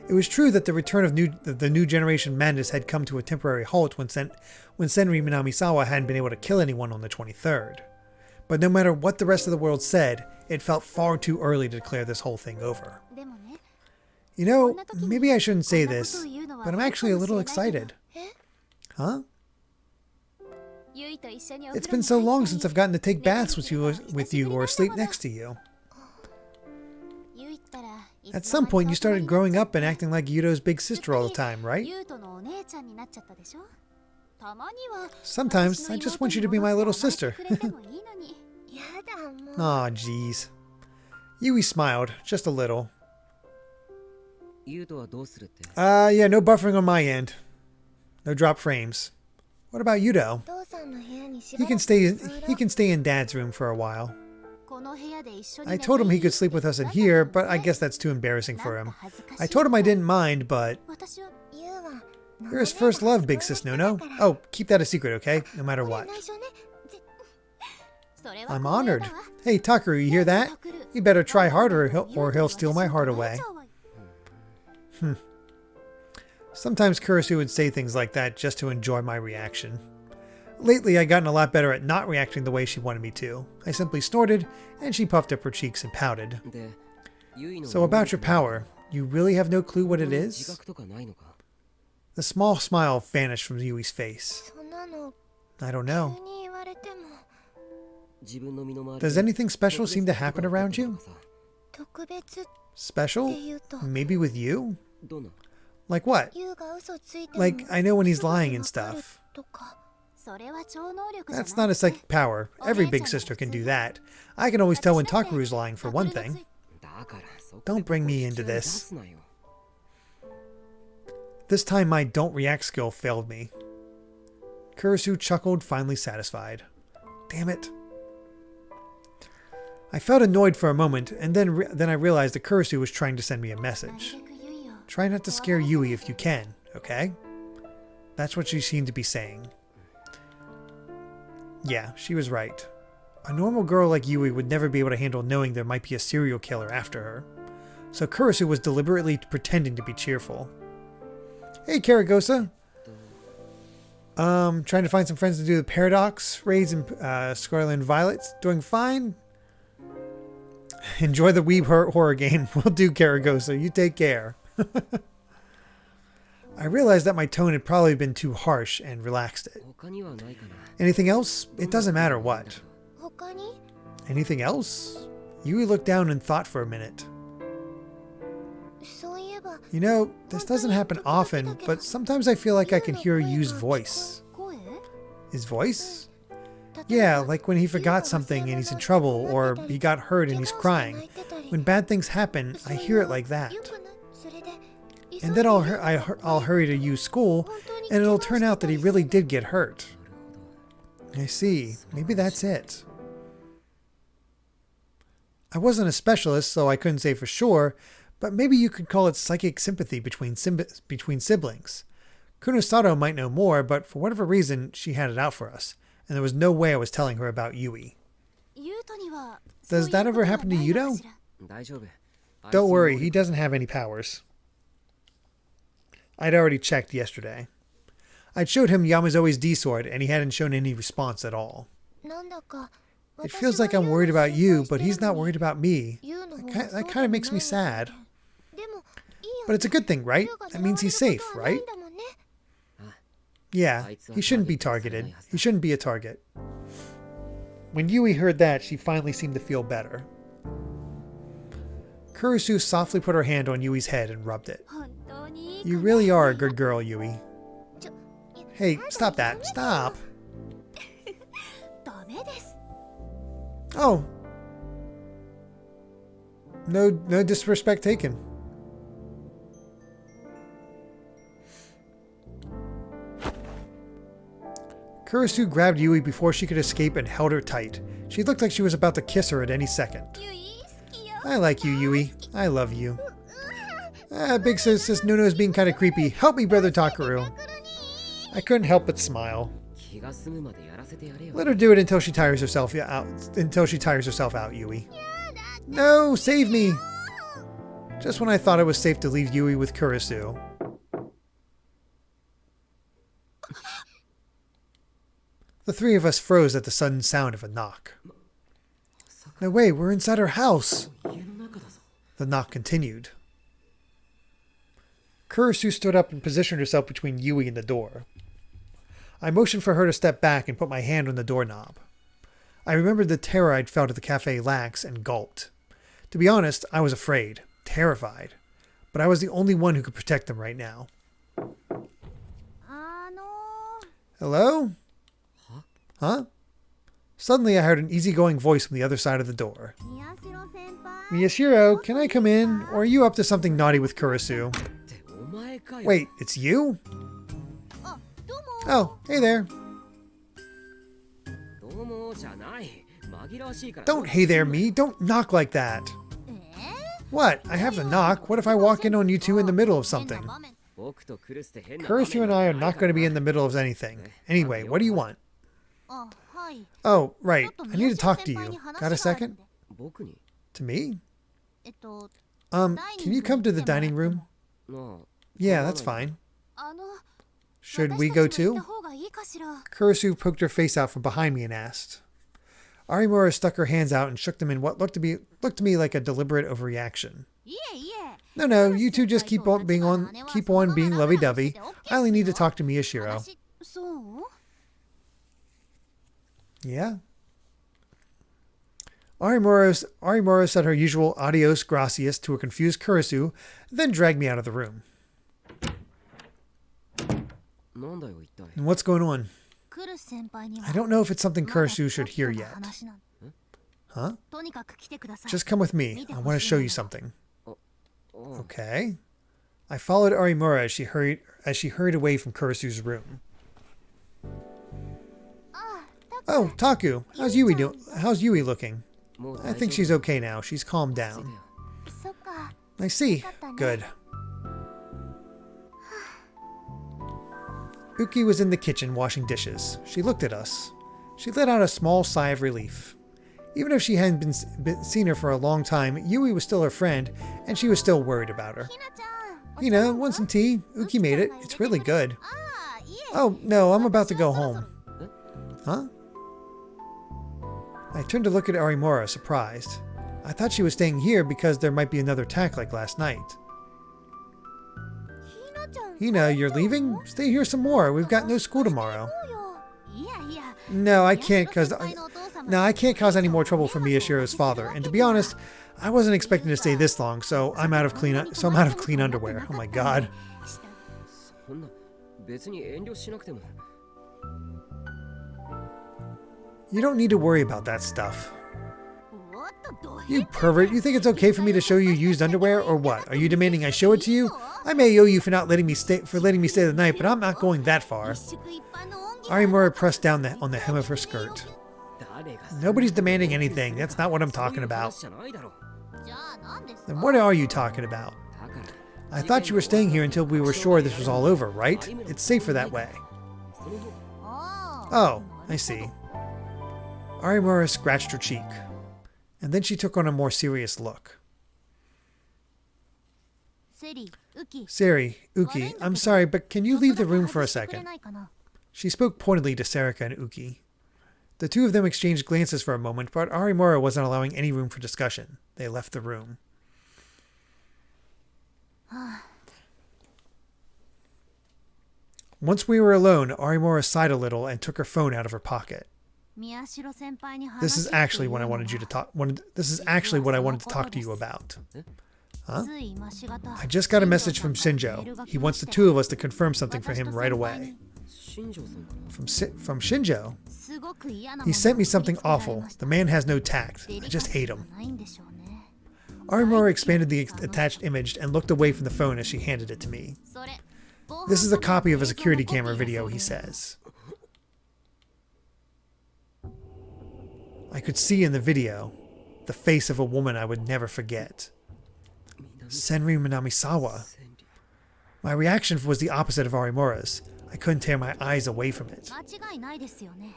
It was true that the return of the new generation madness had come to a temporary halt when Senri Minamisawa hadn't been able to kill anyone on the 23rd. But no matter what the rest of the world said, it felt far too early to declare this whole thing over. You know, maybe I shouldn't say this, but I'm actually a little excited. Huh? It's been so long since I've gotten to take baths with you or sleep next to you. At some point, you started growing up and acting like Yuto's big sister all the time, right? Sometimes, I just want you to be my little sister. Aw, jeez. Yui smiled, just a little. Yeah, no buffering on my end. No drop frames. What about Yuto? He can stay in Dad's room for a while. I told him he could sleep with us in here, but I guess that's too embarrassing for him. I told him I didn't mind, but... You're his first love, big sis Nono. Oh, keep that a secret, okay? No matter what. I'm honored. Hey, Takaru, you hear that? You better try harder or he'll steal my heart away. Sometimes Kurisu would say things like that just to enjoy my reaction. Lately, I'd gotten a lot better at not reacting the way she wanted me to. I simply snorted, and she puffed up her cheeks and pouted. So about your power, you really have no clue what it is? The small smile vanished from Yui's face. I don't know. Does anything special seem to happen around you? Special? Maybe with you? Like what? Like, I know when he's lying and stuff. That's not a psychic power. Every big sister can do that. I can always tell when Takaru's lying, for one thing. Don't bring me into this. This time my don't react skill failed me. Kurisu chuckled, finally satisfied. Damn it. I felt annoyed for a moment, and then I realized that Kurisu was trying to send me a message. Try not to scare Yui if you can, okay? That's what she seemed to be saying. Yeah, she was right. A normal girl like Yui would never be able to handle knowing there might be a serial killer after her. So Kurisu was deliberately pretending to be cheerful. Hey, Karagosa. Trying to find some friends to do the Paradox raids in Scarlet and Violets. Doing fine? Enjoy the Weeb horror game. Will do, Karagosa. You take care. I realized that my tone had probably been too harsh and relaxed it. Anything else? It doesn't matter what. Anything else? Yui looked down and thought for a minute. You know, this doesn't happen often, but sometimes I feel like I can hear Yu's voice. His voice? Yeah, like when he forgot something and he's in trouble, or he got hurt and he's crying. When bad things happen, I hear it like that. And then I'll hurry to Yu's school, and it'll turn out that he really did get hurt. I see. Maybe that's it. I wasn't a specialist, so I couldn't say for sure, but maybe you could call it psychic sympathy between siblings. Kunosato might know more, but for whatever reason, she had it out for us, and there was no way I was telling her about Yui. Does that ever happen to Yuto? Don't worry, he doesn't have any powers. I'd already checked yesterday. I'd showed him Yamazoe's D-sword, and he hadn't shown any response at all. It feels like I'm worried about you, but he's not worried about me. That kind of makes me sad. But it's a good thing, right? That means he's safe, right? Yeah, he shouldn't be targeted. He shouldn't be a target. When Yui heard that, she finally seemed to feel better. Kurisu softly put her hand on Yui's head and rubbed it. You really are a good girl, Yui. Hey, stop that. Stop. Oh. No disrespect taken. Kurisu grabbed Yui before she could escape and held her tight. She looked like she was about to kiss her at any second. I like you, Yui. I love you. Big sis Nuno is being kind of creepy. Help me, brother Takaru. I couldn't help but smile. Let her do it until she tires herself out, Yui. No, save me! Just when I thought it was safe to leave Yui with Kurisu. The three of us froze at the sudden sound of a knock. No way, we're inside her house! The knock continued. Kurisu stood up and positioned herself between Yui and the door. I motioned for her to step back and put my hand on the doorknob. I remembered the terror I'd felt at the Cafe Lax and gulped. To be honest, I was afraid, terrified, but I was the only one who could protect them right now. Hello? Huh? Suddenly I heard an easygoing voice from the other side of the door. Miyashiro, can I come in? Or are you up to something naughty with Kurisu? Wait, it's you? Oh, hey there. Don't hey there me. Don't knock like that. What? I have to knock. What if I walk in on you two in the middle of something? Kurisu and I are not going to be in the middle of anything. Anyway, what do you want? Oh, right. I need to talk to you. Got a second? To me? Can you come to the dining room? Yeah, that's fine. Should we go too? Kurisu poked her face out from behind me and asked. Arimura stuck her hands out and shook them in what looked to me like a deliberate overreaction. No, you two just keep on being lovey-dovey. I only need to talk to Miyashiro. Yeah? Arimura said her usual adios gracias to a confused Kurisu, then dragged me out of the room. And what's going on? I don't know if it's something Kurisu should hear yet. Huh? Just come with me. I want to show you something. Okay. I followed Arimura as she hurried away from Kurisu's room. Oh, Taku, how's Yui looking? I think she's okay now. She's calmed down. I see. Good. Uki was in the kitchen washing dishes. She looked at us. She let out a small sigh of relief. Even if she hadn't seen her for a long time, Yui was still her friend, and she was still worried about her. Hina, want some tea? Uki made it. It's really good. Oh, no, I'm about to go home. Huh? I turned to look at Arimura, surprised. I thought she was staying here because there might be another attack like last night. Hina, you're leaving? Stay here some more. We've got no school tomorrow. No, I can't I can't cause any more trouble for Miyashiro's father. And to be honest, I wasn't expecting to stay this long, so I'm out of clean underwear. Oh my god. You don't need to worry about that stuff. You pervert, you think it's okay for me to show you used underwear or what? Are you demanding I show it to you? I may owe you for letting me stay the night, but I'm not going that far. Arimura pressed down on the hem of her skirt. Nobody's demanding anything. That's not what I'm talking about. Then what are you talking about? I thought you were staying here until we were sure this was all over, right? It's safer that way. Oh, I see. Arimura scratched her cheek. And then she took on a more serious look. Seri, Uki, I'm sorry, but can you leave the room for a second? She spoke pointedly to Serika and Uki. The two of them exchanged glances for a moment, but Arimura wasn't allowing any room for discussion. They left the room. Once we were alone, Arimura sighed a little and took her phone out of her pocket. This is actually what I wanted to talk to you about. Huh? I just got a message from Shinjo. He wants the two of us to confirm something for him right away. From Shinjo? He sent me something awful. The man has no tact. I just hate him. Arimura expanded the attached image and looked away from the phone as she handed it to me. This is a copy of a security camera video, he says. I could see in the video the face of a woman I would never forget. Senri Minamisawa. My reaction was the opposite of Arimura's. I couldn't tear my eyes away from it.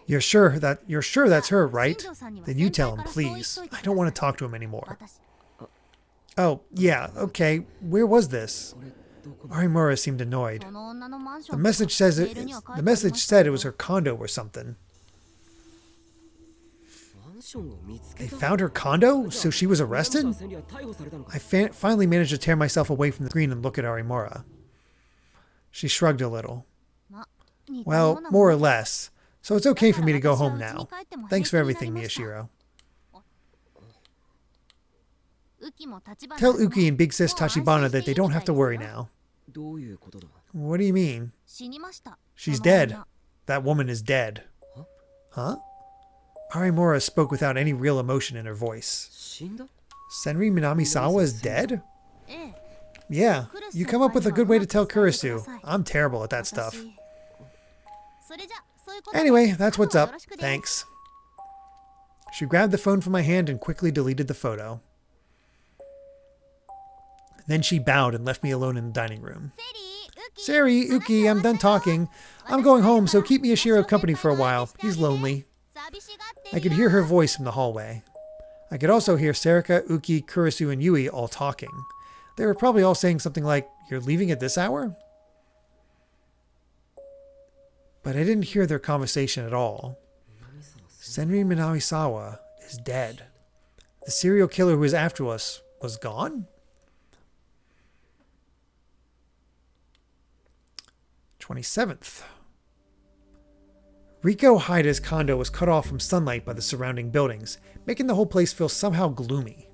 You're sure that's her, right? Then you tell him, please. I don't want to talk to him anymore. Oh, yeah, okay. Where was this? Arimura seemed annoyed. The message said it was her condo or something. They found her condo? So she was arrested? I finally managed to tear myself away from the screen and look at Arimura. She shrugged a little. Well, more or less. So it's okay for me to go home now. Thanks for everything, Miyashiro. Tell Uki and Big Sis Tachibana that they don't have to worry now. What do you mean? She's dead. That woman is dead. Huh? Arimura spoke without any real emotion in her voice. Senri Minamisawa is dead? Yeah, you come up with a good way to tell Kurisu. I'm terrible at that stuff. Anyway, that's what's up. Thanks. She grabbed the phone from my hand and quickly deleted the photo. Then she bowed and left me alone in the dining room. Seri, Uki, I'm done talking. I'm going home, so keep Miyashiro company for a while. He's lonely. I could hear her voice from the hallway. I could also hear Serika, Uki, Kurisu, and Yui all talking. They were probably all saying something like, "You're leaving at this hour?" But I didn't hear their conversation at all. Senri Minamisawa is dead. The serial killer who was after us was gone? 27th. Riko Haida's condo was cut off from sunlight by the surrounding buildings, making the whole place feel somehow gloomy.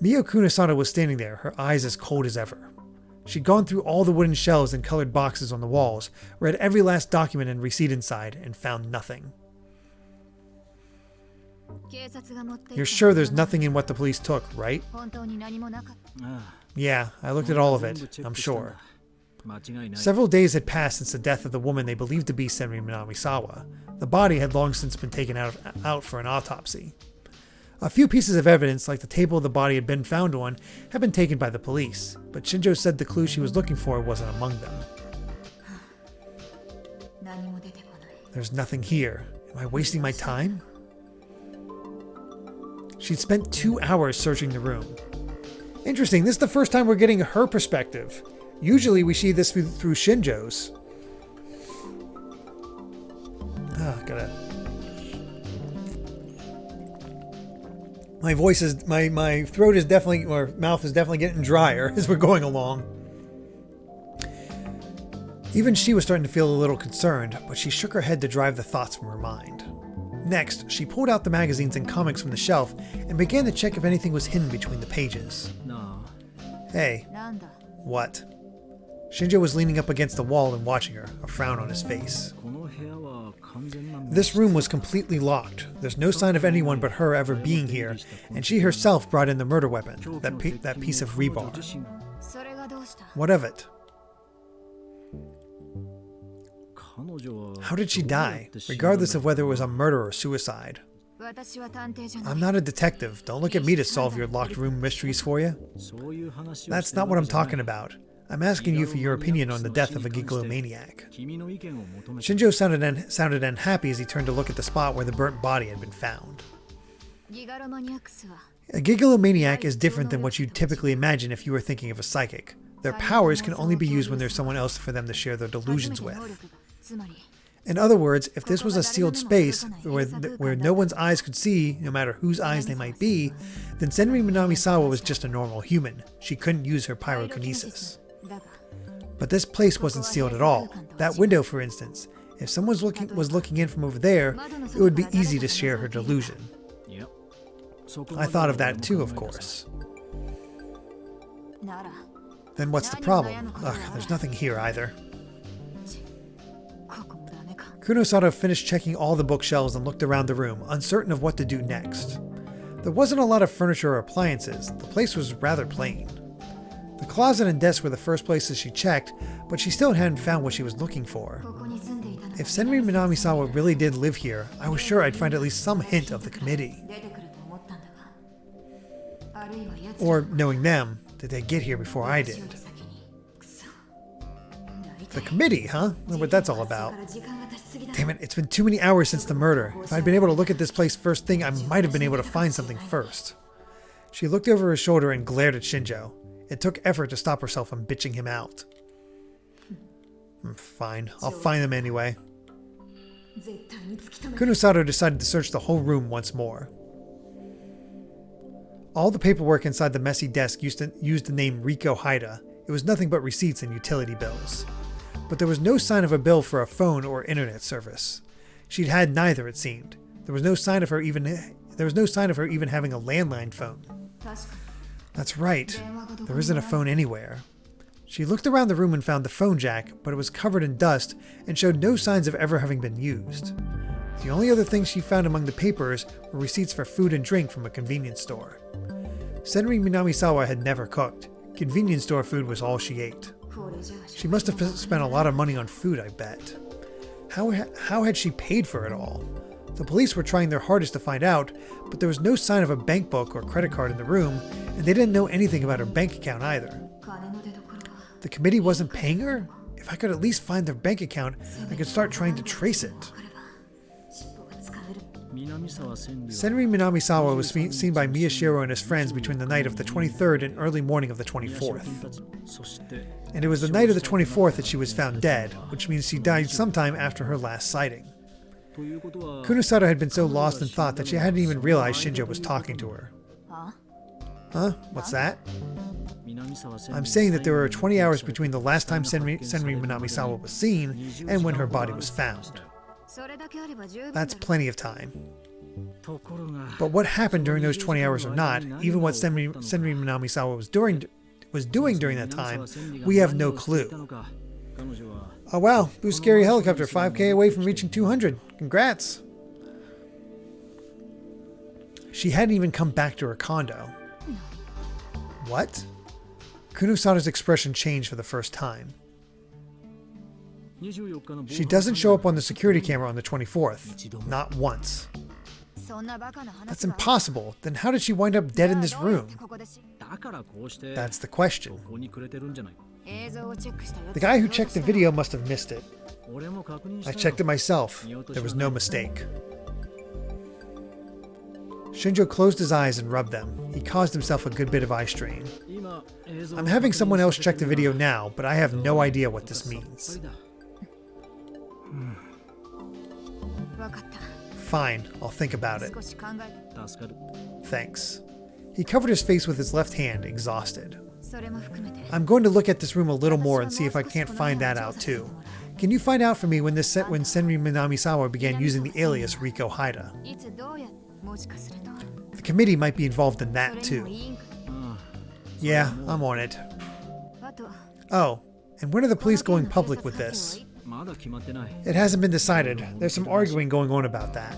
Mio Kunisada was standing there, her eyes as cold as ever. She'd gone through all the wooden shelves and colored boxes on the walls, read every last document and receipt inside, and found nothing. You're sure there's nothing in what the police took, right? Yeah, I looked at all of it, I'm sure. Several days had passed since the death of the woman they believed to be Senri Minamisawa. The body had long since been taken out for an autopsy. A few pieces of evidence, like the table the body had been found on, had been taken by the police, but Shinjo said the clue she was looking for wasn't among them. There's nothing here. Am I wasting my time? She'd spent 2 hours searching the room. Interesting, this is the first time we're getting her perspective. Usually we see this through Shinjo's. My throat is definitely, or mouth is definitely getting drier as we're going along. Even she was starting to feel a little concerned, but she shook her head to drive the thoughts from her mind. Next, she pulled out the magazines and comics from the shelf and began to check if anything was hidden between the pages. No. Hey. What? Shinjo was leaning up against the wall and watching her, a frown on his face. This room was completely locked. There's no sign of anyone but her ever being here, and she herself brought in the murder weapon, that piece of rebar. What of it? How did she die, regardless of whether it was a murder or suicide? I'm not a detective. Don't look at me to solve your locked room mysteries for you. That's not what I'm talking about. I'm asking you for your opinion on the death of a gigalomaniac. Shinjo sounded unhappy as he turned to look at the spot where the burnt body had been found. A gigalomaniac is different than what you'd typically imagine if you were thinking of a psychic. Their powers can only be used when there's someone else for them to share their delusions with. In other words, if this was a sealed space where no one's eyes could see, no matter whose eyes they might be, then Senri Minamisawa was just a normal human. She couldn't use her pyrokinesis. But this place wasn't sealed at all. That window, for instance. If someone was looking in from over there, it would be easy to share her delusion. I thought of that too, of course. Then what's the problem? Ugh, there's nothing here either. Kunosato finished checking all the bookshelves and looked around the room, uncertain of what to do next. There wasn't a lot of furniture or appliances. The place was rather plain. The closet and desk were the first places she checked, but she still hadn't found what she was looking for. If Senri Minamisawa really did live here, I was sure I'd find at least some hint of the committee. Or, knowing them, did they get here before I did? The committee, huh? I wonder what that's all about. Damn it, it's been too many hours since the murder. If I'd been able to look at this place first thing, I might have been able to find something first. She looked over her shoulder and glared at Shinjo. It took effort to stop herself from bitching him out. Fine, I'll find them anyway. Kunosato decided to search the whole room once more. All the paperwork inside the messy desk used the name Riko Haida. It was nothing but receipts and utility bills. But there was no sign of a bill for a phone or internet service. She'd had neither, it seemed. There was no sign of her even having a landline phone. That's right. There isn't a phone anywhere. She looked around the room and found the phone jack, but it was covered in dust and showed no signs of ever having been used. The only other things she found among the papers were receipts for food and drink from a convenience store. Senri Minamisawa had never cooked. Convenience store food was all she ate. She must have spent a lot of money on food, I bet. How had she paid for it all? The police were trying their hardest to find out, but there was no sign of a bank book or credit card in the room, and they didn't know anything about her bank account either. The committee wasn't paying her? If I could at least find their bank account, I could start trying to trace it. Senri Minamisawa was seen by Miyashiro and his friends between the night of the 23rd and early morning of the 24th. And it was the night of the 24th that she was found dead, which means she died sometime after her last sighting. Kunosato had been so lost in thought that she hadn't even realized Shinjo was talking to her. Huh? What's that? I'm saying that there were 20 hours between the last time Senri Minamisawa was seen and when her body was found. That's plenty of time. But what happened during those 20 hours or not, even what Senri Minamisawa was doing during that time, we have no clue. Oh wow, Blue Scary Helicopter, 5k away from reaching 200. Congrats! She hadn't even come back to her condo. What? Kunosato's expression changed for the first time. She doesn't show up on the security camera on the 24th. Not once. That's impossible. Then how did she wind up dead in this room? That's the question. The guy who checked the video must have missed it. I checked it myself. There was no mistake. Shinjo closed his eyes and rubbed them. He caused himself a good bit of eye strain. I'm having someone else check the video now, but I have no idea what this means. Fine, I'll think about it. Thanks. He covered his face with his left hand, exhausted. I'm going to look at this room a little more and see if I can't find that out too. Can you find out for me when Senri Minamisawa began using the alias Riko Haida? The committee might be involved in that too. Yeah, I'm on it. Oh, and when are the police going public with this? It hasn't been decided. There's some arguing going on about that.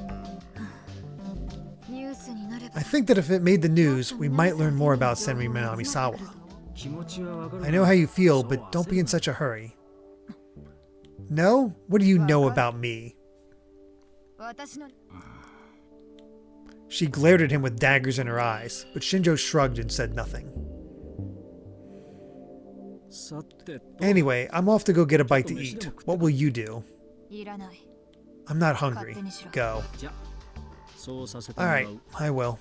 I think that if it made the news, we might learn more about Senri Minamisawa. I know how you feel, but don't be in such a hurry. No? What do you know about me? She glared at him with daggers in her eyes, but Shinjo shrugged and said nothing. Anyway, I'm off to go get a bite to eat. What will you do? I'm not hungry. Go. Alright, I will.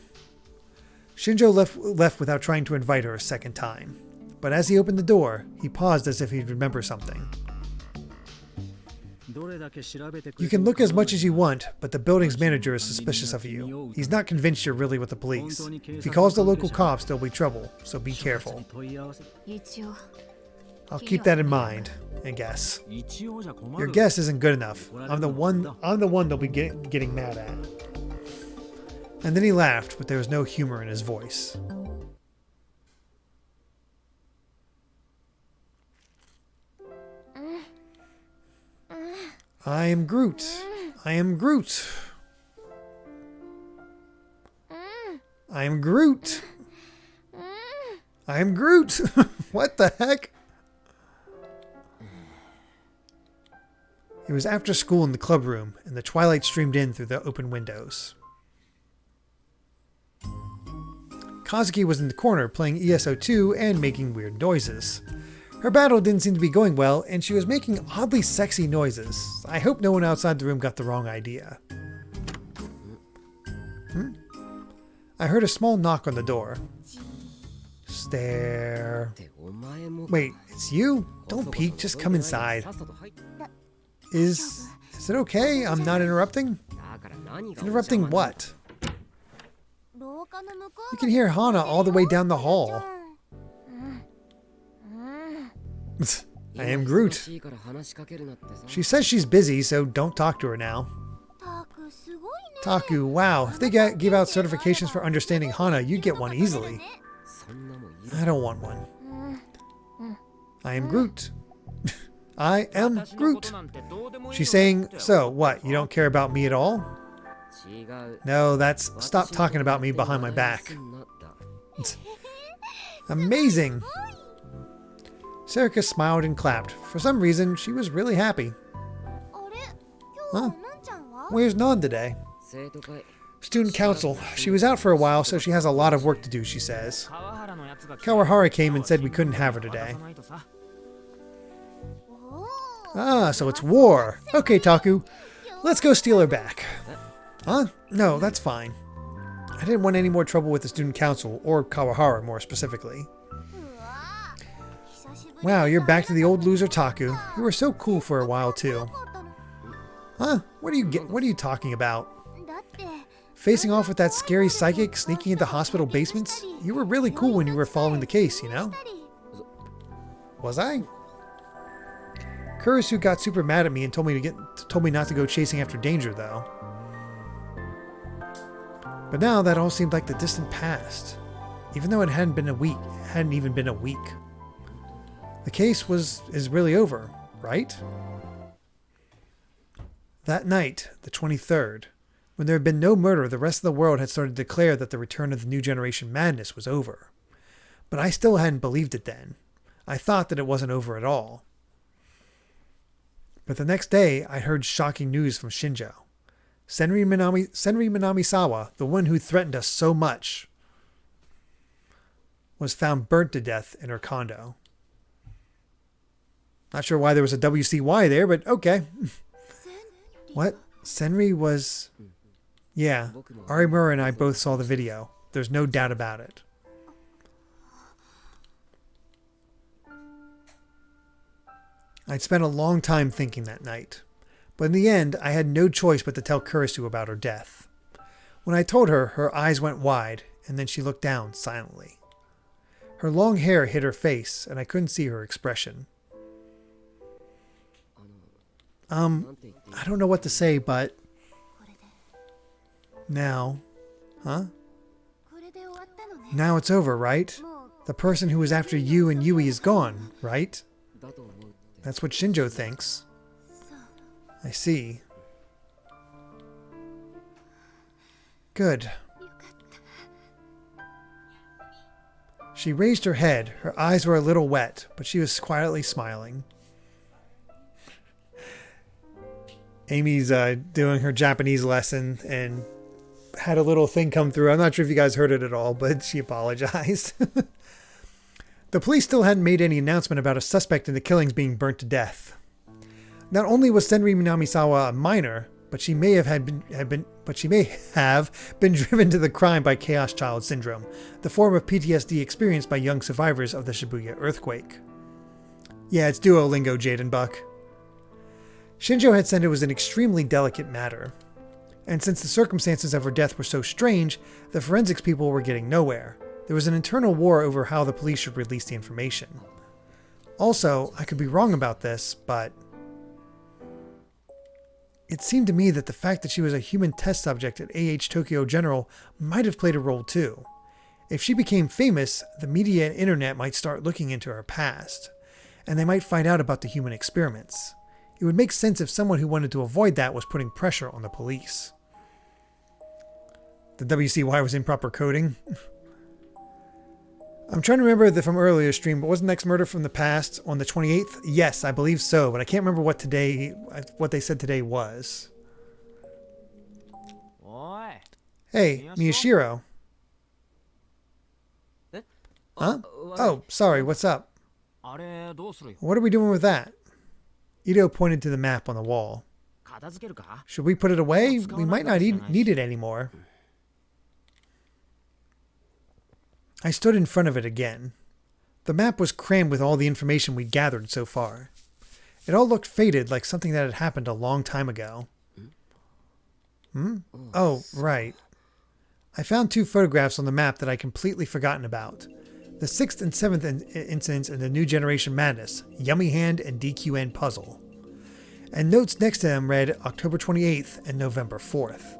Shinjo left without trying to invite her a second time. But as he opened the door, he paused as if he'd remember something. You can look as much as you want, but the building's manager is suspicious of you. He's not convinced you're really with the police. If he calls the local cops, there'll be trouble, so be careful. I'll keep that in mind, and guess. Your guess isn't good enough. I'm the one they'll be getting mad at. And then he laughed, but there was no humor in his voice. I am Groot. I am Groot. I am Groot. I am Groot. What the heck? It was after school in the club room, and the twilight streamed in through the open windows. Kazuki was in the corner playing ESO2 and making weird noises. Her battle didn't seem to be going well, and she was making oddly sexy noises. I hope no one outside the room got the wrong idea. I heard a small knock on the door. Stare. Wait, it's you? Don't peek, just come inside. Is it okay? I'm not interrupting? Interrupting what? You can hear Hana all the way down the hall. I am Groot. She says she's busy, so don't talk to her now. Taku, wow. If they give out certifications for understanding Hana, you'd get one easily. I don't want one. I am Groot. I am Groot. She's saying, so what, you don't care about me at all? No, that's stop talking about me behind my back. Amazing. Serika smiled and clapped. For some reason, she was really happy. Huh? Where's Nan today? Student council. She was out for a while, so she has a lot of work to do, she says. Kawahara came and said we couldn't have her today. Ah, so it's war. Okay, Taku. Let's go steal her back. Huh? No, that's fine. I didn't want any more trouble with the student council, or Kawahara more specifically. Wow, you're back to the old loser Taku. You were so cool for a while too. Huh? What are you talking about? Facing off with that scary psychic, sneaking into hospital basements? You were really cool when you were following the case, you know? Was I? Kurisu got super mad at me and told me not to go chasing after danger though. But now that all seemed like the distant past. Even though it hadn't even been a week. The case is really over, right? That night, the 23rd, when there had been no murder, the rest of the world had started to declare that the return of the New Generation madness was over. But I still hadn't believed it then. I thought that it wasn't over at all. But the next day, I heard shocking news from Shinjo. Senri Minamisawa, the one who threatened us so much, was found burnt to death in her condo. Not sure why there was a WCY there, but okay. What? Senri was... Yeah, Arimura and I both saw the video. There's no doubt about it. I'd spent a long time thinking that night. But in the end, I had no choice but to tell Kurisu about her death. When I told her, her eyes went wide, and then she looked down silently. Her long hair hid her face, and I couldn't see her expression. I don't know what to say, but... Now... Huh? Now it's over, right? The person who was after you and Yui is gone, right? That's what Shinjo thinks. I see. Good. She raised her head. Her eyes were a little wet, but she was quietly smiling. Amy's doing her Japanese lesson and had a little thing come through. I'm not sure if you guys heard it at all, but she apologized. The police still hadn't made any announcement about a suspect in the killings being burnt to death. Not only was Senri Minamisawa a minor, but she may have been driven to the crime by Chaos Child Syndrome, the form of PTSD experienced by young survivors of the Shibuya earthquake. Yeah, it's Duolingo, Jaden Buck. Shinjo had said it was an extremely delicate matter, and since the circumstances of her death were so strange, the forensics people were getting nowhere. There was an internal war over how the police should release the information. Also, I could be wrong about this, but it seemed to me that the fact that she was a human test subject at AH Tokyo General might have played a role too. If she became famous, the media and internet might start looking into her past, and they might find out about the human experiments. It would make sense if someone who wanted to avoid that was putting pressure on the police. The WCY was improper coding. I'm trying to remember from earlier stream, but wasn't Next Murder from the Past on the 28th? Yes, I believe so, but I can't remember what they said today was. Hey, Miyashiro. Huh? Oh, sorry, what's up? What are we doing with that? Ito pointed to the map on the wall. Should we put it away? We might not need it anymore. I stood in front of it again. The map was crammed with all the information we'd gathered so far. It all looked faded, like something that had happened a long time ago. Oh, right. I found 2 photographs on the map that I'd completely forgotten about. The 6th and 7th incidents in the New Generation Madness, Yummy Hand and DQN Puzzle. And notes next to them read October 28th and November 4th.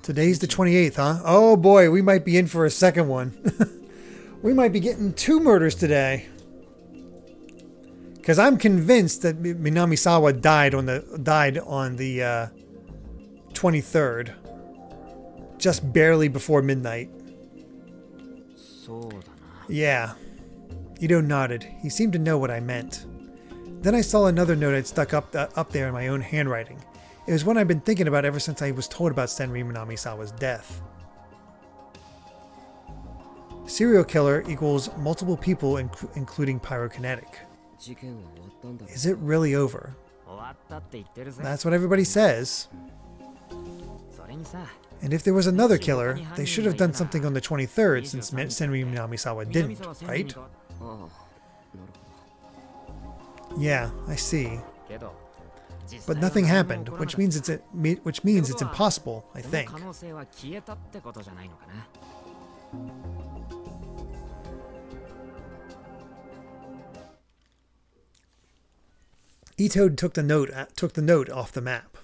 Today's the 28th, huh? Oh boy, we might be in for a second one. We might be getting 2 murders today. Because I'm convinced that Minamisawa died on the 23rd. Just barely before midnight. Yeah. Ito nodded. He seemed to know what I meant. Then I saw another note I'd stuck up there in my own handwriting. It was one I'd been thinking about ever since I was told about Senri Minamisawa's death. Serial killer equals multiple people including pyrokinetic. Is it really over? That's what everybody says. And if there was another killer, they should have done something on the 23rd since Senri Minamisawa didn't, right? Yeah, I see. But nothing happened, which means it's impossible, I think. Ito took the note off the map.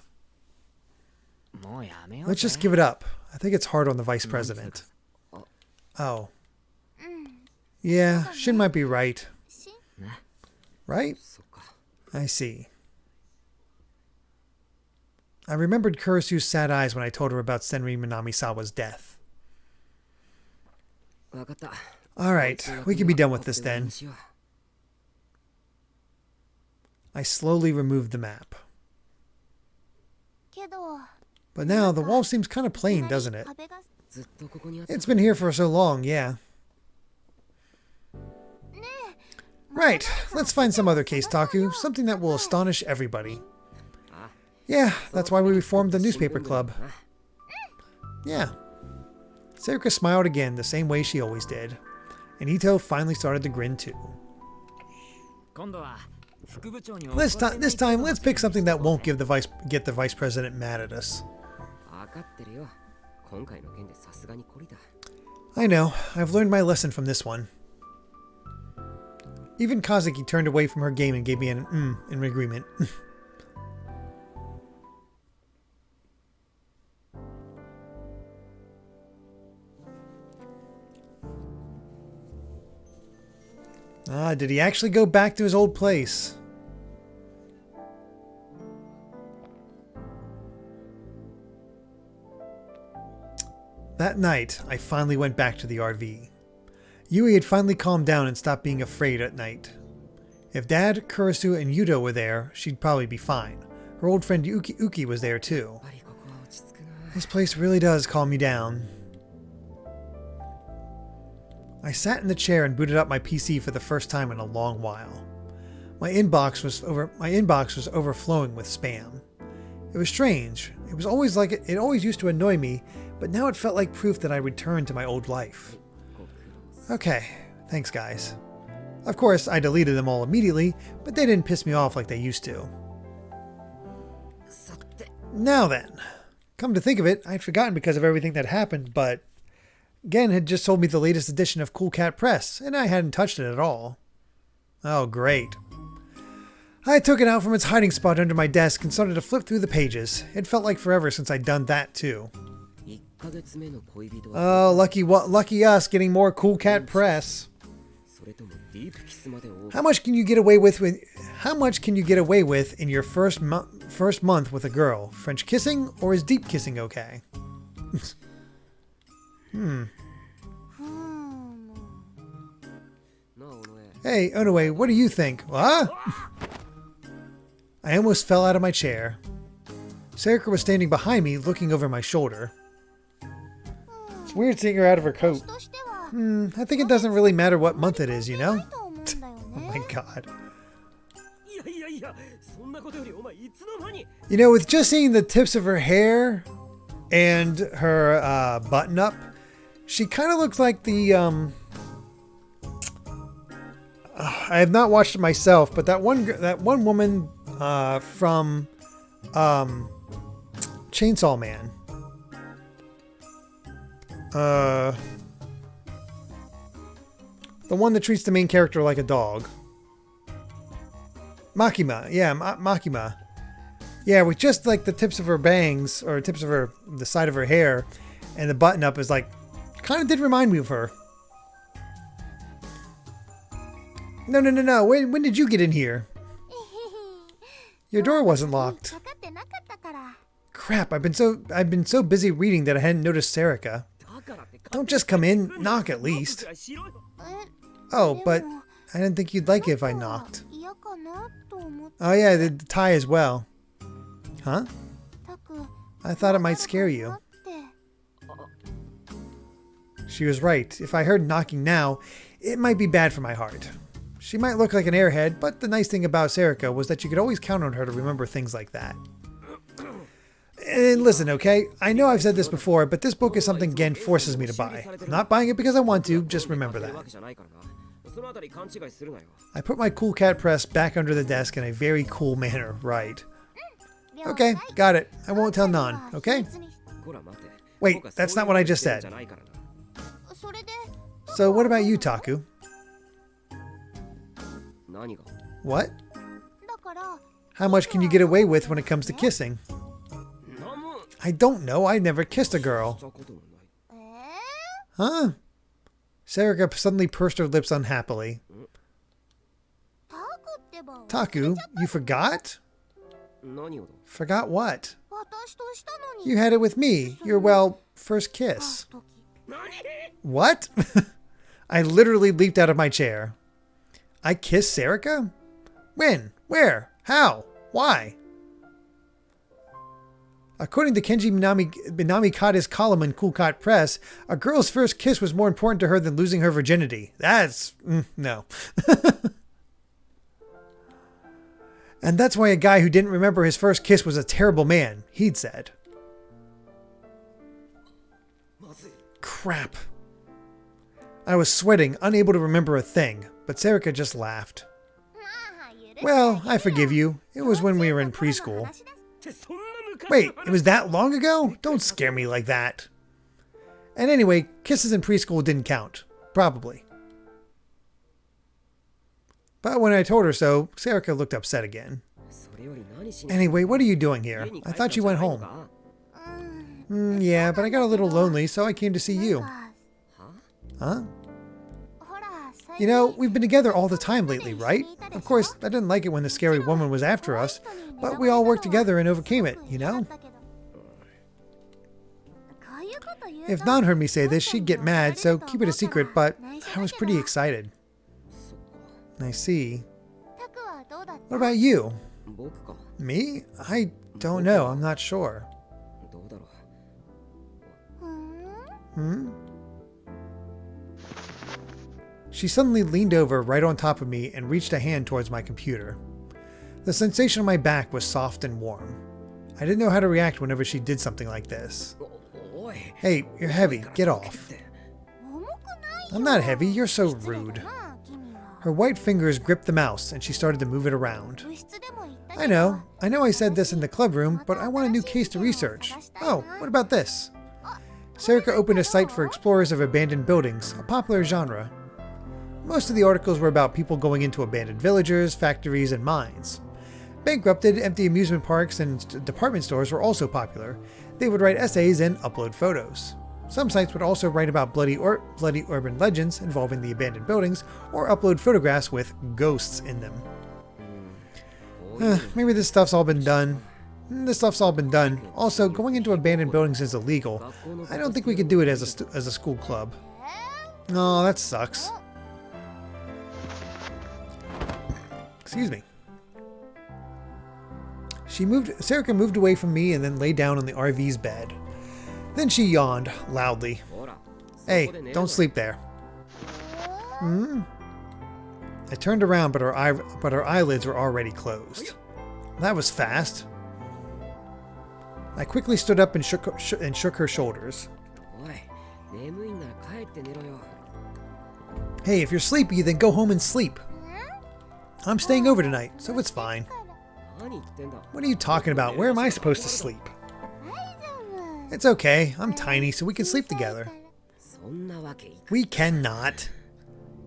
Let's just give it up. I think it's hard on the vice president. Oh. Yeah, Shin might be right. Right? I see. I remembered Kurisu's sad eyes when I told her about Senri Minamisawa's death. Alright, we can be done with this then. I slowly removed the map. But now the wall seems kind of plain, doesn't it? It's been here for so long, yeah. Right, let's find some other case, Taku. Something that will astonish everybody. Yeah, that's why we formed the newspaper club. Yeah. Sarika smiled again, the same way she always did. And Ito finally started to grin too. This time, let's pick something that won't get the vice president mad at us. I know, I've learned my lesson from this one. Even Kazuki turned away from her game and gave me an in agreement. Did he actually go back to his old place? That night, I finally went back to the RV. Yui had finally calmed down and stopped being afraid at night. If Dad, Kurisu, and Yudo were there, she'd probably be fine. Her old friend Uki was there too. This place really does calm me down. I sat in the chair and booted up my PC for the first time in a long while. My inbox was overflowing with spam. It was strange. It was always like it always used to annoy me, but now it felt like proof that I returned to my old life. Okay, thanks guys. Of course, I deleted them all immediately, but they didn't piss me off like they used to. Now then, come to think of it, I'd forgotten because of everything that happened, but Gen had just sold me the latest edition of Cool Cat Press, and I hadn't touched it at all. Oh, great. I took it out from its hiding spot under my desk and started to flip through the pages. It felt like forever since I'd done that too. Oh, lucky us getting more Cool Cat Press. How much can you get away with in your first month with a girl? French kissing, or is deep kissing okay? Hey, Onoe, what do you think? What? I almost fell out of my chair. Sarika was standing behind me, looking over my shoulder. It's weird seeing her out of her coat. I think it doesn't really matter what month it is, you know? Oh my god. You know, with just seeing the tips of her hair and her button up, she kind of looks like the, I have not watched it myself, but that one woman from Chainsaw Man. The one that treats the main character like a dog. Makima. Yeah, Makima. Yeah, with just like the tips of her bangs, or tips of the side of her hair, and the button up is like, kind of did remind me of her. No. When did you get in here? Your door wasn't locked. Crap, I've been so busy reading that I hadn't noticed Sarika. Don't just come in, knock at least. Oh, but I didn't think you'd like it if I knocked. Oh yeah, the tie as well. Huh? I thought it might scare you. She was right. If I heard knocking now, it might be bad for my heart. She might look like an airhead, but the nice thing about Sarika was that you could always count on her to remember things like that. And listen, okay? I know I've said this before, but this book is something Gen forces me to buy. I'm not buying it because I want to, just remember that. I put my Cool Cat Press back under the desk in a very cool manner, right? Okay, got it. I won't tell Nan, okay? Wait, that's not what I just said. So what about you, Taku? What? How much can you get away with when it comes to kissing? I don't know. I never kissed a girl. Huh? Sarika suddenly pursed her lips unhappily. Taku, you forgot? Forgot what? You had it with me. Your, well, first kiss. What? I literally leaped out of my chair. I kissed Sarika? When? Where? How? Why? According to Kenji Minami Kata's column in Cool Cat Press, a girl's first kiss was more important to her than losing her virginity. That's... no. And that's why a guy who didn't remember his first kiss was a terrible man, he'd said. Crap. I was sweating, unable to remember a thing, but Serika just laughed. Well, I forgive you. It was when we were in preschool. Wait, it was that long ago? Don't scare me like that. And anyway, kisses in preschool didn't count. Probably. But when I told her so, Serika looked upset again. Anyway, what are you doing here? I thought you went home. Yeah, but I got a little lonely, so I came to see you. Huh? You know, we've been together all the time lately, right? Of course, I didn't like it when the scary woman was after us, but we all worked together and overcame it, you know? If Nan heard me say this, she'd get mad, so keep it a secret, but I was pretty excited. I see. What about you? Me? I don't know. I'm not sure. She suddenly leaned over right on top of me and reached a hand towards my computer. The sensation on my back was soft and warm. I didn't know how to react whenever she did something like this. Hey, you're heavy. Get off. I'm not heavy. You're so rude. Her white fingers gripped the mouse and she started to move it around. I know I said this in the club room, but I want a new case to research. Oh, what about this? Serika opened a site for explorers of abandoned buildings, a popular genre. Most of the articles were about people going into abandoned villagers, factories, and mines. Bankrupted, empty amusement parks and department stores were also popular. They would write essays and upload photos. Some sites would also write about bloody urban legends involving the abandoned buildings, or upload photographs with ghosts in them. Maybe this stuff's all been done. Also, going into abandoned buildings is illegal. I don't think we could do it as a school club. Oh, that sucks. Excuse me. Serika moved away from me and then lay down on the RV's bed. Then she yawned loudly. Hey, don't sleep there. I turned around, but her eyelids were already closed. That was fast. I quickly stood up and shook her shoulders. Hey, if you're sleepy, then go home and sleep. I'm staying over tonight, so it's fine. What are you talking about? Where am I supposed to sleep? It's okay. I'm tiny, so we can sleep together. We cannot.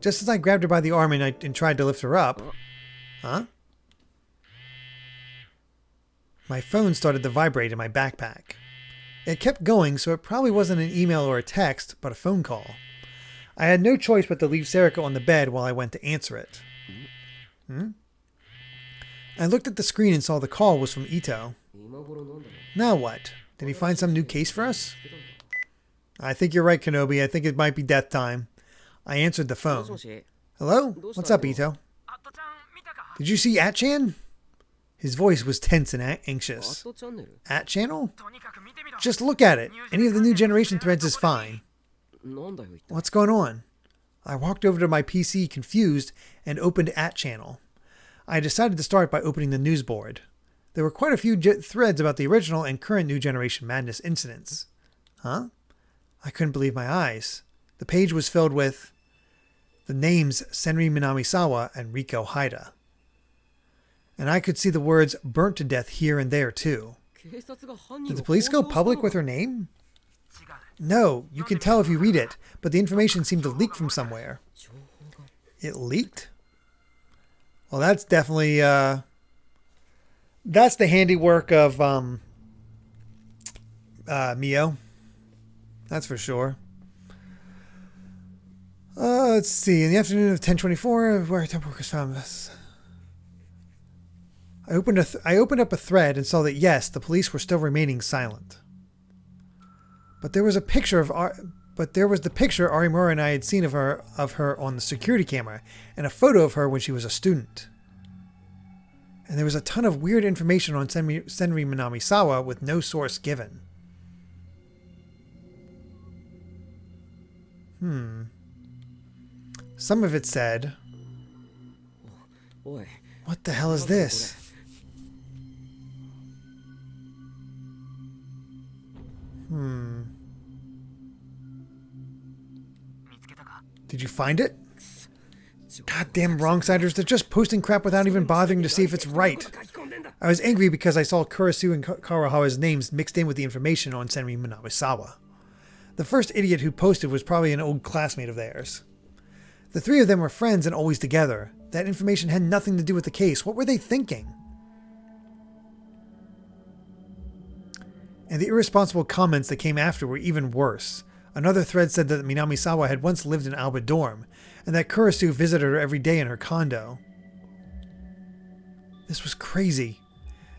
Just as I grabbed her by the arm and tried to lift her up. Huh? My phone started to vibrate in my backpack. It kept going, so it probably wasn't an email or a text, but a phone call. I had no choice but to leave Serika on the bed while I went to answer it. I looked at the screen and saw the call was from Ito. Now what? Did he find some new case for us? I think you're right, Kenobi. I think it might be death time. I answered the phone. Hello? What's up, Ito? Did you see At-chan? His voice was tense and anxious. At-channel? Just look at it. Any of the new generation threads is fine. What's going on? I walked over to my PC confused and opened At-channel. I decided to start by opening the news board. There were quite a few threads about the original and current New Generation Madness incidents. Huh? I couldn't believe my eyes. The page was filled with the names Senri Minamisawa and Riko Haida. And I could see the words burnt to death here and there too. Did the police go public with her name? No, you can tell if you read it, but the information seemed to leak from somewhere. It leaked? Well, that's definitely, that's the handiwork of, Mio. That's for sure. Let's see. In the afternoon of 10/24, where temp workers found this. I opened up a thread and saw that yes, the police were still remaining silent. But there was a picture of the picture Arimura and I had seen of her on the security camera, and a photo of her when she was a student. And there was a ton of weird information on Senri Minamisawa with no source given. Some of it said, "What the hell is this?" Did you find it? Goddamn wrongsiders, they're just posting crap without even bothering to see if it's right. I was angry because I saw Kurisu and Karahawa's names mixed in with the information on Senri Minamisawa. The first idiot who posted was probably an old classmate of theirs. The three of them were friends and always together. That information had nothing to do with the case. What were they thinking? And the irresponsible comments that came after were even worse. Another thread said that Minamisawa had once lived in Alba Dorm, and that Kurisu visited her every day in her condo. This was crazy.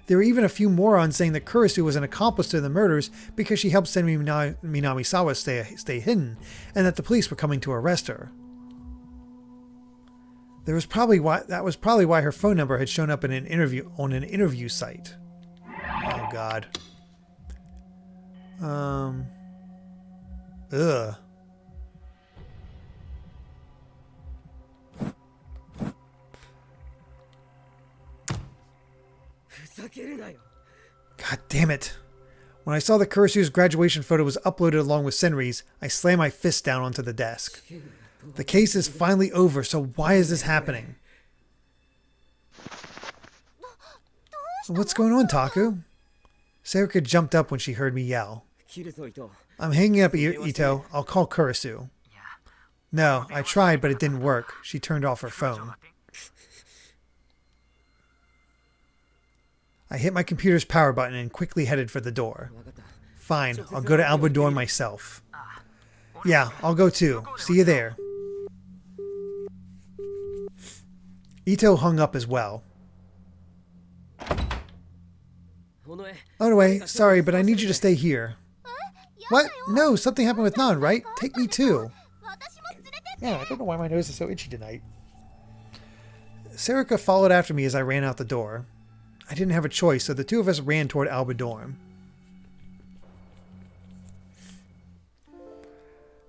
There were even a few morons saying that Kurisu was an accomplice to the murders because she helped Senri Minamisawa stay hidden, and that the police were coming to arrest her. That was probably why her phone number had shown up in an interview site. Oh God. Ugh. God damn it. When I saw that Kurisu's graduation photo was uploaded along with Senri's, I slammed my fist down onto the desk. The case is finally over, so why is this happening? What's going on, Taku? Sarika jumped up when she heard me yell. I'm hanging up, Ito. I'll call Kurisu. No, I tried, but it didn't work. She turned off her phone. I hit my computer's power button and quickly headed for the door. Fine, I'll go to Alba Dorm myself. Yeah, I'll go too. See you there. Ito hung up as well. Onoe, sorry, but I need you to stay here. What? No, something happened with Nan, right? Take me too. Yeah, I don't know why my nose is so itchy tonight. Sarika followed after me as I ran out the door. I didn't have a choice, so the two of us ran toward Alba Dorm.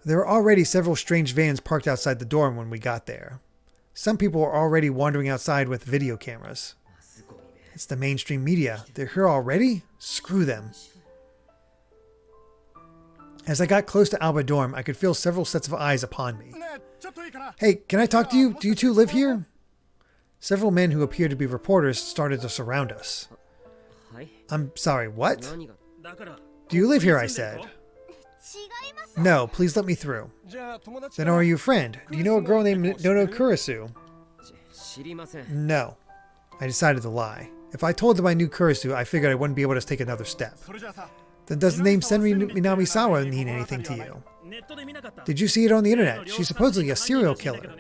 There were already several strange vans parked outside the dorm when we got there. Some people were already wandering outside with video cameras. It's the mainstream media. They're here already? Screw them. As I got close to Alba Dorm, I could feel several sets of eyes upon me. Hey, can I talk to you? Do you two live here? Several men who appeared to be reporters started to surround us. I'm sorry, what? Do you live here, I said. No, please let me through. Then are you a friend? Do you know a girl named Nono Kurisu? No. I decided to lie. If I told them I knew Kurisu, I figured I wouldn't be able to take another step. Then does the name Senri Minamisawa mean anything to you? Did you see it on the internet? She's supposedly a serial killer.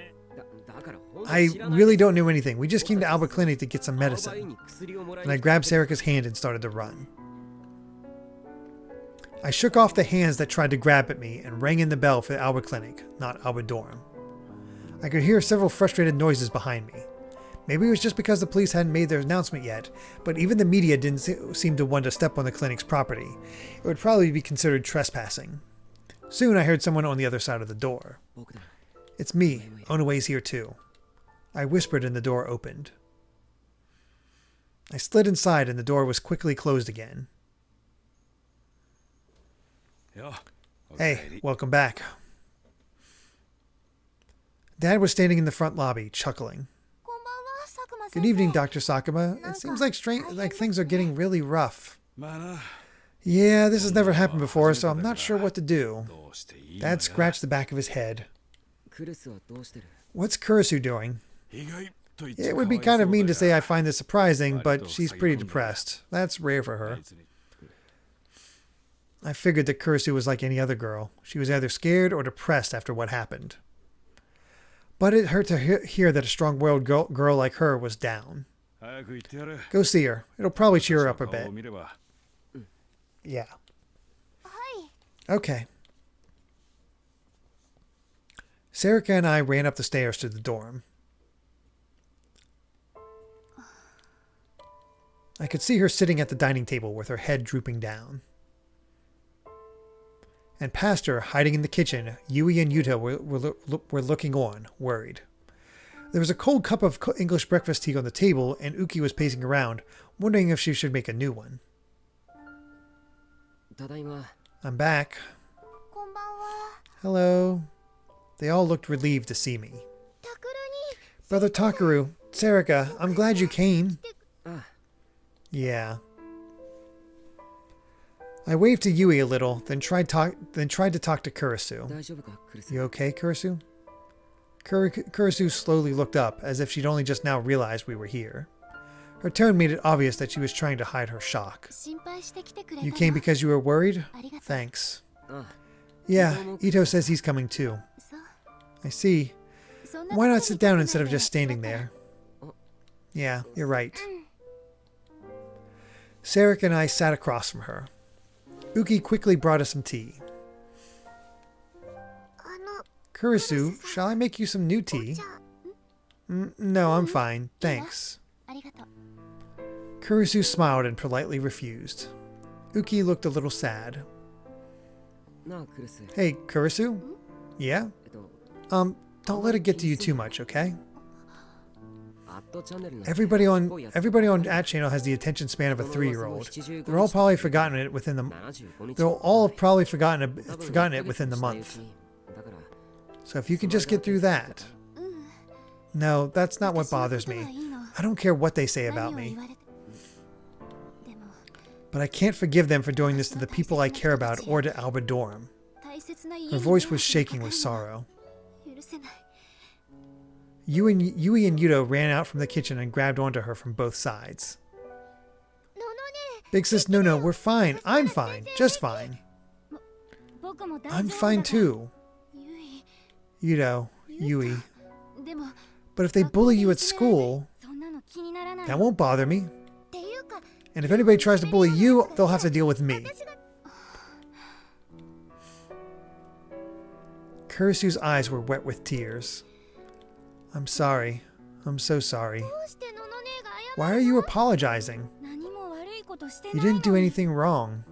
I really don't know anything. We just came to Alba Clinic to get some medicine. And I grabbed Sarika's hand and started to run. I shook off the hands that tried to grab at me and rang in the bell for the Alba Clinic, not Alba Dorm. I could hear several frustrated noises behind me. Maybe it was just because the police hadn't made their announcement yet, but even the media didn't seem to want to step on the clinic's property. It would probably be considered trespassing. Soon I heard someone on the other side of the door. It's me. Onoe's here too. I whispered and the door opened. I slid inside and the door was quickly closed again. Hey, welcome back. Dad was standing in the front lobby, chuckling. Good evening, Dr. Sakuma. It seems like things are getting really rough. Yeah, this has never happened before, so I'm not sure what to do. Dad scratched the back of his head. What's Kurisu doing? It would be kind of mean to say I find this surprising, but she's pretty depressed. That's rare for her. I figured that Kurisu was like any other girl. She was either scared or depressed after what happened. But it hurt to hear that a strong-willed girl like her was down. Go see her. It'll probably cheer her up a bit. Yeah. Okay. Sarika and I ran up the stairs to the dorm. I could see her sitting at the dining table with her head drooping down. And past her, hiding in the kitchen, Yui and Yuta were looking on, worried. There was a cold cup of English breakfast tea on the table, and Uki was pacing around, wondering if she should make a new one. I'm back. Hello. They all looked relieved to see me. Brother Takaru, Sarika, I'm glad you came. Yeah. I waved to Yui a little, then tried to talk to Kurisu. You okay, Kurisu? Kurisu slowly looked up, as if she'd only just now realized we were here. Her tone made it obvious that she was trying to hide her shock. You came because you were worried? Thanks. Yeah, Ito says he's coming too. I see. Why not sit down instead of just standing there? Yeah, you're right. Sarika and I sat across from her. Uki quickly brought us some tea. Kurisu, shall I make you some new tea? No, I'm fine. Thanks. Kurisu smiled and politely refused. Uki looked a little sad. Hey, Kurisu? Yeah? Don't let it get to you too much, okay? Everybody on at channel has the attention span of a 3-year-old. They'll all probably forgotten it within the month. So if you can just get through that. No, that's not what bothers me. I don't care what they say about me. But I can't forgive them for doing this to the people I care about or to Alba Dorum. Her voice was shaking with sorrow. Yui and Yuto ran out from the kitchen and grabbed onto her from both sides. Big sis, no, we're fine. I'm fine. Just fine. I'm fine too. Yuto, Yui. But if they bully you at school, that won't bother me. And if anybody tries to bully you, they'll have to deal with me. Kurisu's eyes were wet with tears. I'm sorry. I'm so sorry. Why are you apologizing? You didn't do anything wrong.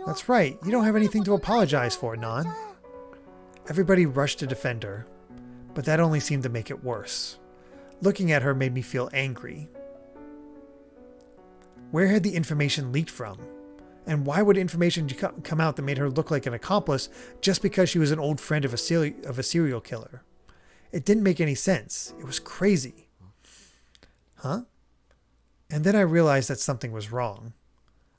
That's right. You don't have anything to apologize for, Nan. Everybody rushed to defend her, but that only seemed to make it worse. Looking at her made me feel angry. Where had the information leaked from? And why would information come out that made her look like an accomplice just because she was an old friend of a serial killer? It didn't make any sense. It was crazy. Huh? And then I realized that something was wrong.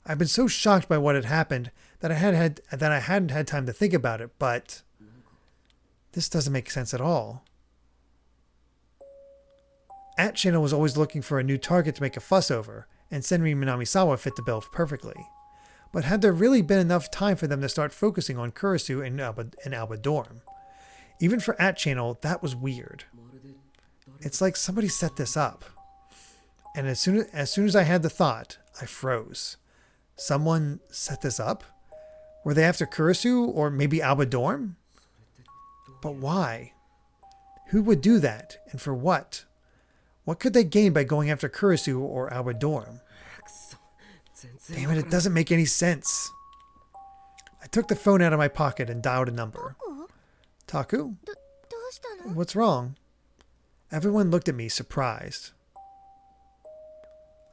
I'd been so shocked by what had happened that I hadn't had time to think about it, but this doesn't make sense at all. At Channel was always looking for a new target to make a fuss over, and Senri Minamisawa fit the bill perfectly. But had there really been enough time for them to start focusing on Kurisu and Alba Dorum? Even for At Channel, that was weird. It's like somebody set this up. And as soon as I had the thought, I froze. Someone set this up? Were they after Kurisu or maybe Alba Dorum? But why? Who would do that, and for what? What could they gain by going after Kurisu or Alba Dorum? Damn it doesn't make any sense. I took the phone out of my pocket and dialed a number. Taku? What's wrong? Everyone looked at me, surprised.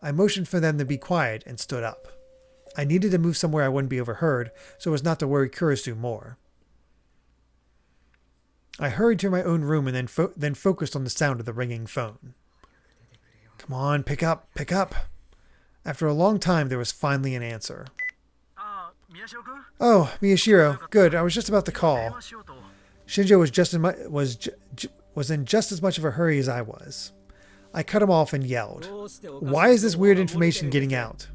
I motioned for them to be quiet and stood up. I needed to move somewhere I wouldn't be overheard, so as not to worry Kurisu more. I hurried to my own room and then focused on the sound of the ringing phone. Come on, pick up. After a long time, there was finally an answer. Oh, Miyashiro. Good, I was just about to call. Shinjo was in just as much of a hurry as I was. I cut him off and yelled, "Why is this weird information getting out?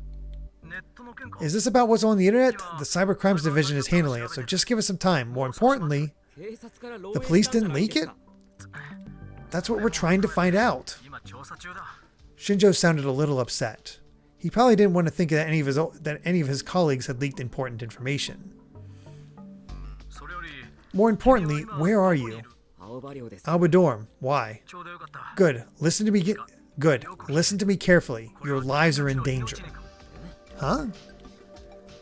Is this about what's on the internet? The Cybercrimes Division is handling it, so just give us some time. More importantly, the police didn't leak it? That's what we're trying to find out." Shinjo sounded a little upset. He probably didn't want to think that any of his colleagues had leaked important information. More importantly, where are you? Alba Dorum. Why? Good. Listen Good. Listen to me carefully. Your lives are in danger. Huh?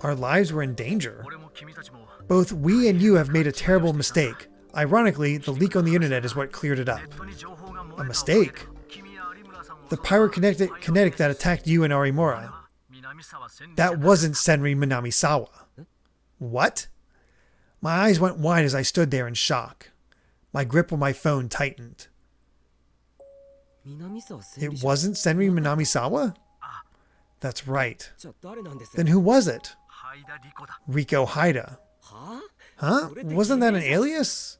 Our lives were in danger? Both we and you have made a terrible mistake. Ironically, the leak on the internet is what cleared it up. A mistake? The pyrokinetic that attacked you and Arimura. That wasn't Senri Minamisawa. What? My eyes went wide as I stood there in shock. My grip on my phone tightened. It wasn't Senri Minamisawa? That's right. Then who was it? Riko Haida. Huh? Wasn't that an alias?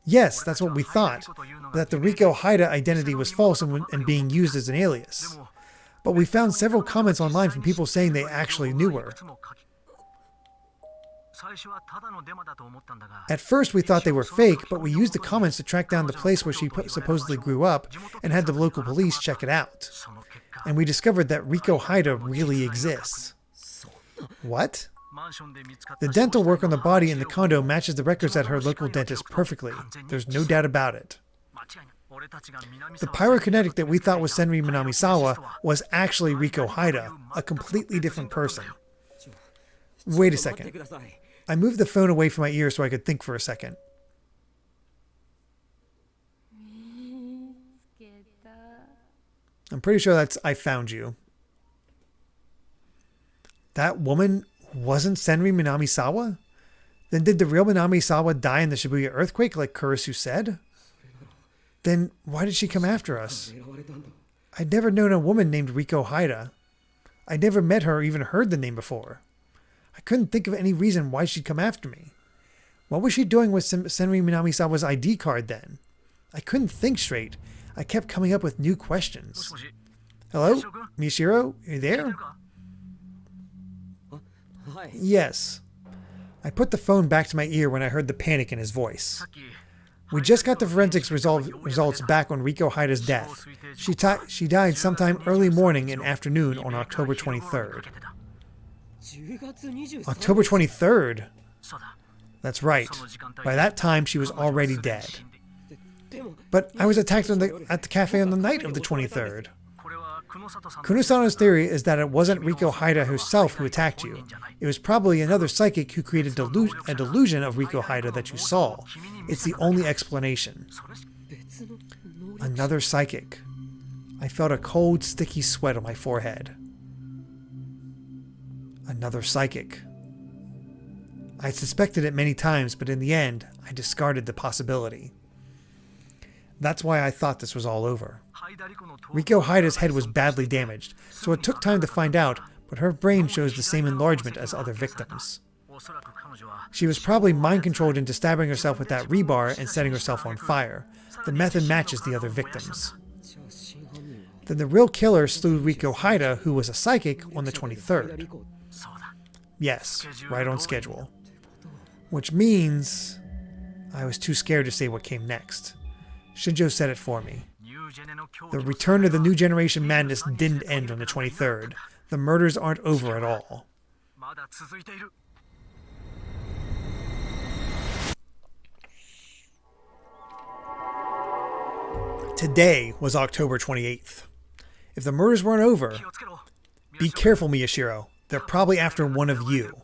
Yes, that's what we thought. That the Riko Haida identity was false and being used as an alias. But we found several comments online from people saying they actually knew her. At first we thought they were fake, but we used the comments to track down the place where she supposedly grew up and had the local police check it out. And we discovered that Riko Haida really exists. What? The dental work on the body in the condo matches the records at her local dentist perfectly. There's no doubt about it. The pyrokinetic that we thought was Senri Minamisawa was actually Riko Haida, a completely different person. Wait a second. I moved the phone away from my ear so I could think for a second. I'm pretty sure that's I found you. That woman wasn't Senri Minamisawa? Then did the real Minamisawa die in the Shibuya earthquake like Kurisu said? Then why did she come after us? I'd never known a woman named Riko Haida. I'd never met her or even heard the name before. I couldn't think of any reason why she'd come after me. What was she doing with Senri Minamisawa's ID card then? I couldn't think straight. I kept coming up with new questions. Hello? Mishiro? Are you there? Yes. I put the phone back to my ear when I heard the panic in his voice. We just got the forensics results back on Riko Haida's death. She died sometime early morning and afternoon on October 23rd. October 23rd? That's right. By that time, she was already dead. But I was attacked at the cafe on the night of the 23rd. Kunosano's theory is that it wasn't Riko Haida herself who attacked you. It was probably another psychic who created a delusion of Riko Haida that you saw. It's the only explanation. Another psychic. I felt a cold, sticky sweat on my forehead. Another psychic. I suspected it many times, but in the end, I discarded the possibility. That's why I thought this was all over. Riko Haida's head was badly damaged, so it took time to find out, but her brain shows the same enlargement as other victims. She was probably mind-controlled into stabbing herself with that rebar and setting herself on fire. The method matches the other victims. Then the real killer slew Riko Haida, who was a psychic, on the 23rd. Yes, right on schedule. Which means I was too scared to say what came next. Shinjo said it for me. The return of the new generation madness didn't end on the 23rd. The murders aren't over at all. Today was October 28th. If the murders weren't over, be careful, Miyashiro. They're probably after one of you.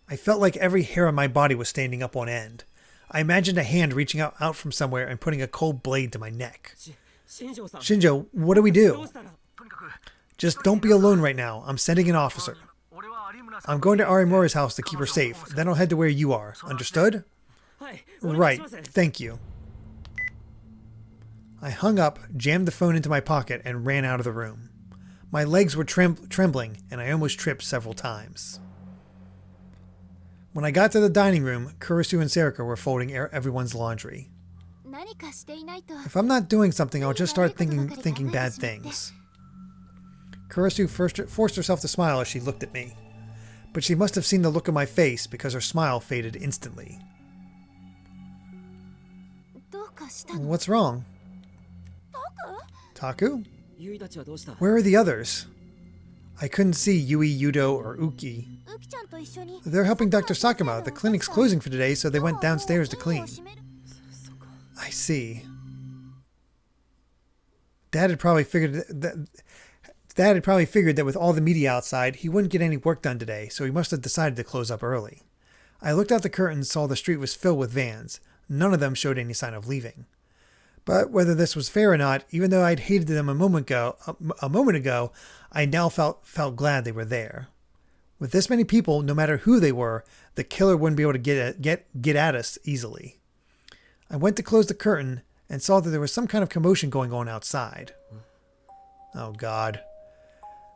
I felt like every hair on my body was standing up on end. I imagined a hand reaching out from somewhere and putting a cold blade to my neck. Shinjo, what do we do? Just don't be alone right now. I'm sending an officer. I'm going to Arimura's house to keep her safe. Then I'll head to where you are. Understood? Right. Thank you. I hung up, jammed the phone into my pocket, and ran out of the room. My legs were trembling, and I almost tripped several times. When I got to the dining room, Kurisu and Serika were folding everyone's laundry. If I'm not doing something, I'll just start thinking bad things. Kurisu forced herself to smile as she looked at me. But she must have seen the look on my face because her smile faded instantly. What's wrong? Taku? Where are the others? I couldn't see Yui, Yudo, or Uki. They're helping Dr. Sakuma. The clinic's closing for today, so they went downstairs to clean. I see. Dad had probably figured that with all the media outside, he wouldn't get any work done today, so he must have decided to close up early. I looked out the curtain and saw the street was filled with vans. None of them showed any sign of leaving. But whether this was fair or not, even though I'd hated them a moment ago, I now felt glad they were there. With this many people, no matter who they were, the killer wouldn't be able to get at us easily. I went to close the curtain and saw that there was some kind of commotion going on outside. Oh God.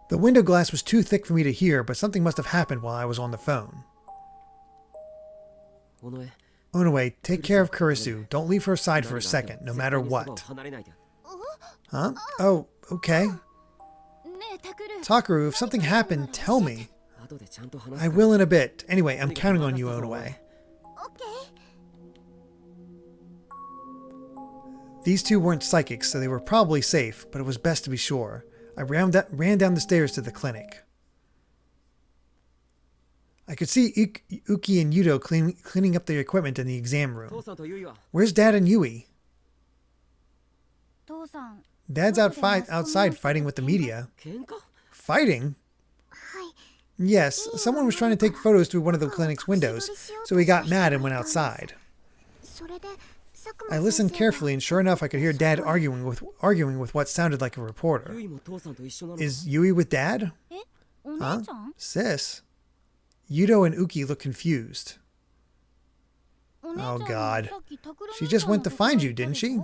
The window glass was too thick for me to hear, but something must have happened while I was on the phone. Onoe, take care of Kurisu. Don't leave her side for a second, no matter what. Huh? Oh, okay. Takaru, if something happened, tell me. I will in a bit. Anyway, I'm counting on you, Onoe. These two weren't psychics, so they were probably safe, but it was best to be sure. I ran down the stairs to the clinic. I could see Uki and Yudo cleaning up their equipment in the exam room. Where's Dad and Yui? Dad's outside fighting with the media. Fighting? Yes, someone was trying to take photos through one of the clinic's windows, so he got mad and went outside. I listened carefully, and sure enough, I could hear Dad arguing with what sounded like a reporter. Is Yui with Dad? Huh? Sis? Yudo and Uki look confused. Oh God. She just went to find you, didn't she?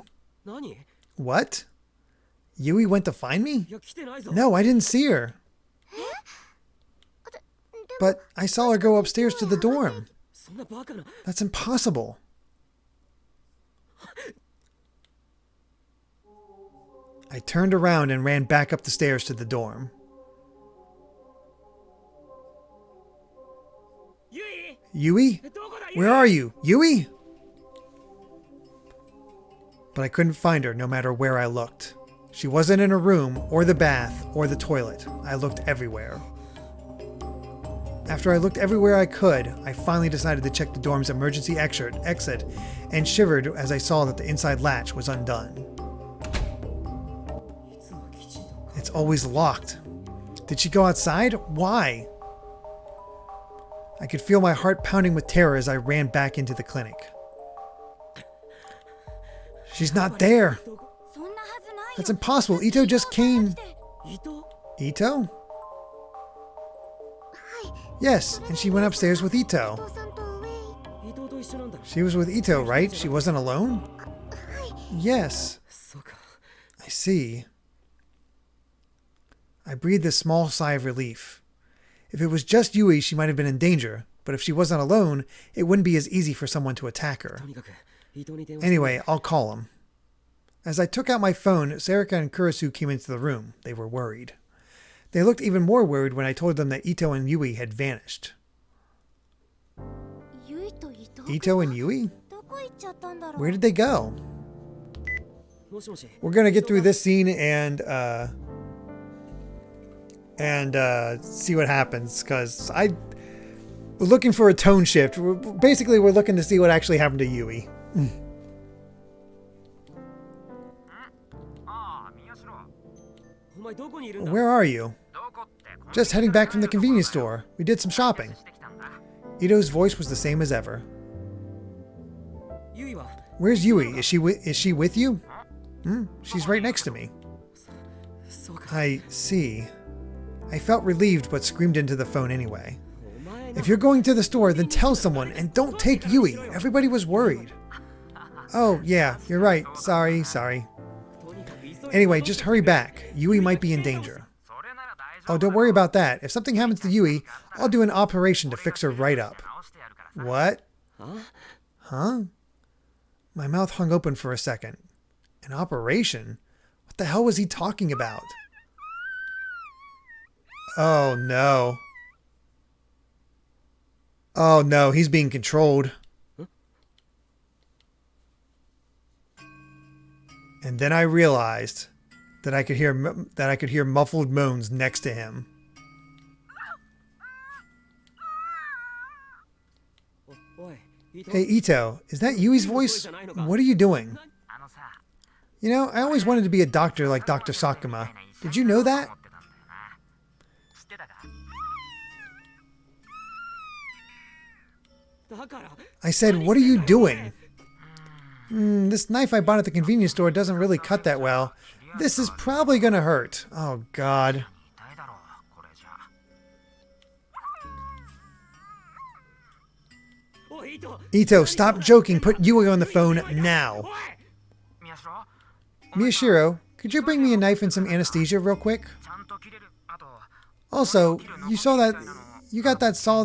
What? Yui went to find me? No, I didn't see her. But I saw her go upstairs to the dorm. That's impossible. I turned around and ran back up the stairs to the dorm. Yui? Where are you? Yui? But I couldn't find her no matter where I looked. She wasn't in her room, or the bath, or the toilet. I looked everywhere. After I looked everywhere I could, I finally decided to check the dorm's emergency exit and shivered as I saw that the inside latch was undone. It's always locked. Did she go outside? Why? I could feel my heart pounding with terror as I ran back into the clinic. She's not there. That's impossible. Ito just came. Ito? Yes, and she went upstairs with Ito. She was with Ito, right? She wasn't alone? Yes. I see. I breathed a small sigh of relief. If it was just Yui, she might have been in danger, but if she wasn't alone, it wouldn't be as easy for someone to attack her. Anyway, I'll call him. As I took out my phone, Sarika and Kurisu came into the room. They were worried. They looked even more worried when I told them that Ito and Yui had vanished. Ito and Yui? Where did they go? We're going to get through this scene and see what happens, because we're looking for a tone shift. Basically, we're looking to see what actually happened to Yui. Where are you? Just heading back from the convenience store. We did some shopping. Ito's voice was the same as ever. Where's Yui? Is she with you? She's right next to me. I see. I felt relieved but screamed into the phone anyway. If you're going to the store, then tell someone and don't take Yui. Everybody was worried. Oh, yeah, you're right. Sorry. Anyway, just hurry back. Yui might be in danger. Oh, don't worry about that. If something happens to Yui, I'll do an operation to fix her right up. What? Huh? My mouth hung open for a second. An operation? What the hell was he talking about? Oh no. Oh no, he's being controlled. And then I realized that I could hear muffled moans next to him. Hey Ito, is that Yui's voice? What are you doing? You know, I always wanted to be a doctor like Dr. Sakuma. Did you know that? I said, what are you doing? This knife I bought at the convenience store doesn't really cut that well. This is probably gonna hurt. Oh, God. Ito, stop joking. Put Yui on the phone now. Miyashiro, could you bring me a knife and some anesthesia real quick? Also, you saw that you got that saw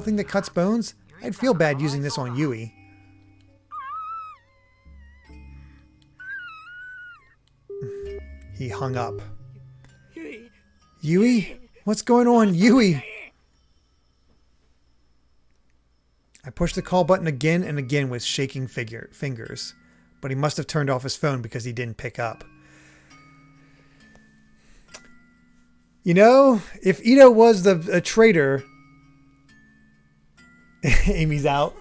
thing that cuts bones? I'd feel bad using this on Yui. He hung up. Yui? What's going on, Yui? I pushed the call button again and again with shaking fingers, but he must have turned off his phone because he didn't pick up. You know, if Ito was a traitor... Amy's out.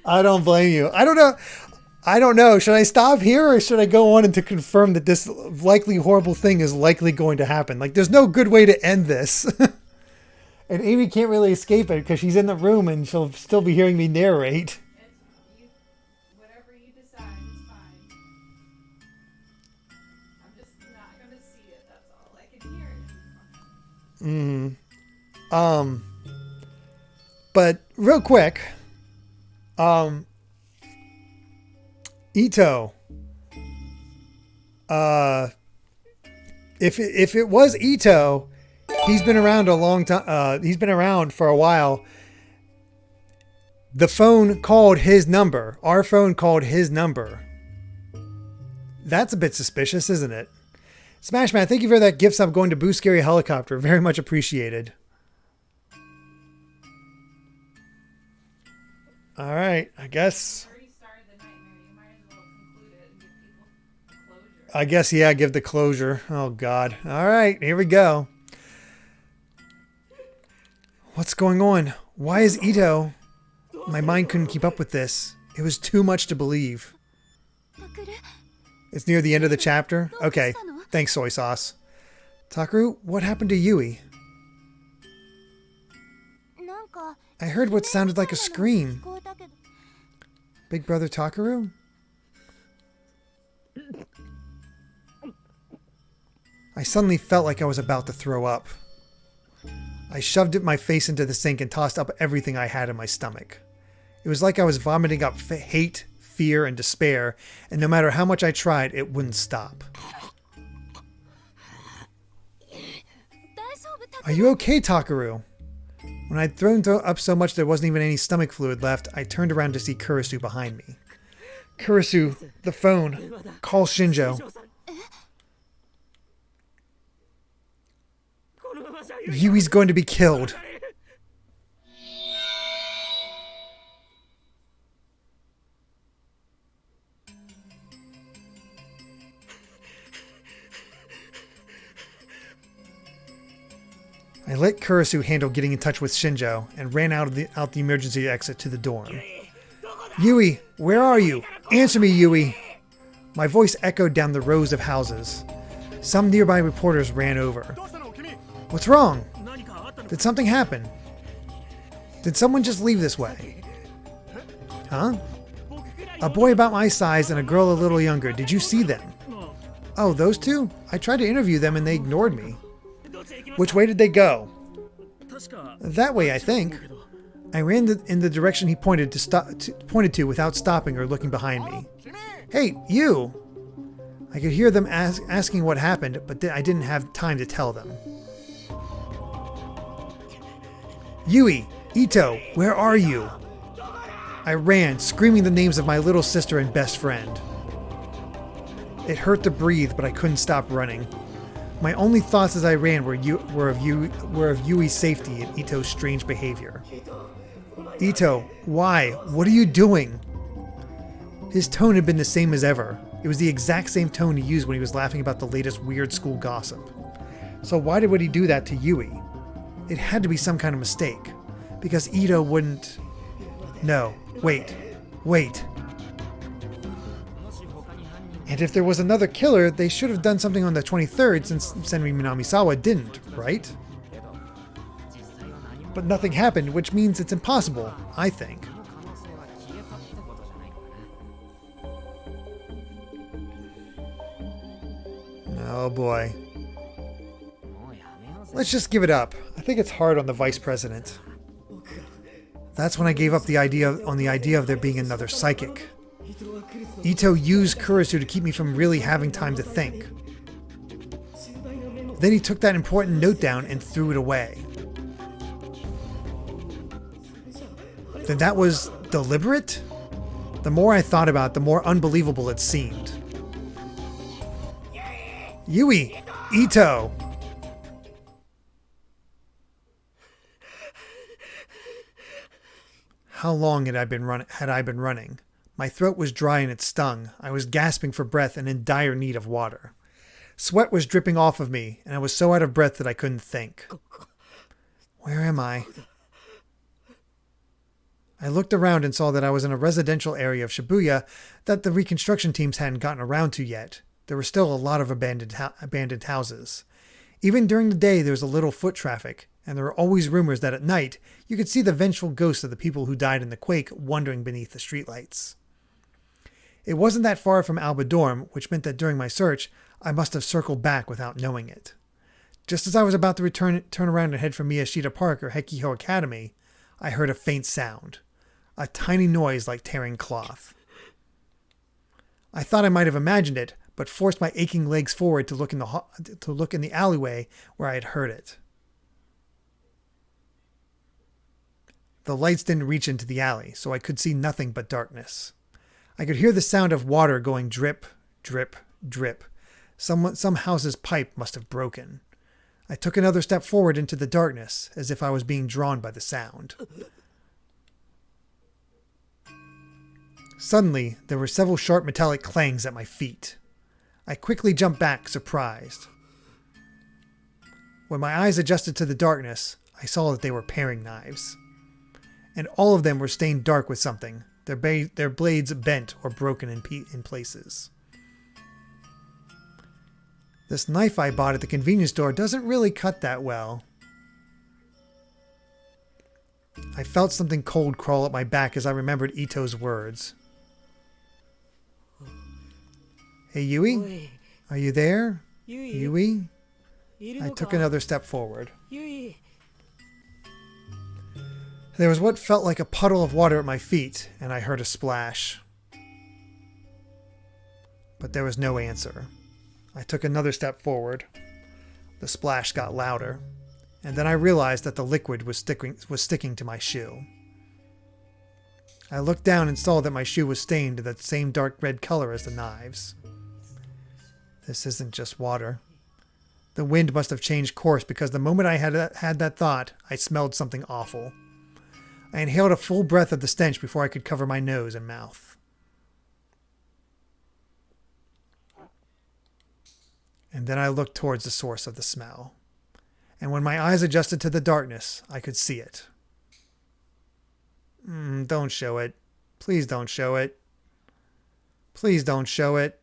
I don't blame you. I don't know. Should I stop here or should I go on and to confirm that this likely horrible thing is likely going to happen? Like, there's no good way to end this. And Amy can't really escape it because she's in the room and she'll still be hearing me narrate. Whatever you decide is fine. I'm just not going to see it, that's all. I can hear it. But real quick, Ito, if it was Ito, he's been around a long time. He's been around for a while. The phone called his number. Our phone called his number. That's a bit suspicious, isn't it? Smashman, thank you for that gift sub going to Boo Scary Helicopter. Very much appreciated. All right, I guess. Already started the nightmare. You might as well conclude it and give people closure. I guess, yeah, give the closure. Oh, God. All right, here we go. What's going on? Why is Ito? My mind couldn't keep up with this. It was too much to believe. It's near the end of the chapter? Okay, thanks, soy sauce. Takaru, what happened to Yui? I heard what sounded like a scream. Big brother Takaru? I suddenly felt like I was about to throw up. I shoved my face into the sink and tossed up everything I had in my stomach. It was like I was vomiting up hate, fear, and despair, and no matter how much I tried, it wouldn't stop. Are you okay, Takaru? When I'd thrown up so much there wasn't even any stomach fluid left, I turned around to see Kurisu behind me. Kurisu, the phone. Call Shinjo. Yui's going to be killed. I let Kurisu handle getting in touch with Shinjo and ran out the emergency exit to the dorm. Yui, where are you? Answer me, Yui. My voice echoed down the rows of houses. Some nearby reporters ran over. What's wrong? Did something happen? Did someone just leave this way? Huh? A boy about my size and a girl a little younger. Did you see them? Oh, those two? I tried to interview them and they ignored me. Which way did they go? That way, I think. I ran in the direction he pointed to without stopping or looking behind me. Hey, you! I could hear them asking what happened, but I didn't have time to tell them. Yui! Ito! Where are you? I ran, screaming the names of my little sister and best friend. It hurt to breathe, but I couldn't stop running. My only thoughts as I ran were of Yui's safety and Ito's strange behavior. Ito, why? What are you doing? His tone had been the same as ever. It was the exact same tone he used when he was laughing about the latest weird school gossip. So why would he do that to Yui? It had to be some kind of mistake. Because Ito wouldn't... No, wait. And if there was another killer, they should have done something on the 23rd since Senri Minamisawa didn't, right? But nothing happened, which means it's impossible, I think. Oh boy. Let's just give it up. I think it's hard on the vice president. That's when I gave up the idea of there being another psychic. Ito used Kurisu to keep me from really having time to think. Then he took that important note down and threw it away. Then that was deliberate? The more I thought about it, the more unbelievable it seemed. Yui! Ito! How long had I been running? My throat was dry and it stung. I was gasping for breath and in dire need of water. Sweat was dripping off of me, and I was so out of breath that I couldn't think. Where am I? I looked around and saw that I was in a residential area of Shibuya that the reconstruction teams hadn't gotten around to yet. There were still a lot of abandoned houses. Even during the day, there was a little foot traffic, and there were always rumors that at night, you could see the vengeful ghosts of the people who died in the quake wandering beneath the streetlights. It wasn't that far from Alba Dorm, which meant that during my search, I must have circled back without knowing it. Just as I was about to turn around and head for Miyashita Park or Hekiho Academy, I heard a faint sound. A tiny noise like tearing cloth. I thought I might have imagined it, but forced my aching legs forward to look in the alleyway where I had heard it. The lights didn't reach into the alley, so I could see nothing but darkness. I could hear the sound of water going drip, drip, drip. Some house's pipe must have broken. I took another step forward into the darkness, as if I was being drawn by the sound. Suddenly, there were several sharp metallic clangs at my feet. I quickly jumped back, surprised. When my eyes adjusted to the darkness, I saw that they were paring knives. And all of them were stained dark with something, their blades bent or broken in places. This knife I bought at the convenience store doesn't really cut that well. I felt something cold crawl up my back as I remembered Ito's words. Hey, Yui? Are you there? Yui? I took another step forward. There was what felt like a puddle of water at my feet, and I heard a splash. But there was no answer. I took another step forward. The splash got louder, and then I realized that the liquid was sticking to my shoe. I looked down and saw that my shoe was stained to that same dark red color as the knives. This isn't just water. The wind must have changed course because the moment I had that thought, I smelled something awful. I inhaled a full breath of the stench before I could cover my nose and mouth. And then I looked towards the source of the smell. And when my eyes adjusted to the darkness, I could see it. Don't show it. Please don't show it. Please don't show it.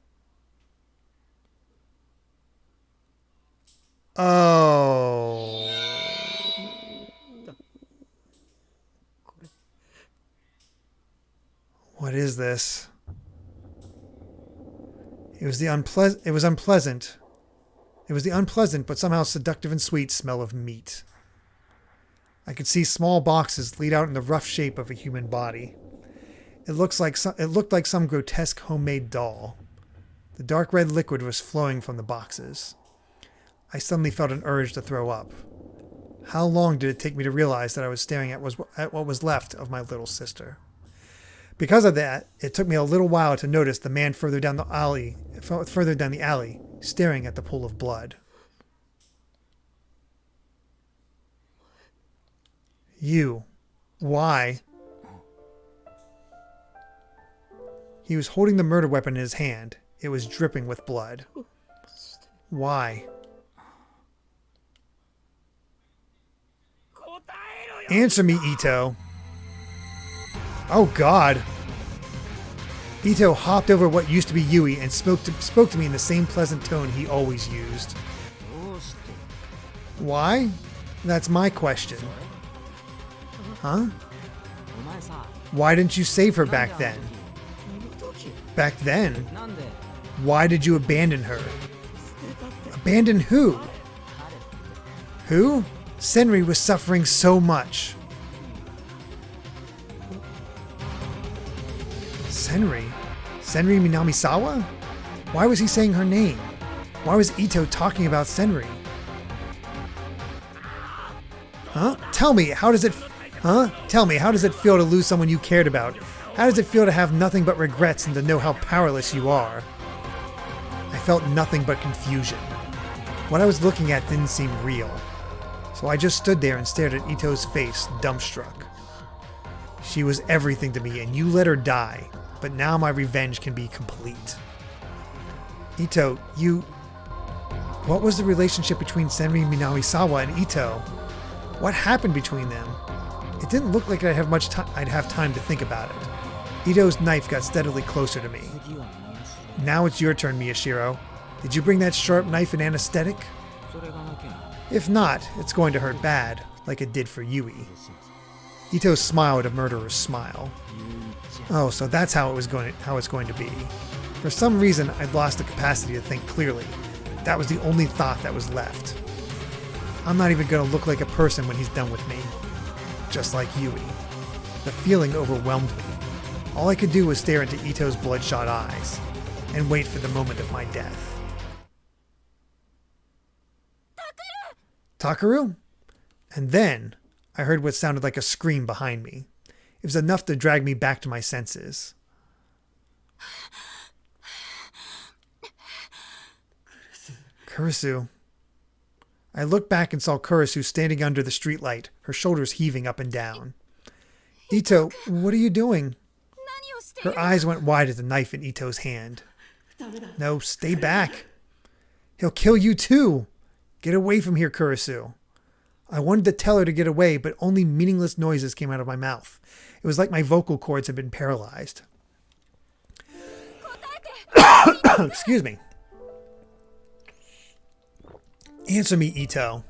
Oh. What is this? It was the unpleasant but somehow seductive and sweet smell of meat. I could see small boxes lead out in the rough shape of a human body. It looked like some grotesque homemade doll. The dark red liquid was flowing from the boxes. I suddenly felt an urge to throw up. How long did it take me to realize that I was staring at what was left of my little sister? Because of that, it took me a little while to notice the man further down the alley, staring at the pool of blood. You. Why? He was holding the murder weapon in his hand. It was dripping with blood. Why? Answer me, Ito. Oh, God. Ito hopped over what used to be Yui and spoke to me in the same pleasant tone he always used. Why? That's my question. Huh? Why didn't you save her back then? Back then? Why did you abandon her? Abandon who? Who? Senri was suffering so much. Senri? Senri Minamisawa? Why was he saying her name? Why was Ito talking about Senri? Huh? Tell me, how does it feel to lose someone you cared about? How does it feel to have nothing but regrets and to know how powerless you are? I felt nothing but confusion. What I was looking at didn't seem real. So I just stood there and stared at Ito's face, dumbstruck. She was everything to me, and you let her die. But now my revenge can be complete. Ito, what was the relationship between Senri Minamisawa and Ito? What happened between them? It didn't look like I'd have time to think about it. Ito's knife got steadily closer to me. Now it's your turn, Miyashiro. Did you bring that sharp knife and anesthetic? If not, it's going to hurt bad, like it did for Yui. Ito smiled a murderer's smile. Oh, so that's how it's going to be. For some reason, I'd lost the capacity to think clearly. That was the only thought that was left. I'm not even going to look like a person when he's done with me. Just like Yui. The feeling overwhelmed me. All I could do was stare into Ito's bloodshot eyes and wait for the moment of my death. Takaru? And then I heard what sounded like a scream behind me. It was enough to drag me back to my senses. Kurisu. I looked back and saw Kurisu standing under the streetlight, her shoulders heaving up and down. Ito, what are you doing? Her eyes went wide at the knife in Ito's hand. No, stay back. He'll kill you too. Get away from here, Kurisu. I wanted to tell her to get away, but only meaningless noises came out of my mouth. It was like my vocal cords had been paralyzed. Excuse me. Answer me, Ito.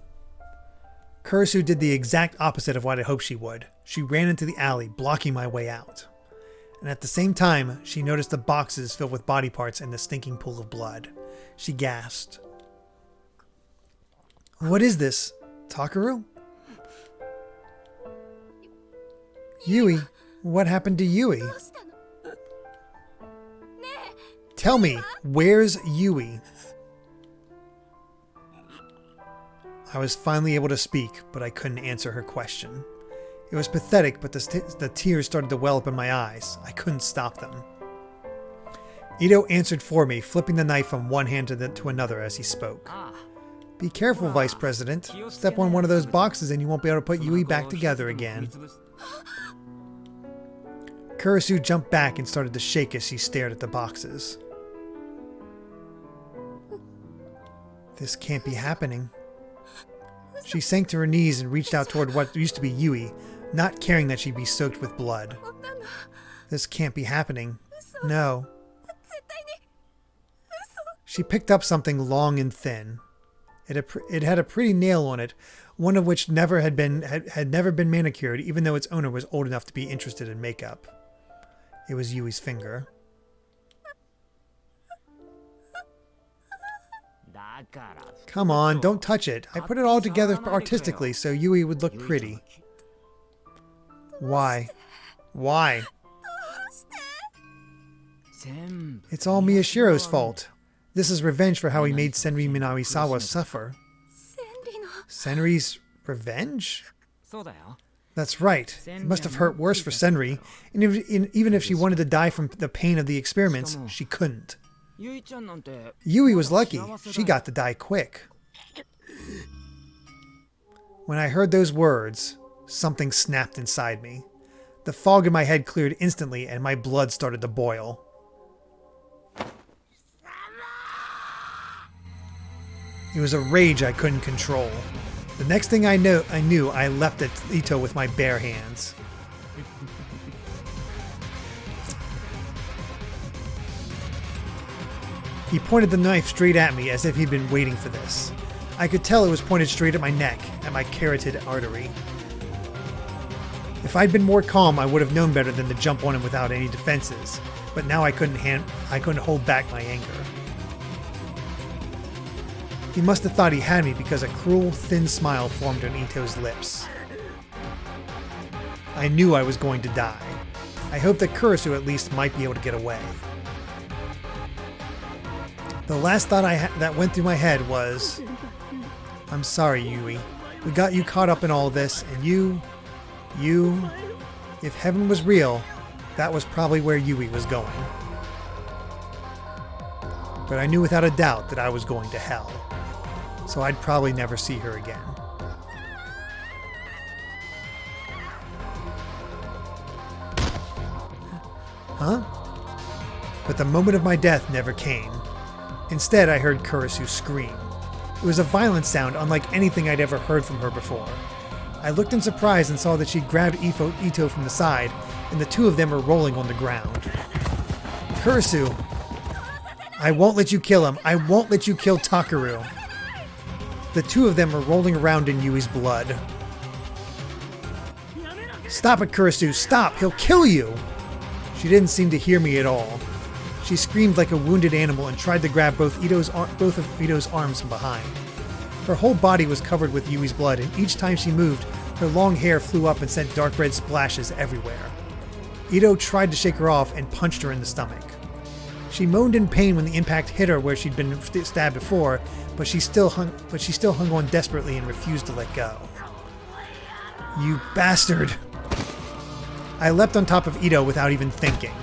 Kurisu did the exact opposite of what I hoped she would. She ran into the alley, blocking my way out. And at the same time, she noticed the boxes filled with body parts and the stinking pool of blood. She gasped. What is this? Takaru? Yui? What happened to Yui? Tell me, where's Yui? I was finally able to speak, but I couldn't answer her question. It was pathetic, but the tears started to well up in my eyes. I couldn't stop them. Ito answered for me, flipping the knife from one hand to another as he spoke. Be careful, Vice President. Step on one of those boxes and you won't be able to put Yui back together again. Kurisu jumped back and started to shake as she stared at the boxes. This can't be happening. She sank to her knees and reached out toward what used to be Yui, not caring that she'd be soaked with blood. This can't be happening. No. She picked up something long and thin. It had a pretty nail on it, one of which had never been manicured, even though its owner was old enough to be interested in makeup. It was Yui's finger. Come on, don't touch it. I put it all together artistically so Yui would look pretty. Why? Why? It's all Miyashiro's fault. This is revenge for how he made Senri Minamisawa suffer. Senri's revenge? That's right. It must have hurt worse for Senri, and even if she wanted to die from the pain of the experiments, she couldn't. Yui was lucky. She got to die quick. When I heard those words, something snapped inside me. The fog in my head cleared instantly and my blood started to boil. It was a rage I couldn't control. The next thing I knew, I leapt at Ito with my bare hands. He pointed the knife straight at me as if he'd been waiting for this. I could tell it was pointed straight at my neck, at my carotid artery. If I'd been more calm, I would have known better than to jump on him without any defenses, but now I couldn't hold back my anger. He must have thought he had me because a cruel, thin smile formed on Ito's lips. I knew I was going to die. I hoped that Kurisu at least might be able to get away. The last thought that went through my head was, I'm sorry, Yui. We got you caught up in all this, and you, if heaven was real, that was probably where Yui was going. But I knew without a doubt that I was going to hell, so I'd probably never see her again. Huh? But the moment of my death never came. Instead, I heard Kurisu scream. It was a violent sound unlike anything I'd ever heard from her before. I looked in surprise and saw that she'd grabbed Ito from the side, and the two of them were rolling on the ground. Kurisu! I won't let you kill him! I won't let you kill Takaru! The two of them were rolling around in Yui's blood. Stop it, Kurisu! Stop! He'll kill you! She didn't seem to hear me at all. She screamed like a wounded animal and tried to grab both of Ito's arms from behind. Her whole body was covered with Yui's blood, and each time she moved, her long hair flew up and sent dark red splashes everywhere. Ito tried to shake her off and punched her in the stomach. She moaned in pain when the impact hit her where she'd been stabbed before, but she still hung on desperately and refused to let go. You bastard! I leapt on top of Ito without even thinking.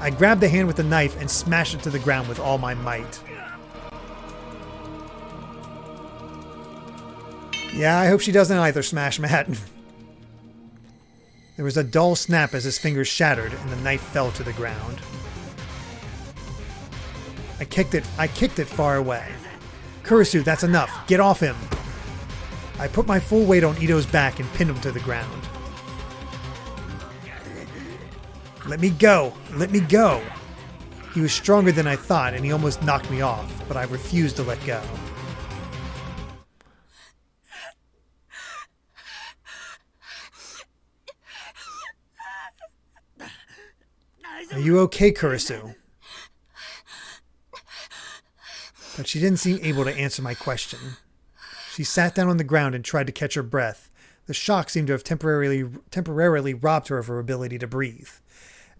I grabbed the hand with the knife and smashed it to the ground with all my might. Yeah, I hope she doesn't either, Smash Matt. There was a dull snap as his fingers shattered and the knife fell to the ground. I kicked it far away. Kurisu, that's enough. Get off him. I put my full weight on Ito's back and pinned him to the ground. Let me go! Let me go! He was stronger than I thought, and he almost knocked me off, but I refused to let go. Are you okay, Kurisu? But she didn't seem able to answer my question. She sat down on the ground and tried to catch her breath. The shock seemed to have temporarily robbed her of her ability to breathe.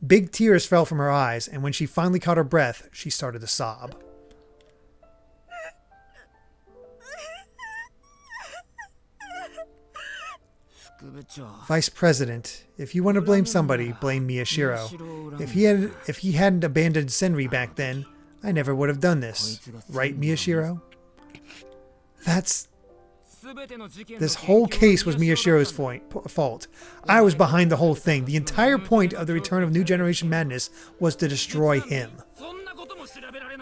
Big tears fell from her eyes, and when she finally caught her breath, she started to sob. Vice President, if you want to blame somebody, blame Miyashiro. If he hadn't abandoned Senri back then, I never would have done this. Right, Miyashiro? This whole case was Miyashiro's fault. I was behind the whole thing. The entire point of the Return of New Generation Madness was to destroy him.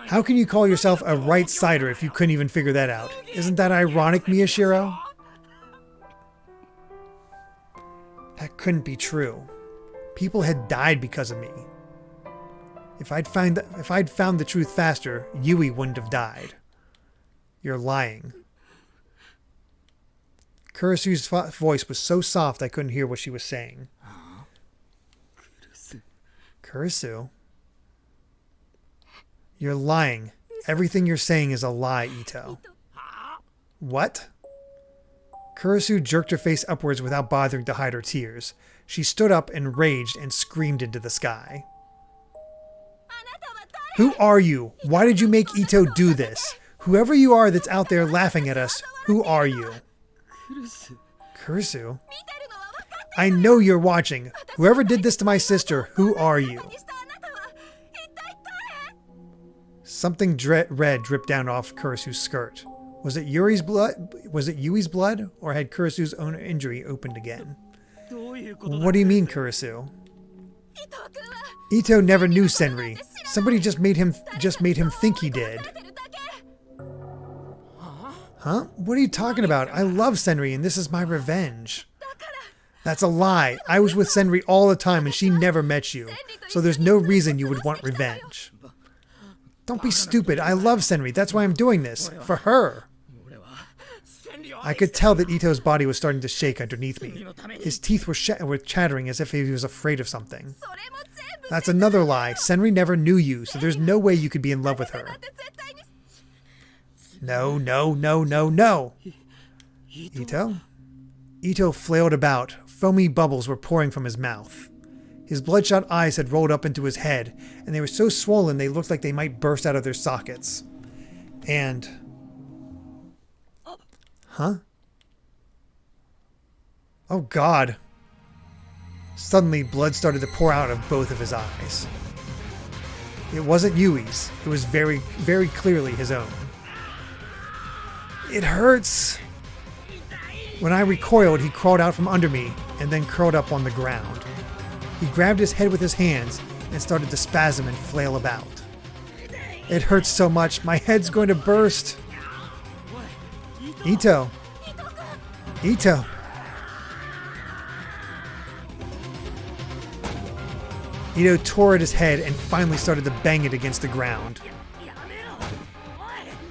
How can you call yourself a right-sider if you couldn't even figure that out? Isn't that ironic, Miyashiro? That couldn't be true. People had died because of me. If I'd found the truth faster, Yui wouldn't have died. You're lying. Kurisu's voice was so soft I couldn't hear what she was saying. Kurisu? You're lying. Everything you're saying is a lie, Ito. What? Kurisu jerked her face upwards without bothering to hide her tears. She stood up, enraged, and screamed into the sky. Who are you? Why did you make Ito do this? Whoever you are that's out there laughing at us, who are you? Kurisu? I know you're watching. Whoever did this to my sister, who are you? Something red dripped down off Kurisu's skirt. Was it Yui's blood, or had Kurisu's own injury opened again? What do you mean, Kurisu? Ito never knew Senri. Somebody just made him think he did. Huh? What are you talking about? I love Senri, and this is my revenge. That's a lie. I was with Senri all the time, and she never met you. So there's no reason you would want revenge. Don't be stupid. I love Senri. That's why I'm doing this. For her. I could tell that Ito's body was starting to shake underneath me. His teeth were chattering as if he was afraid of something. That's another lie. Senri never knew you, so there's no way you could be in love with her. No, no, no, no, no. Ito? Ito flailed about. Foamy bubbles were pouring from his mouth. His bloodshot eyes had rolled up into his head, and they were so swollen they looked like they might burst out of their sockets. And... Huh? Oh God. Suddenly, blood started to pour out of both of his eyes. It wasn't Yui's. It was very, very clearly his own. It hurts. When I recoiled, he crawled out from under me and then curled up on the ground. He grabbed his head with his hands and started to spasm and flail about. It hurts so much. My head's going to burst. Ito. Ito. Ito tore at his head and finally started to bang it against the ground.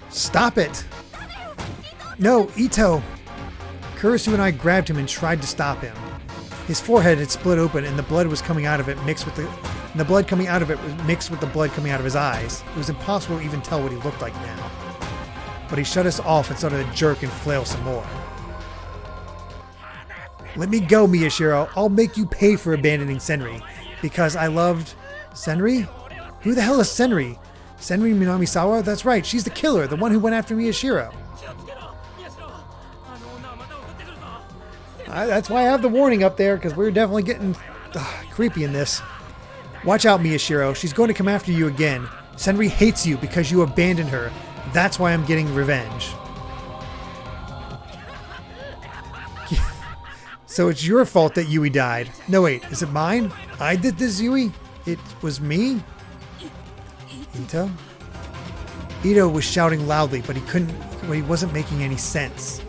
Stop it! No, Ito! Kurisu and I grabbed him and tried to stop him. His forehead had split open and the blood was coming out of it mixed with the blood coming out of it was mixed with the blood coming out of his eyes. It was impossible to even tell what he looked like now. But he shut us off and started to jerk and flail some more. Let me go, Miyashiro. I'll make you pay for abandoning Senri. Because I loved... Senri? Who the hell is Senri? Senri Minamisawa? That's right, she's the killer, the one who went after Miyashiro. That's why I have the warning up there, because we're definitely getting creepy in this. Watch out, Miyashiro. She's going to come after you again. Senri hates you because you abandoned her. That's why I'm getting revenge. So it's your fault that Yui died. No, wait. Is it mine? I did this, Yui? It was me? Ito? Ito was shouting loudly, but he wasn't making any sense.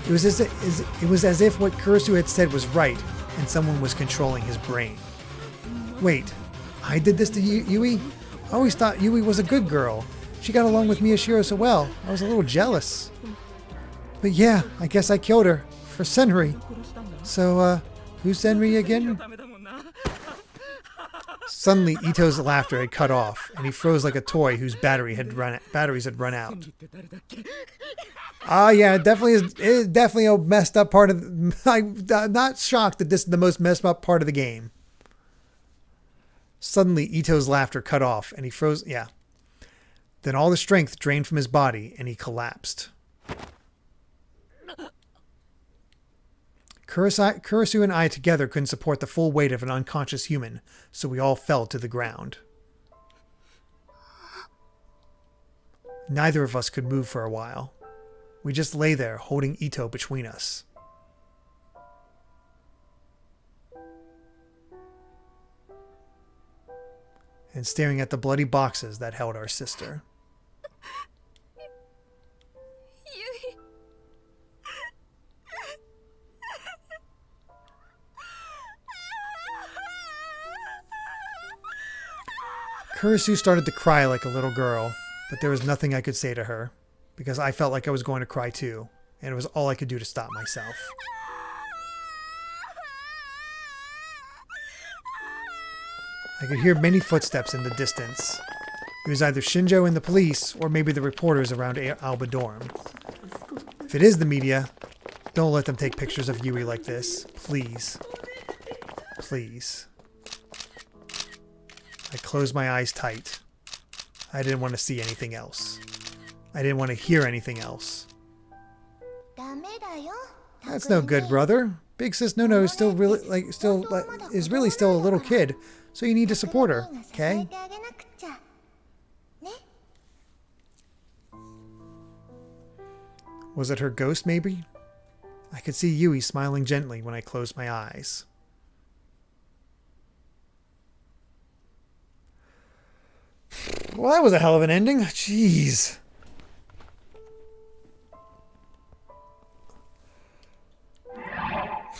It was as if what Kurisu had said was right, and someone was controlling his brain. Wait, I did this to Yui? I always thought Yui was a good girl. She got along with Miyashiro so well. I was a little jealous. But yeah, I guess I killed her. For Senri. So, who's Senri again? Suddenly, Ito's laughter had cut off, and he froze like a toy whose batteries had run out. Yeah, it is definitely a messed up part of... I'm not shocked that this is the most messed up part of the game. Suddenly, Ito's laughter cut off, and he froze... Yeah. Then all the strength drained from his body, and he collapsed. Kurisu and I together couldn't support the full weight of an unconscious human, so we all fell to the ground. Neither of us could move for a while. We just lay there, holding Ito between us. And staring at the bloody boxes that held our sister. Kurisu started to cry like a little girl, but there was nothing I could say to her, because I felt like I was going to cry too, and it was all I could do to stop myself. I could hear many footsteps in the distance. It was either Shinjo and the police, or maybe the reporters around Alba Dorm. If it is the media, don't let them take pictures of Yui like this. Please. Please. I closed my eyes tight. I didn't want to see anything else. I didn't want to hear anything else. That's no good, brother. Big sis Nono is still really still a little kid, so you need to support her, okay? Was it her ghost, maybe? I could see Yui smiling gently when I closed my eyes. Well, that was a hell of an ending. Jeez.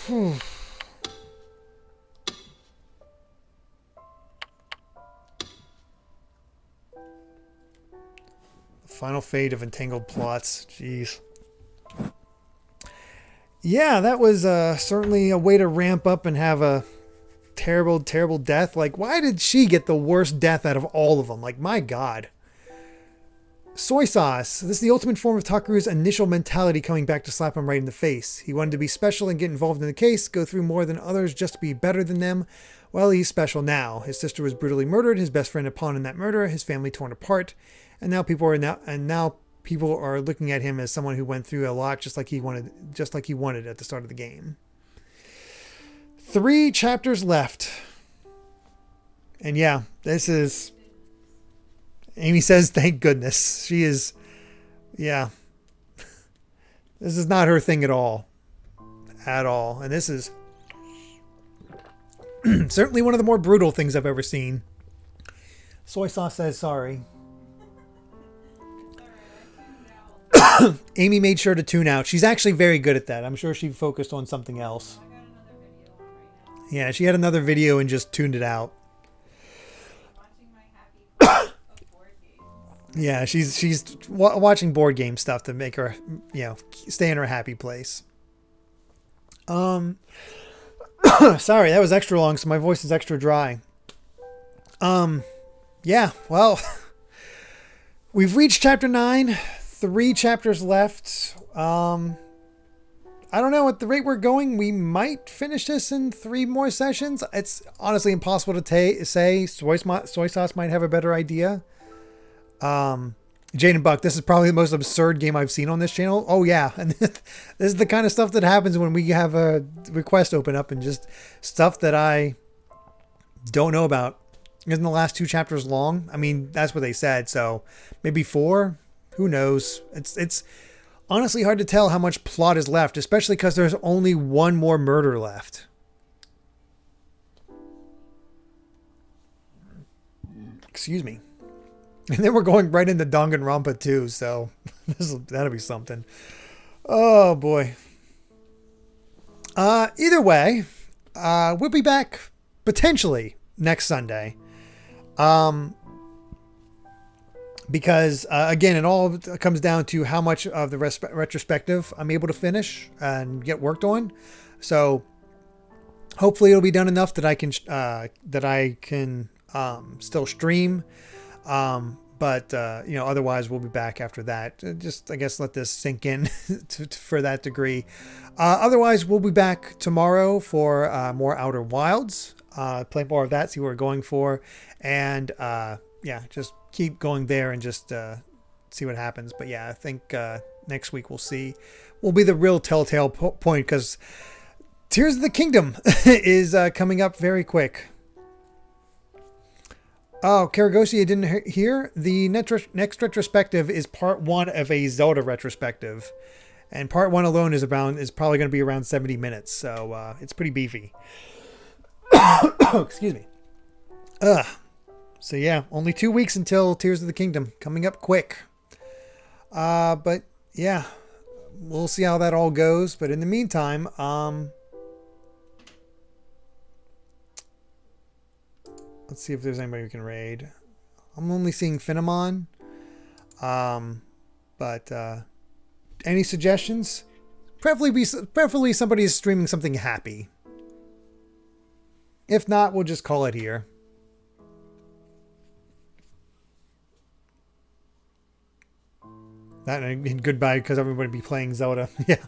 Whew. Final fate of entangled plots. Jeez. Yeah, that was certainly a way to ramp up and have a terrible, terrible death. Like, why did she get the worst death out of all of them? Like, my God. Soy sauce. This is the ultimate form of Takaru's initial mentality coming back to slap him right in the face. He wanted to be special and get involved in the case, go through more than others just to be better than them. Well, he's special now. His sister was brutally murdered, his best friend a pawn in that murder, his family torn apart, and now people are looking at him as someone who went through a lot just like he wanted at the start of the game. 3 chapters left. And yeah, this is... Amy says, thank goodness. She is... Yeah. This is not her thing at all. At all. And this is... certainly one of the more brutal things I've ever seen. Soy sauce says sorry. Amy made sure to tune out. She's actually very good at that. I'm sure she focused on something else. Yeah, she had another video and just tuned it out. Yeah, she's watching board game stuff to make her, stay in her happy place. Sorry, that was extra long, so my voice is extra dry. Yeah, well, we've reached chapter 9. 3 chapters left. I don't know, at the rate we're going, we might finish this in 3 more sessions. It's honestly impossible to say. Soy sauce might have a better idea. Jane and Buck, this is probably the most absurd game I've seen on this channel. Oh yeah, and this is the kind of stuff that happens when we have a request open up and just stuff that I don't know about. Isn't the last 2 chapters long? I mean, that's what they said, so maybe 4. Who knows? It's honestly hard to tell how much plot is left, especially because there's only 1 more murder left. Excuse me. And then we're going right into Danganronpa too, so that'll be something. Oh boy. Either way, we'll be back potentially next Sunday. Because again, it all comes down to how much of the retrospective I'm able to finish and get worked on. So hopefully it'll be done enough that I can still stream. But otherwise we'll be back after that. Just, I guess, let this sink in for that degree. Otherwise, we'll be back tomorrow for more Outer Wilds. Play more of that, see what we're going for. And just keep going there and just see what happens. But yeah, I think next week will be the real telltale point, because Tears of the Kingdom is coming up very quick. Oh, Karagosi, I didn't hear. The next retrospective is part 1 of a Zelda retrospective. And part 1 alone is probably going to be around 70 minutes. So it's pretty beefy. Excuse me. So yeah, only 2 weeks until Tears of the Kingdom. Coming up quick. But yeah, we'll see how that all goes. But in the meantime, let's see if there's anybody we can raid. I'm only seeing Phenomon. But any suggestions? Preferably somebody is streaming something happy. If not, we'll just call it here. That and goodbye, because everybody will be playing Zelda. Yeah.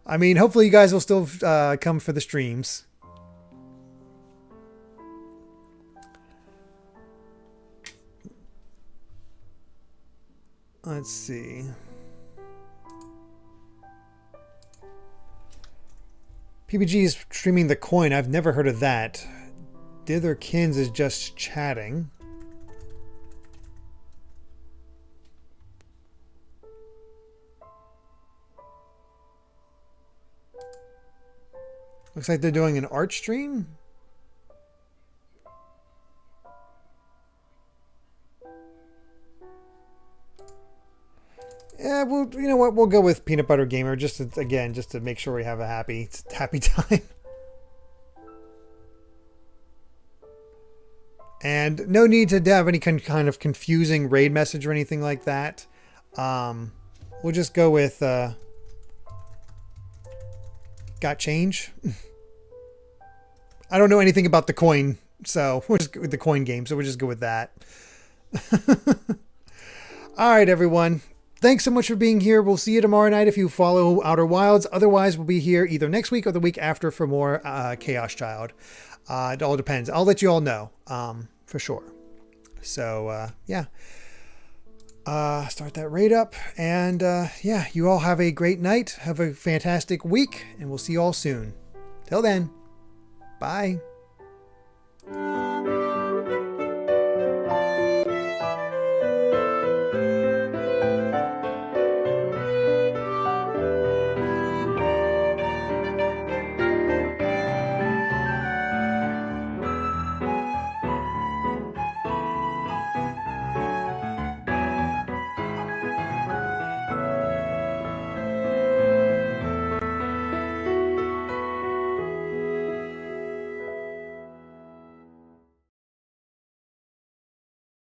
I mean, hopefully you guys will still come for the streams. Let's see. PBG is streaming The Coin. I've never heard of that. Ditherkins is just chatting. Looks like they're doing an art stream. Yeah, well, you know what? We'll go with Peanut Butter Gamer just to make sure we have a happy time. And no need to have any kind of confusing raid message or anything like that. We'll just go with got change. I don't know anything about the coin, so we'll just go with the coin game. So we'll just go with that. All right, everyone. Thanks so much for being here. We'll see you tomorrow night if you follow Outer Wilds. Otherwise, we'll be here either next week or the week after for more Chaos Child. It all depends. I'll let you all know for sure. So, yeah. Start that raid up. And, yeah, you all have a great night. Have a fantastic week. And we'll see you all soon. Till then, bye.